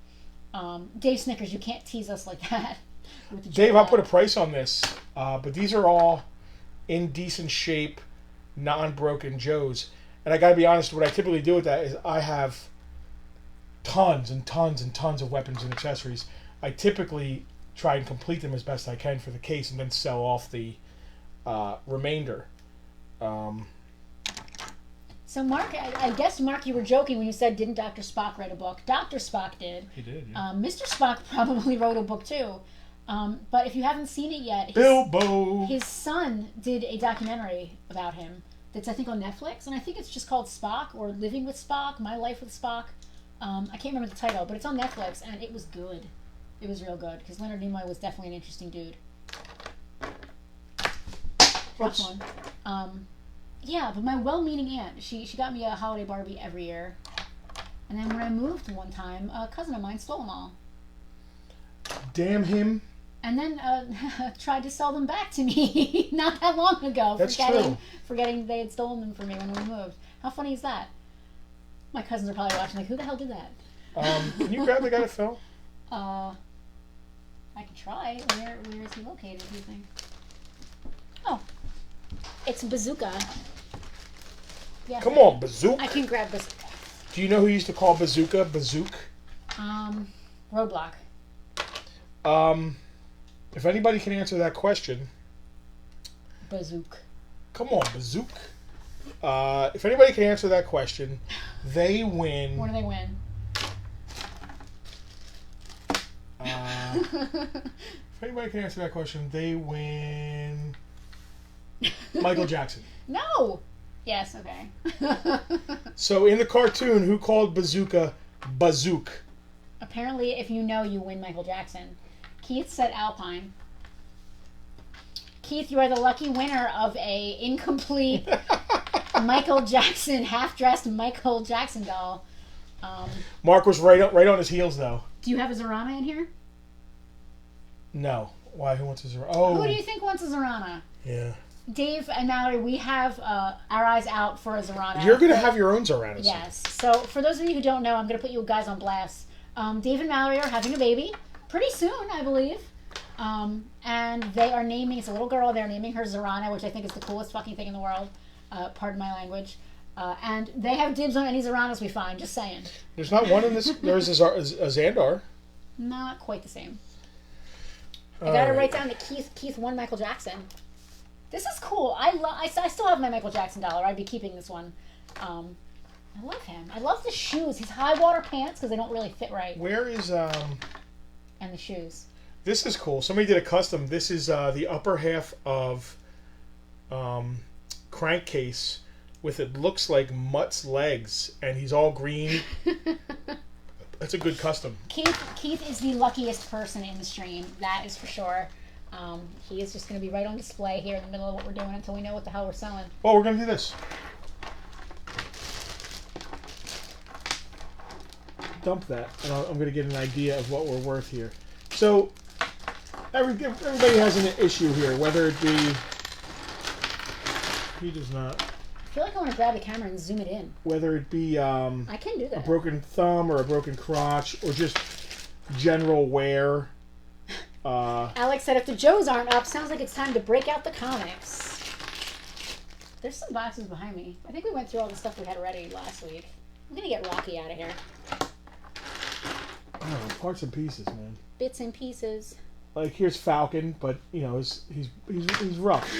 Dave Snickers, you can't tease us like that. With the Dave, Joe I'll put a Bob. price on this, but these are all in decent shape, non-broken Joes. And I got to be honest, what I typically do with that is I have tons and tons and tons of weapons and accessories. I typically try and complete them as best I can for the case and then sell off the remainder. So Mark, I guess Mark, you were joking when you said, "Didn't Dr. Spock write a book?" Dr. Spock did. He did, Mr. Spock probably wrote a book too. But if you haven't seen it yet, Bilbo! his son did a documentary about him that's I think on Netflix, and I think it's just called Spock or Living with Spock, My Life with Spock. I can't remember the title, but it's on Netflix, and it was good. It was real good because Leonard Nimoy was definitely an interesting dude. Rough Oops. one. Yeah, but my well-meaning aunt, she got me a holiday Barbie every year, and then when I moved one time, a cousin of mine stole them all. Damn him. And then tried to sell them back to me not that long ago. That's true. Forgetting they had stolen them from me when we moved. How funny is that? My cousins are probably watching like, who the hell did that? Can you grab the guy to Phil? I could try. Where is he located, do you think? Oh. It's Bazooka. Yeah. Come on, Bazooka. I can grab this. Do you know who used to call Bazooka Bazook? Roadblock. If anybody can answer that question, Bazook. come on, Bazook. If anybody can answer that question, they win. What do they win? If anybody can answer that question, they win. Michael Jackson. No! Yes, okay. So in the cartoon, who called Bazooka Bazook? Apparently, if you know, you win Michael Jackson. Keith said Alpine. Keith, you are the lucky winner of a incomplete Michael Jackson, half-dressed Michael Jackson doll. Mark was right on his heels, though. Do you have a Zorana in here? No. Why? Who wants his? Oh. Who do you think wants a Zorana? Yeah. Dave and Mallory, we have our eyes out for a Zorana. You're gonna have your own Zorana. Yes. So for those of you who don't know, I'm gonna put you guys on blast. Dave and Mallory are having a baby pretty soon, I believe. And they are naming, it's a little girl, they're naming her Zorana, which I think is the coolest fucking thing in the world. Pardon my language. And they have dibs on any Zoranas we find, just saying. There's not one in this. There's a Xandar. Not quite the same. I gotta write down that Keith won Michael Jackson. This is cool. I still have my Michael Jackson dollar. I'd be keeping this one. I love him. I love the shoes. His high water pants because they don't really fit right. Where is And the shoes. This is cool. Somebody did a custom. This is the upper half of Crankcase with it looks like Mutt's legs, and he's all green. That's a good custom. Keith is the luckiest person in the stream. That is for sure. He is just going to be right on display here in the middle of what we're doing until we know what the hell we're selling. Well, we're going to do this. Dump that, and I'm going to get an idea of what we're worth here. So, everybody has an issue here, whether it be... He does not. I feel like I want to grab the camera and zoom it in. Whether it be I can do that. a broken thumb or a broken crotch or just general wear. Alex said if the Joes aren't up, sounds like it's time to break out the comics. There's some boxes behind me. I think we went through all the stuff we had already last week. I'm going to get Rocky out of here. Oh, parts and pieces, man. Bits and pieces. Like here's Falcon, but you know he's rough.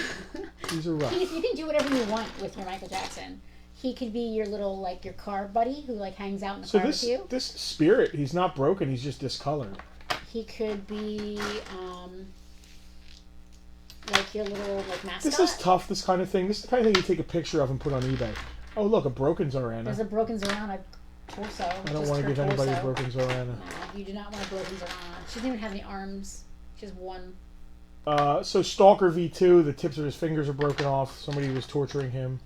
He's a rough. Keith, you can do whatever you want with your Michael Jackson. He could be your little your car buddy who hangs out in the car with you. This Spirit, he's not broken. He's just discolored. He could be your little mascot. This is tough. This kind of thing. This is the kind of thing you take a picture of and put on eBay. Oh look, a broken Zorana. There's a broken Zorana torso. I don't want to give anybody a broken Zorana. No, you do not want a broken Zorana. She doesn't even have any arms. She has one. So Stalker V2, the tips of his fingers are broken off. Somebody was torturing him.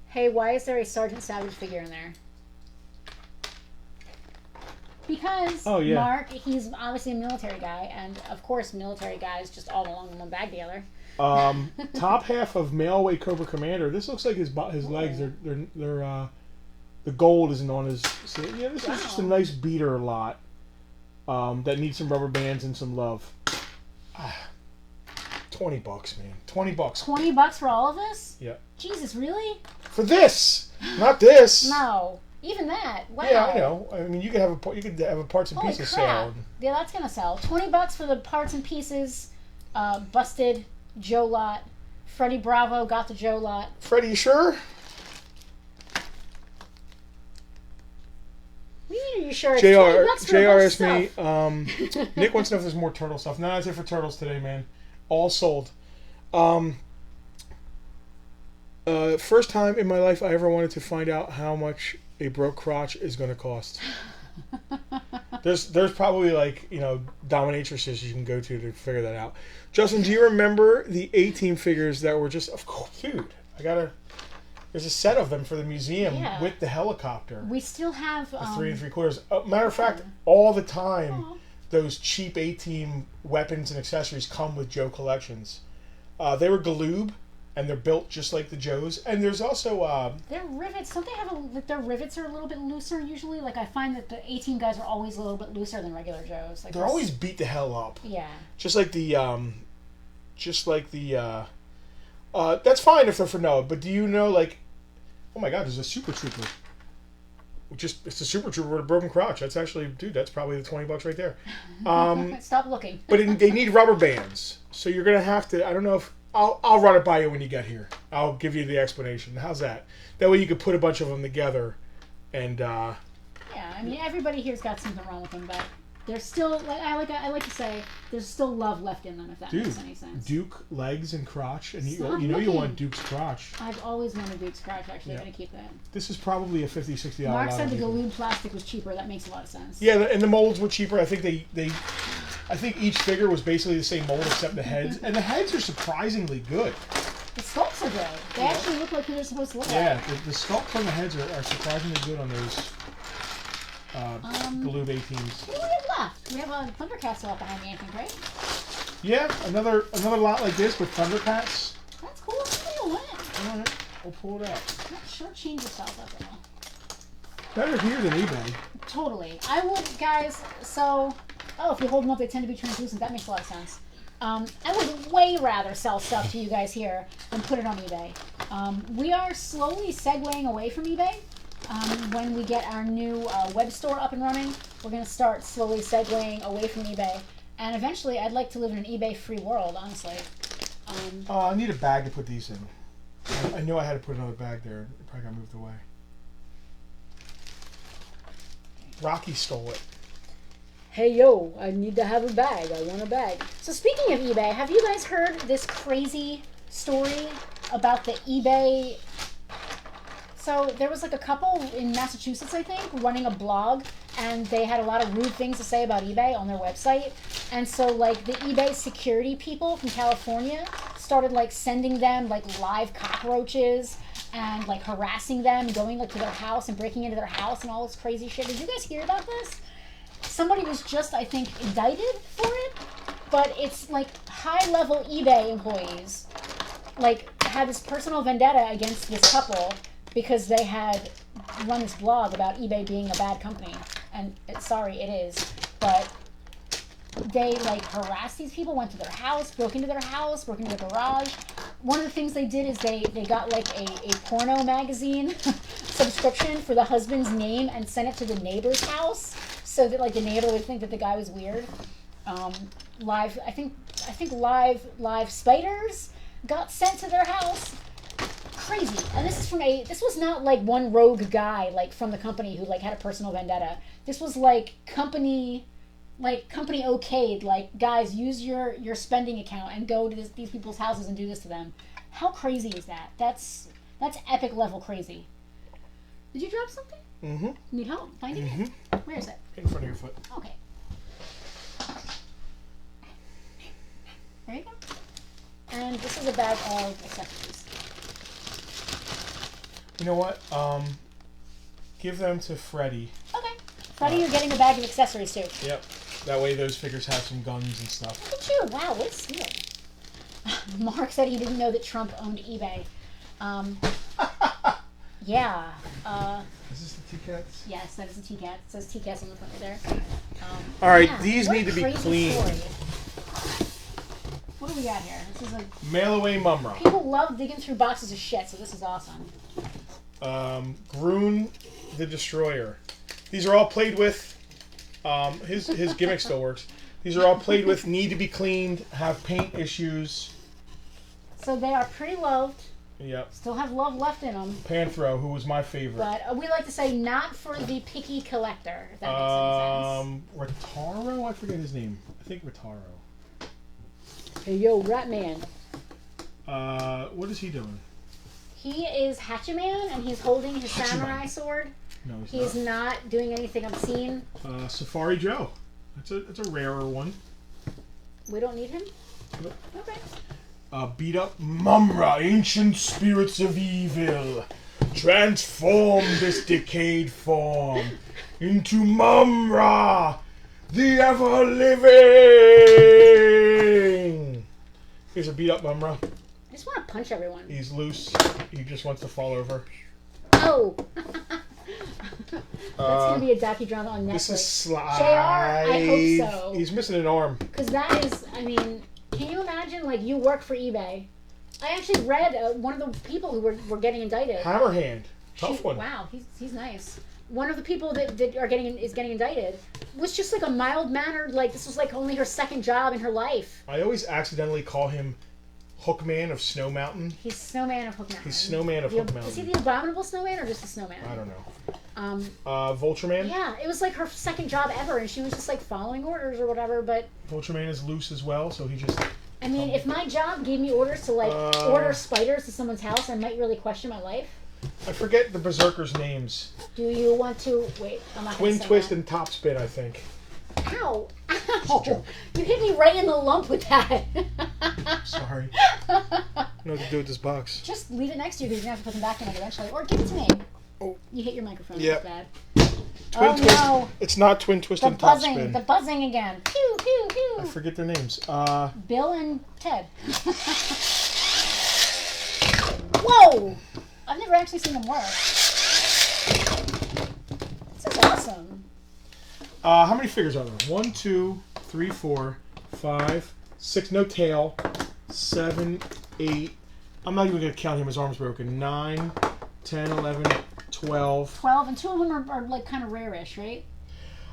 Hey, why is there a Sergeant Savage figure in there? Because Mark, he's obviously a military guy, and of course military guys just all belong in one bag together. Top half of Mailway Cobra Commander. This looks like his legs. They're the gold isn't on his. So, yeah, this is just a nice beater lot. That needs some rubber bands and some love. $20, man. $20. $20 for all of this? Yeah. Jesus, really? For this, not this. No, even that. Wow. Yeah, I know. I mean, you could have a parts and pieces sale. Yeah, that's gonna sell. $20 for the parts and pieces. Busted Joe lot. Freddie Bravo got the Joe lot. Freddie, you sure? Are you sure? JR asked me. Nick wants to know if there's more turtle stuff. No, that's it for turtles today, man. All sold. First time in my life I ever wanted to find out how much a broke crotch is going to cost. There's probably dominatrices you can go to figure that out. Justin, do you remember the A-Team figures that were just, of course, dude? There's a set of them for the museum with the helicopter. We still have the 3 3/4. Matter of fact, all the time, those cheap A-Team weapons and accessories come with Joe collections. They were Galoob, and they're built just like the Joes. And there's also their rivets. Don't they have their rivets are a little bit looser usually? I find that the A-Team guys are always a little bit looser than regular Joes. They're always beat the hell up. Yeah. Just like the that's fine if they're for Noah, but do you know oh my God, there's a Super Trooper. It's a Super Trooper with a broken crotch. That's actually, dude, that's probably the $20 right there. Stop looking. But they need rubber bands, so you're gonna have to. I don't know if I'll run it by you when you get here. I'll give you the explanation. How's that? That way you could put a bunch of them together, and yeah, I mean everybody here's got something wrong with them, but there's still I like to say there's still love left in them if that makes any sense. Duke legs and crotch, and you want Duke's crotch. I've always wanted Duke's crotch. Actually, I'm gonna keep that. This is probably a $50, $60. Mark said the Galoob plastic was cheaper. That makes a lot of sense. Yeah, and the molds were cheaper. I think I think each figure was basically the same mold except the heads, and the heads are surprisingly good. The sculpts are good. They actually look like who they're supposed to look like. Yeah, the sculpts on the heads are surprisingly good on those Galoob A-Teams. What do we have left? We have a Thundercats lot behind me, I think, right? Yeah, another lot like this with Thundercats. That's cool. Somebody will win it. All right, we'll pull it out. Don't shortchange yourself up at all. Better here than eBay. Totally. I would, guys, so Oh, if you hold them up, they tend to be translucent. That makes a lot of sense. I would way rather sell stuff to you guys here than put it on eBay. We are slowly segueing away from eBay. When we get our new web store up and running, we're going to start slowly segueing away from eBay. And eventually, I'd like to live in an eBay-free world, honestly. I need a bag to put these in. I knew I had to put another bag there. It probably got moved away. Rocky stole it. Hey, yo, I need to have a bag. I want a bag. So speaking of eBay, have you guys heard this crazy story about the eBay? So there was like a couple in Massachusetts, I think, running a blog, and they had a lot of rude things to say about eBay on their website. And so like the eBay security people from California started like sending them like live cockroaches and like harassing them, going like to their house and breaking into their house and all this crazy shit. Did you guys hear about this? Somebody was just, I think, indicted for it, but it's like high-level eBay employees like had this personal vendetta against this couple because they had run this blog about eBay being a bad company. And sorry, it is, but they like harassed these people, went to their house, broke into their house, broke into their garage. One of the things they did is they got like a porno magazine subscription for the husband's name and sent it to the neighbor's house so that like the neighbor would think that the guy was weird. Live spiders got sent to their house. Crazy. And this was not like one rogue guy like from the company who like had a personal vendetta. This was like company okayed, like, guys, use your spending account and go to these people's houses and do this to them. How crazy is that? That's epic level crazy. Did you drop something? Mm-hmm. Need help finding it? Where is it? In front of your foot. Okay. There you go. And this is a bag of accessories. You know what? Give them to Freddie. Okay. Freddie, you're getting a bag of accessories too. Yep. That way those figures have some guns and stuff. Look at you. Wow, what a steal. Mark said he didn't know that Trump owned eBay. Yeah. Is this the T-Cats? Yes, that is a T-Cat. It says T-Cats on the front there. All right, yeah, these need to be crazy cleaned. story. What do we got here? This is like Mail away Mumra. people love digging through boxes of shit, so this is awesome. Groon the Destroyer. These are all played with. His gimmick still works. These are all played with, need to be cleaned, have paint issues. So they are pretty loved. Yep. Still have love left in them. Panthro, who was my favorite. But we like to say not for the picky collector, if that makes any sense. Rataro? I forget his name. I think Rataro. Hey, yo, Ratman. What is he doing? He is Hachiman, and he's holding his Hachiman. samurai sword. No, He's not doing anything obscene. Safari Joe. That's a rarer one. We don't need him? Nope. Okay. Beat up Mumra, ancient spirits of evil. Transform this decayed form into Mumra, the ever living. Here's a beat up Mumra. I just want to punch everyone. He's loose. He just wants to fall over. Oh! That's going to be a docudrama on Netflix. This is Slide. JR, I hope so. He's missing an arm. Because that is, I mean, can you imagine, like, you work for eBay? I actually read one of the people who were getting indicted. Hammerhand. Tough one. Wow, he's nice. One of the people that is getting indicted was just like a mild-mannered, like, this was like only her second job in her life. I always accidentally call him Hookman of Snow Mountain. He's Snowman of Hook Mountain. He's Snowman of Hook Mountain. Is he the abominable snowman or just a snowman? I don't know. Vultureman? Vultureman? Yeah, it was like her second job ever, and she was just like following orders or whatever, but... Vultureman is loose as well, so he just... I mean, if my job gave me orders to, like, order spiders to someone's house, I might really question my life. I forget the Berserkers' names. Do you want to... Wait, I'm not Twin gonna say Twist that. and Top Spin, I think. Ow! Ow! You hit me right in the lump with that. Sorry. I don't know what to do with this box. Just leave it next to you because you're going to have to put them back in it eventually. Or give it to me. Oh. You hit your microphone. Yep. That's bad. Twin Twist. No. It's not Twin Twist The and Top buzzing. Spin. The buzzing again. Pew, pew, pew. I forget their names. Bill and Ted. Whoa! I've never actually seen them work. This is awesome. How many figures are there? 1, 2, 3, 4, 5, 6. No tail. 7, 8. I'm not even going to count him. His arm's broken. 9, 10, 11, 12. 12, and 2 of them are like kind of rare-ish, right?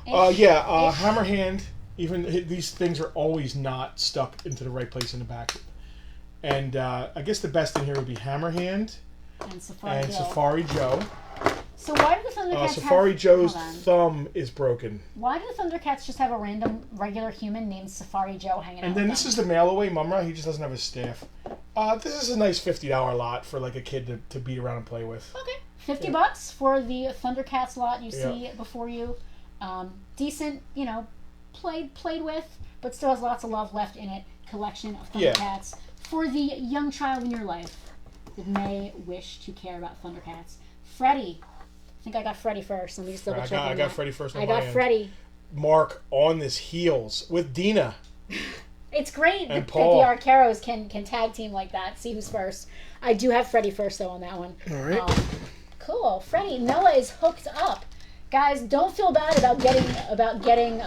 Yeah. Hammerhand. Even these things are always not stuck into the right place in the back. And I guess the best thing here would be Hammerhand and Safari Joe. So why do the Thundercats Safari Joe's thumb is broken. Why do the Thundercats just have a random, regular human named Safari Joe hanging out? And then this is the mail-away Mumra. He just doesn't have his staff. This is a nice $50 lot for like a kid to beat around and play with. Okay, $50 for the Thundercats lot you see before you. Decent, played with, but still has lots of love left in it. Collection of Thundercats for the young child in your life that may wish to care about Thundercats. Freddy. I think I got Freddy first. Let me just double check. I got Freddy first. I got Freddy. Mark on his heels with Dina. It's great that the Arcaros can tag team like that. See who's first. I do have Freddy first though on that one. All right. Cool. Freddy. Noah is hooked up. Guys, don't feel bad about getting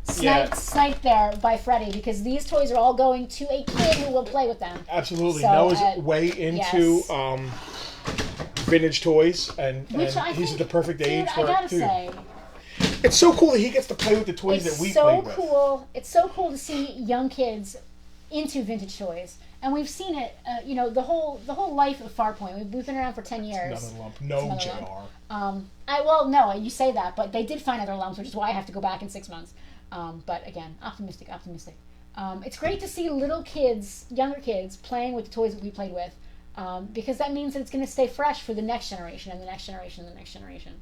sniped there by Freddy, because these toys are all going to a kid who will play with them. Absolutely. So, Noah's way into vintage toys, and he's at the perfect age. I gotta say, it's so cool that he gets to play with the toys that we play with. It's so cool to see young kids into vintage toys, and we've seen it. The whole life of Farpoint. We've been around for 10 years. It's another lump. No, JR. No, you say that, but they did find other lumps, which is why I have to go back in 6 months. But again, optimistic. It's great to see little kids, younger kids, playing with the toys that we played with, because that means that it's going to stay fresh for the next generation and the next generation and the next generation.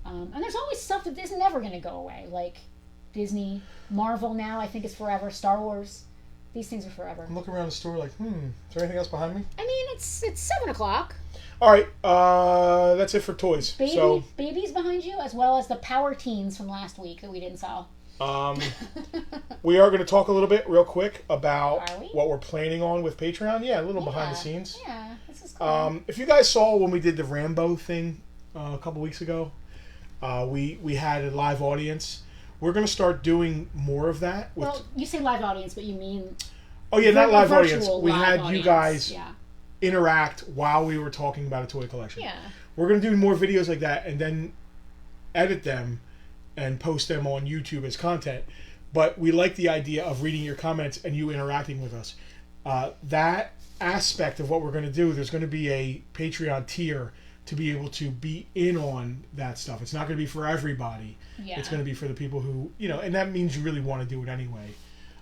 And there's always stuff that is never going to go away, like Disney, Marvel now, I think is forever, Star Wars. These things are forever. I'm looking around the store like, is there anything else behind me? I mean, it's 7 o'clock. All right, that's it for toys. Babies behind you, as well as the Power Teens from last week that we didn't sell. We are going to talk a little bit real quick about what we're planning on with Patreon. Yeah, a little behind the scenes. Yeah, this is cool. If you guys saw when we did the Rambo thing a couple weeks ago, we had a live audience. We're going to start doing more of that. Well, you say live audience, but you mean... Oh, yeah, not live audience. We had audience. You guys interact while we were talking about a toy collection. Yeah. We're going to do more videos like that and then edit them and post them on YouTube as content. But we like the idea of reading your comments and you interacting with us. That aspect of what we're going to do, there's going to be a Patreon tier to be able to be in on that stuff. It's not going to be for everybody. Yeah. It's going to be for the people who, and that means you really want to do it anyway.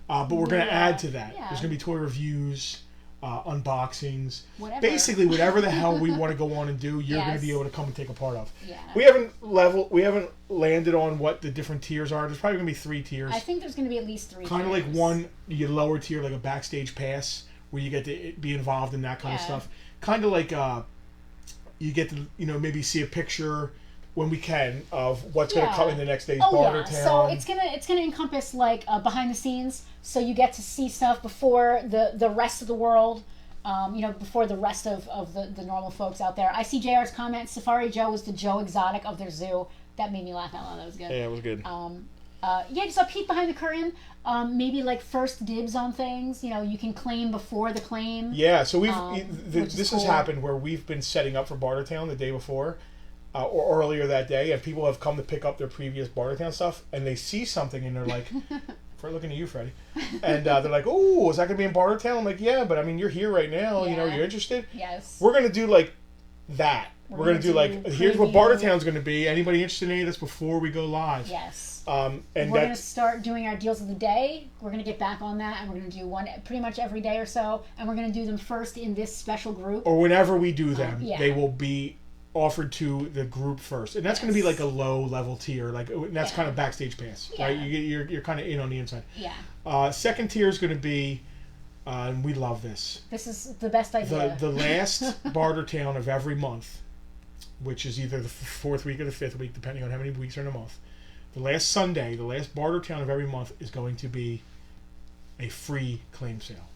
But we're going to add to that. Yeah. There's going to be toy reviews, unboxings, basically whatever the hell we want to go on and do, you're going to be able to come and take a part of. Yeah. We haven't landed on what the different tiers are. There's probably going to be 3 tiers. I think there's going to be at least 3 kind of like one, you get a lower tier, like a backstage pass, where you get to be involved in that kind of stuff. Kind of like you get to, maybe see a picture when we can of what's going to come in the next day's Bartertown. So it's gonna encompass like behind the scenes, so you get to see stuff before the rest of the world, before the rest of the normal folks out there. I see JR's comment. Safari Joe was the Joe Exotic of their zoo. That made me laugh out loud. That was good. Yeah, it was good. Just a peek behind the curtain. Maybe like first dibs on things. You can claim before the claim. Yeah, so this has happened where we've been setting up for Bartertown the day before, or earlier that day, and people have come to pick up their previous Bartertown stuff, and they see something and they're like, "We're looking at you, Freddie," and they're like, "Oh, is that gonna be in Bartertown?" I'm like, "Yeah, but I mean, you're here right now. Yeah. You're interested." Yes. We're gonna do like that. We're going to do like, here's what Bartertown's going to be. Anybody interested in any of this before we go live? Yes. And we're going to start doing our deals of the day. We're going to get back on that, and we're going to do one pretty much every day or so. And we're going to do them first in this special group. Or whenever we do them, they will be offered to the group first. And that's going to be like a low level tier. And that's kind of backstage pass, right? You're kind of in on the inside. Yeah. Second tier is going to be, and we love this. This is the best idea. The last Bartertown of every month, which is either the 4th week or the 5th week, depending on how many weeks are in a month. The last Sunday, the last Bartertown of every month is going to be a free claim sale.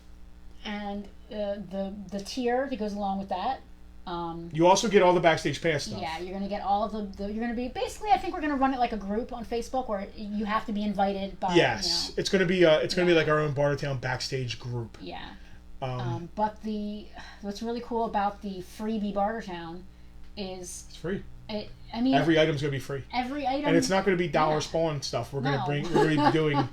And the tier that goes along with that You also get all the Backstage Pass stuff. Yeah, you're gonna get all of the. You're gonna be basically. I think we're gonna run it like a group on Facebook where you have to be invited by. Yes, it's gonna be be like our own Bartertown Backstage group. Yeah. But what's really cool about the freebie Bartertown is it's free. I mean, every item's gonna be free. Every item, and it's not gonna be dollar spawn stuff. We're gonna be doing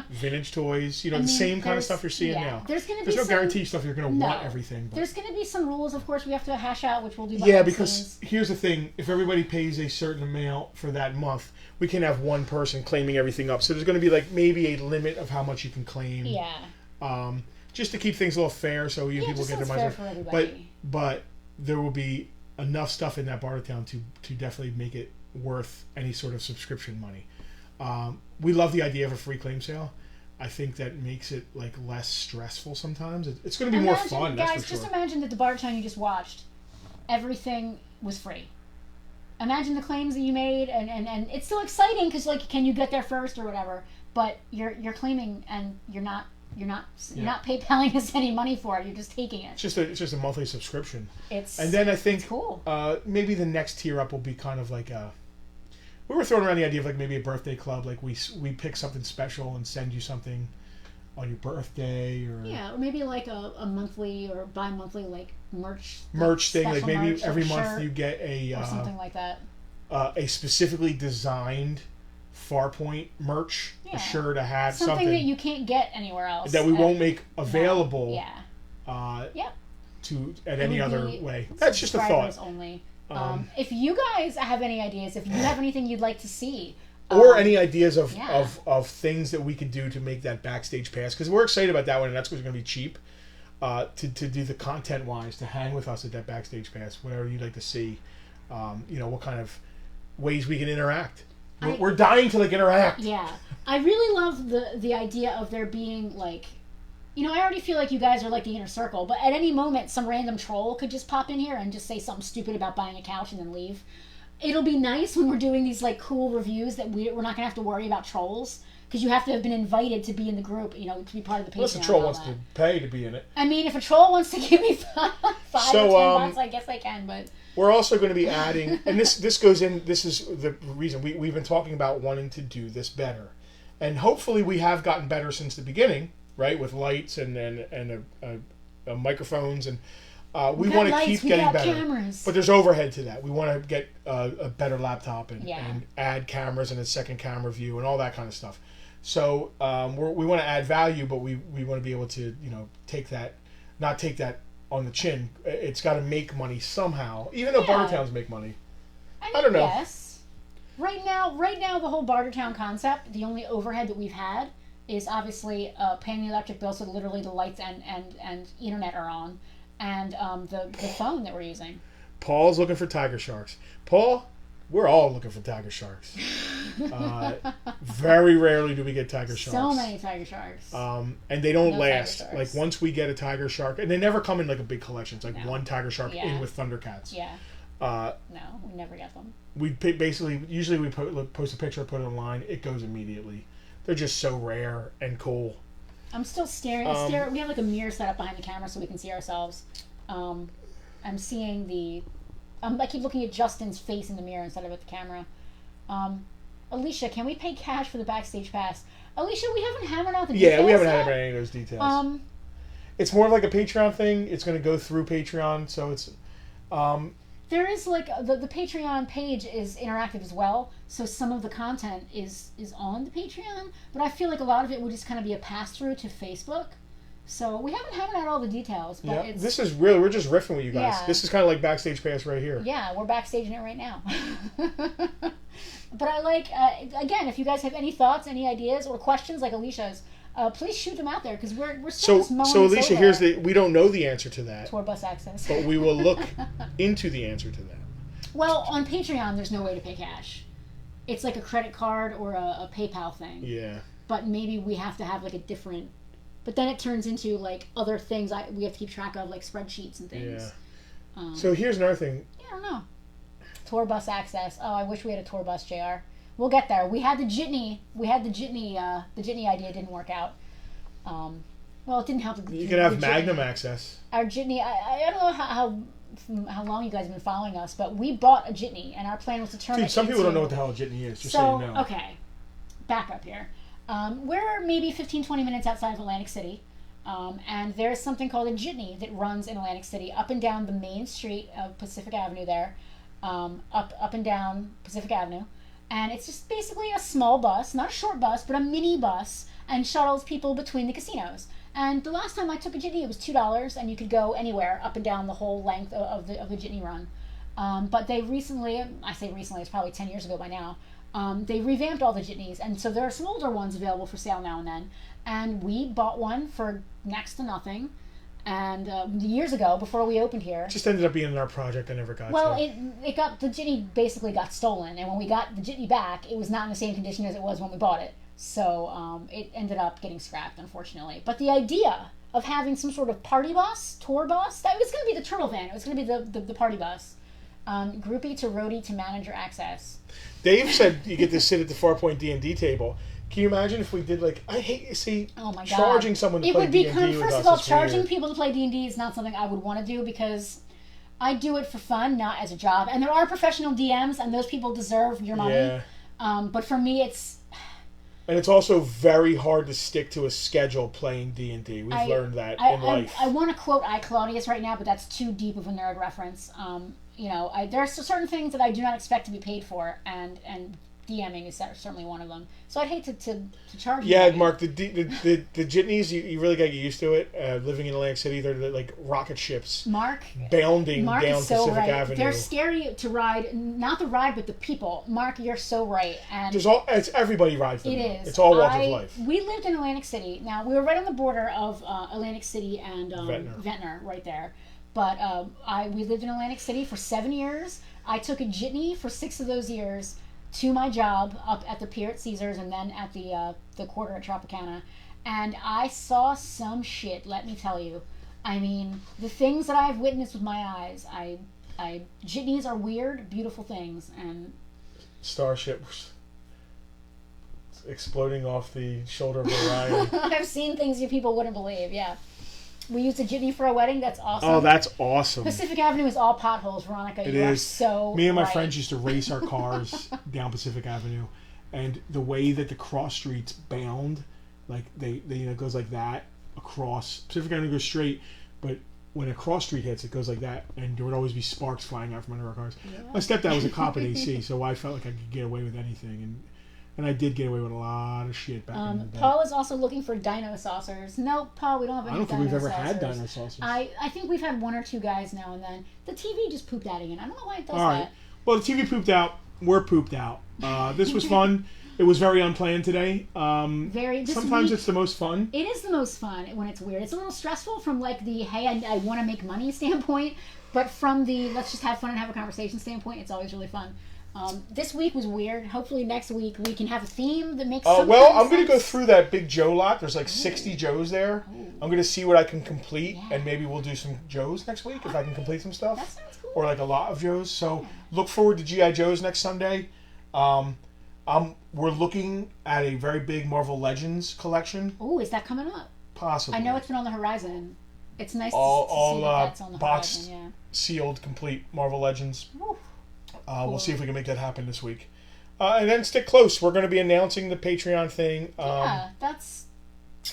vintage toys. The same kind of stuff you're seeing now. There's no guarantee stuff you're gonna want everything. But. There's gonna be some rules, of course, we have to hash out, which we'll do. Yeah, because here's the thing: if everybody pays a certain amount for that month, we can have one person claiming everything up. So there's gonna be like maybe a limit of how much you can claim. Yeah. Just to keep things a little fair, so people get their money. But there will be enough stuff in that Bartertown to definitely make it worth any sort of subscription money. We love the idea of a free claim sale. I think that makes it like less stressful sometimes. It's going to be more fun. Guys, that's for sure. Just imagine that the Bartertown you just watched, everything was free. Imagine the claims that you made, and it's still exciting because like, can you get there first or whatever? But you're claiming, and you're not PayPaling us any money for it. You're just taking it. It's just a monthly subscription. And then I think cool. Maybe the next tier up will be kind of like we were throwing around the idea of like maybe a birthday club. Like we pick something special and send you something on your birthday, or maybe like a monthly or bi-monthly like merch thing. Like maybe merch, every month you get or something like that. A specifically designed Farpoint merch, a shirt, a hat, something that you can't get anywhere else, that we won't make available. At any other way. That's just a thought. Only. If you guys have any ideas, if you have anything you'd like to see, or any ideas of things that we could do to make that Backstage Pass, because we're excited about that one, and that's going to be cheap. To do the content wise, to hang with us at that Backstage Pass, whatever you'd like to see. What kind of ways we can interact. We're dying to interact. Yeah, I really love the idea of there being like, I already feel like you guys are like the inner circle, but at any moment some random troll could just pop in here and just say something stupid about buying a couch and then leave. It'll be nice when we're doing these like cool reviews that we're not gonna have to worry about trolls, because you have to have been invited to be in the group, to be part of the Patreon. Unless a troll wants to pay to be in it. I mean, if a troll wants to give me $5 or $10, I guess I can, but. We're also going to be adding, and this goes in. This is the reason we've been talking about wanting to do this better, and hopefully we have gotten better since the beginning, right? With lights and microphones, and we want to keep getting better. Cameras. But there's overhead to that. We want to get a better laptop and add cameras and a second camera view and all that kind of stuff. So we want to add value, but we want to be able to not take that on the chin. It's got to make money somehow, even though Bartertowns make money. I don't know. Yes. Right now, the whole Bartertown concept, the only overhead that we've had is obviously paying the electric bill, so literally the lights and internet are on, and the phone that we're using. Paul's looking for tiger sharks. Paul, we're all looking for tiger sharks. Very rarely do we get tiger sharks. So many tiger sharks. And they don't last. Like once we get a tiger shark, and they never come in like a big collection. It's like one tiger shark in with Thundercats. Yeah. No, we never get them. We usually we post a picture, put it online. It goes immediately. They're just so rare and cool. I'm still staring. We have like a mirror set up behind the camera so we can see ourselves. I'm seeing I keep looking at Justin's face in the mirror instead of at the camera. Alicia, can we pay cash for the Backstage Pass? Alicia, we haven't hammered out the details. Yeah, we haven't hammered any of those details. It's more of like a Patreon thing. It's going to go through Patreon, so it's. There is like the Patreon page is interactive as well, so some of the content is on the Patreon, but I feel like a lot of it would just kind of be a pass through to Facebook. So we haven't hammered out all the details, but this is really, we're just riffing with you guys. Yeah. This is kind of like Backstage Pass right here. Yeah, we're backstaging it right now. But I like, again, if you guys have any thoughts, any ideas, or questions like Alicia's, please shoot them out there, because we're still So Alicia, we don't know the answer to that. Tour bus access. But we will look into the answer to that. Well, on Patreon, there's no way to pay cash. It's like a credit card or a PayPal thing. Yeah. But maybe we have to have like a different... But then it turns into like other things we have to keep track of, like spreadsheets and things. Yeah. So here's another thing. I don't know. Tour bus access. Oh, I wish we had a tour bus, JR. We'll get there. We had the jitney. The jitney idea didn't work out. Well, it didn't help. You can have Magnum access. Our jitney. I don't know how from how long you guys have been following us, but we bought a jitney, and our plan was to turn it some people into- don't know what the hell a jitney is, just so you know. Okay, back up here. We're maybe 15, 20 minutes outside of Atlantic City, and there's something called a jitney that runs in Atlantic City up and down the main street of Pacific Avenue there, up and down Pacific Avenue. And it's just basically a small bus, not a short bus, but a mini bus, and shuttles people between the casinos. And the last time I took a jitney, it was $2, and you could go anywhere up and down the whole length of the jitney run. But they recently, I say recently, it's probably 10 years ago by now, they revamped all the jitneys, and so there are some older ones available for sale now and then. And we bought one for next to nothing, and years ago, before we opened here. It just ended up being in our project I never got Well, to. the jitney basically got stolen, and when we got the jitney back, it was not in the same condition as it was when we bought it. So it ended up getting scrapped, unfortunately. But the idea of having some sort of party bus, tour bus, that was going to be the turtle van. It was going to be the party bus. Groupie to roadie to manager access. Dave said you get to sit at the Farpoint D&D table. Can you imagine if we did Oh my God. charging someone to it play would D&D become, with first us of all, is charging weird. people to play D&D is not something I would want to do because I do it for fun, not as a job. And there are professional DMs, and those people deserve your money. Yeah. But for me, it's... And it's also very hard to stick to a schedule playing D&D. We've learned that in life. I want to quote I, Claudius right now, but that's too deep of a nerd reference. There are certain things that I do not expect to be paid for, and DMing is certainly one of them. So I'd hate to charge you. Yeah, Mark, the jitneys, you really got to get used to it. Living in Atlantic City, they're like rocket ships. Mark bounding down is so Pacific right. Avenue. They're scary to ride, not the ride, but the people. Mark, you're so right. And It's everybody rides them. it is. It's all walks of life. We lived in Atlantic City. Now, we were right on the border of Atlantic City and Ventnor, right there. But we lived in Atlantic City for 7 years. I took a jitney for 6 of those years to my job up at the pier at Caesars and then at the quarter at Tropicana. And I saw some shit, let me tell you. I mean, the things that I've witnessed with my eyes, jitneys are weird, beautiful things. And Starship exploding off the shoulder of Orion. I've seen things you people wouldn't believe, yeah. We used a jitney for a wedding. That's awesome. Oh, that's awesome. Pacific Avenue is all potholes, Veronica. It you are is. so Me and my right. friends used to race our cars down Pacific Avenue, and the way that the cross streets bound, like they it goes like that across. Pacific Avenue goes straight, but when a cross street hits, it goes like that, and there would always be sparks flying out from under our cars. Yeah. My stepdad was a cop at AC, so I felt like I could get away with anything, and I did get away with a lot of shit back in the day. Paul is also looking for dino saucers. No, Paul, we don't have any I don't think dino we've ever saucers. had dino saucers. I think we've had 1 or 2 guys now and then. The TV just pooped out again. I don't know why it does All right. Well, the TV pooped out. We're pooped out. This was fun. It was very unplanned today. Sometimes it's the most fun. It is the most fun when it's weird. It's a little stressful from like the, hey, I want to make money standpoint, but from the let's just have fun and have a conversation standpoint, it's always really fun. This week was weird. Hopefully next week we can have a theme that makes some well, kind of I'm going to go sense. through that big Joe lot. There's like 60 Joes there. I'm going to see what I can complete, and maybe we'll do some Joes next week if I can complete some stuff. That sounds cool. Or like a lot of Joes. So look forward to G.I. Joes next Sunday. We're looking at a very big Marvel Legends collection. Oh, is that coming up? Possibly. I know it's been on the horizon. It's nice to see that that's on the boxed, horizon. Yeah. sealed, complete Marvel Legends. Woo. We'll see if we can make that happen this week. And then stick close. We're going to be announcing the Patreon thing. Yeah, that's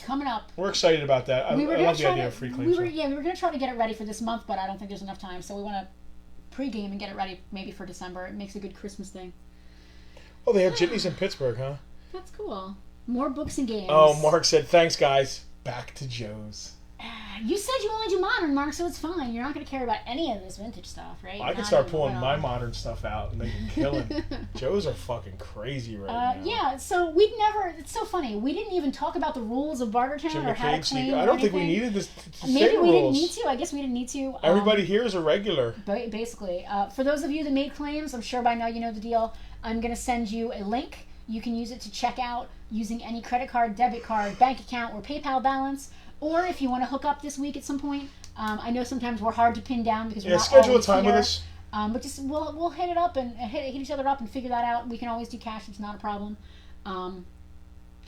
coming up. We're excited about that. I love the idea of free claims. We were going to try to get it ready for this month, but I don't think there's enough time. So we want to pregame and get it ready maybe for December. It makes a good Christmas thing. Oh, they have jitneys in Pittsburgh, huh? That's cool. More books and games. Oh, Mark said, thanks, guys. Back to Joe's. You said you only do modern, Mark, so it's fine. You're not going to care about any of this vintage stuff, right? I can start pulling my modern stuff out and make it killing. Joe's are fucking crazy right now. Yeah, so it's so funny. We didn't even talk about the rules of Bartertown Jim or how to McCabe claim sneaker. I or don't think we anything. needed this to say Maybe the we didn't rules. need to. I guess we didn't need to. Everybody here is a regular. Basically. For those of you that made claims, I'm sure by now you know the deal. I'm going to send you a link. You can use it to check out using any credit card, debit card, bank account, or PayPal balance. Or if you want to hook up this week at some point. I know sometimes we're hard to pin down because we're not schedule a always time here. with us. But just we'll hit it up and hit each other up and figure that out. We can always do cash. It's not a problem.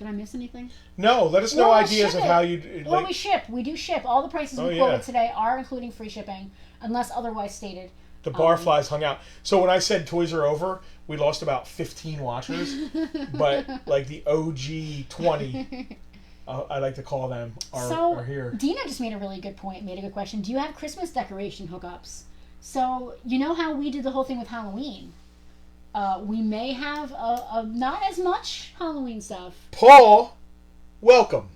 Did I miss anything? No, let us know Well, ideas ship of it. how you Well, like. we ship. We do ship. All the prices we Oh, quoted yeah. today are including free shipping, unless otherwise stated. The barflies hung out. So when I said toys are over, we lost about 15 watchers, but like the OG 20, I like to call them, are here. Dina just made a really good point, made a good question. Do you have Christmas decoration hookups? So, you know how we did the whole thing with Halloween? We may have a not as much Halloween stuff. Paul, welcome.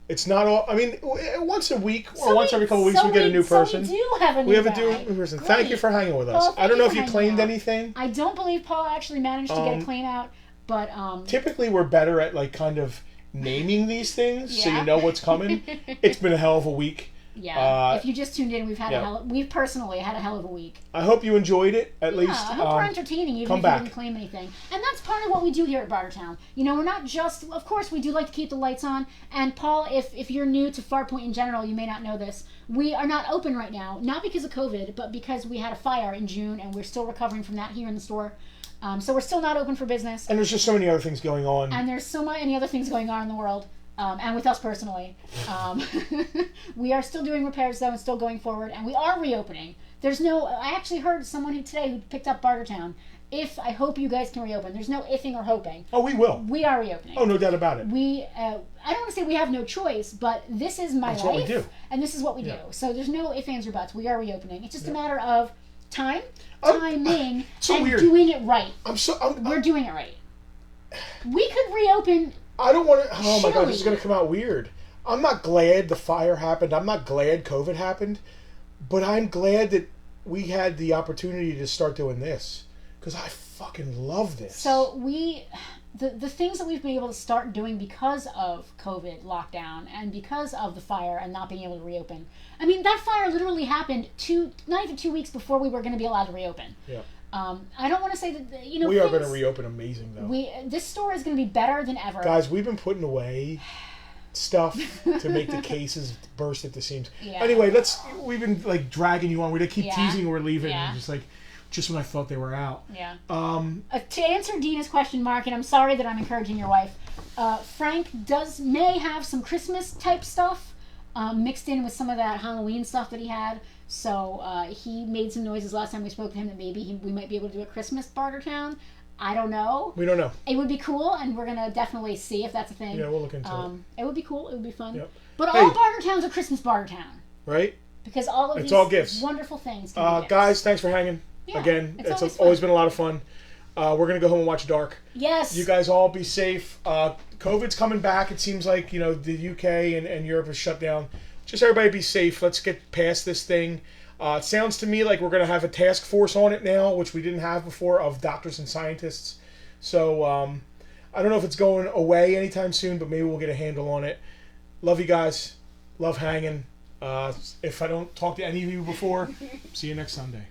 It's not all. I mean, once a week or once every couple of weeks we get a new person. So we do have a new We have a guy. new person. Great. Thank you for hanging with us. Paul, I don't know if thank you for claimed hanging out. anything. I don't believe Paul actually managed to get a claim out, but Typically, we're better at like kind of naming these things so Yeah. you know what's coming. It's been a hell of a week. yeah. If you just tuned in, we've had yeah. we've personally had a hell of a week. I hope you enjoyed it at Yeah, least. I hope we're entertaining, even come if back. you didn't claim anything. And that's part of what we do here at Bartertown. You know, we're not just, of course, we do like to keep the lights on. And Paul, if you're new to Farpoint in general, you may not know this. We are not open right now, not because of COVID, but because we had a fire in June, and we're still recovering from that here in the store. So we're still not open for business. And there's just so many other things going on. And there's so many other things going on in the world. And with us personally. We are still doing repairs, though, and still going forward. And we are reopening. There's no... I actually heard someone who picked up Bartertown. I hope you guys can reopen. There's no ifing or hoping. Oh, we will. We are reopening. Oh, no doubt about it. I don't want to say we have no choice, but this is my That's life. what we do. And this is what we Yeah. do. So there's no ifs, ands, or buts. We are reopening. It's just a matter of time, Oh, timing, so and weird. doing it right. We're doing it right. We could reopen... I don't want to. Oh my god, this is Chilly. going to come out weird. I'm not glad the fire happened. I'm not glad COVID happened, but I'm glad that we had the opportunity to start doing this because I fucking love this. So the things that we've been able to start doing because of COVID lockdown and because of the fire and not being able to reopen. I mean, that fire literally happened not even 2 weeks before we were going to be allowed to reopen. Yeah. I don't want to say that We are going to reopen amazing though. This store is going to be better than ever. Guys, we've been putting away stuff to make the cases burst at the seams. Yeah. Anyway, we've been like dragging you on. We keep Yeah. teasing we're leaving. Yeah. And just when I thought they were out. Yeah. To answer Dina's question, Mark, and I'm sorry that I'm encouraging your wife. Frank may have some Christmas type stuff mixed in with some of that Halloween stuff that he had. So he made some noises last time we spoke to him that maybe we might be able to do a Christmas Bartertown. I don't know. We don't know. It would be cool, and we're gonna definitely see if that's a thing. Yeah, we'll look into it. It would be cool. It would be fun. Yep. But Hey. all Bartertowns are Christmas Bartertown Right? because all of It's these all gifts. wonderful things. Can be gifts. Guys, thanks for hanging. Yeah, Again, it's it's always always fun. been a lot of fun. We're going to go home and watch Dark. Yes. You guys all be safe. COVID's coming back. It seems like, the UK and Europe is shut down. Just everybody be safe. Let's get past this thing. It sounds to me like we're going to have a task force on it now, which we didn't have before, of doctors and scientists. So I don't know if it's going away anytime soon, but maybe we'll get a handle on it. Love you guys. Love hanging. If I don't talk to any of you before, see you next Sunday.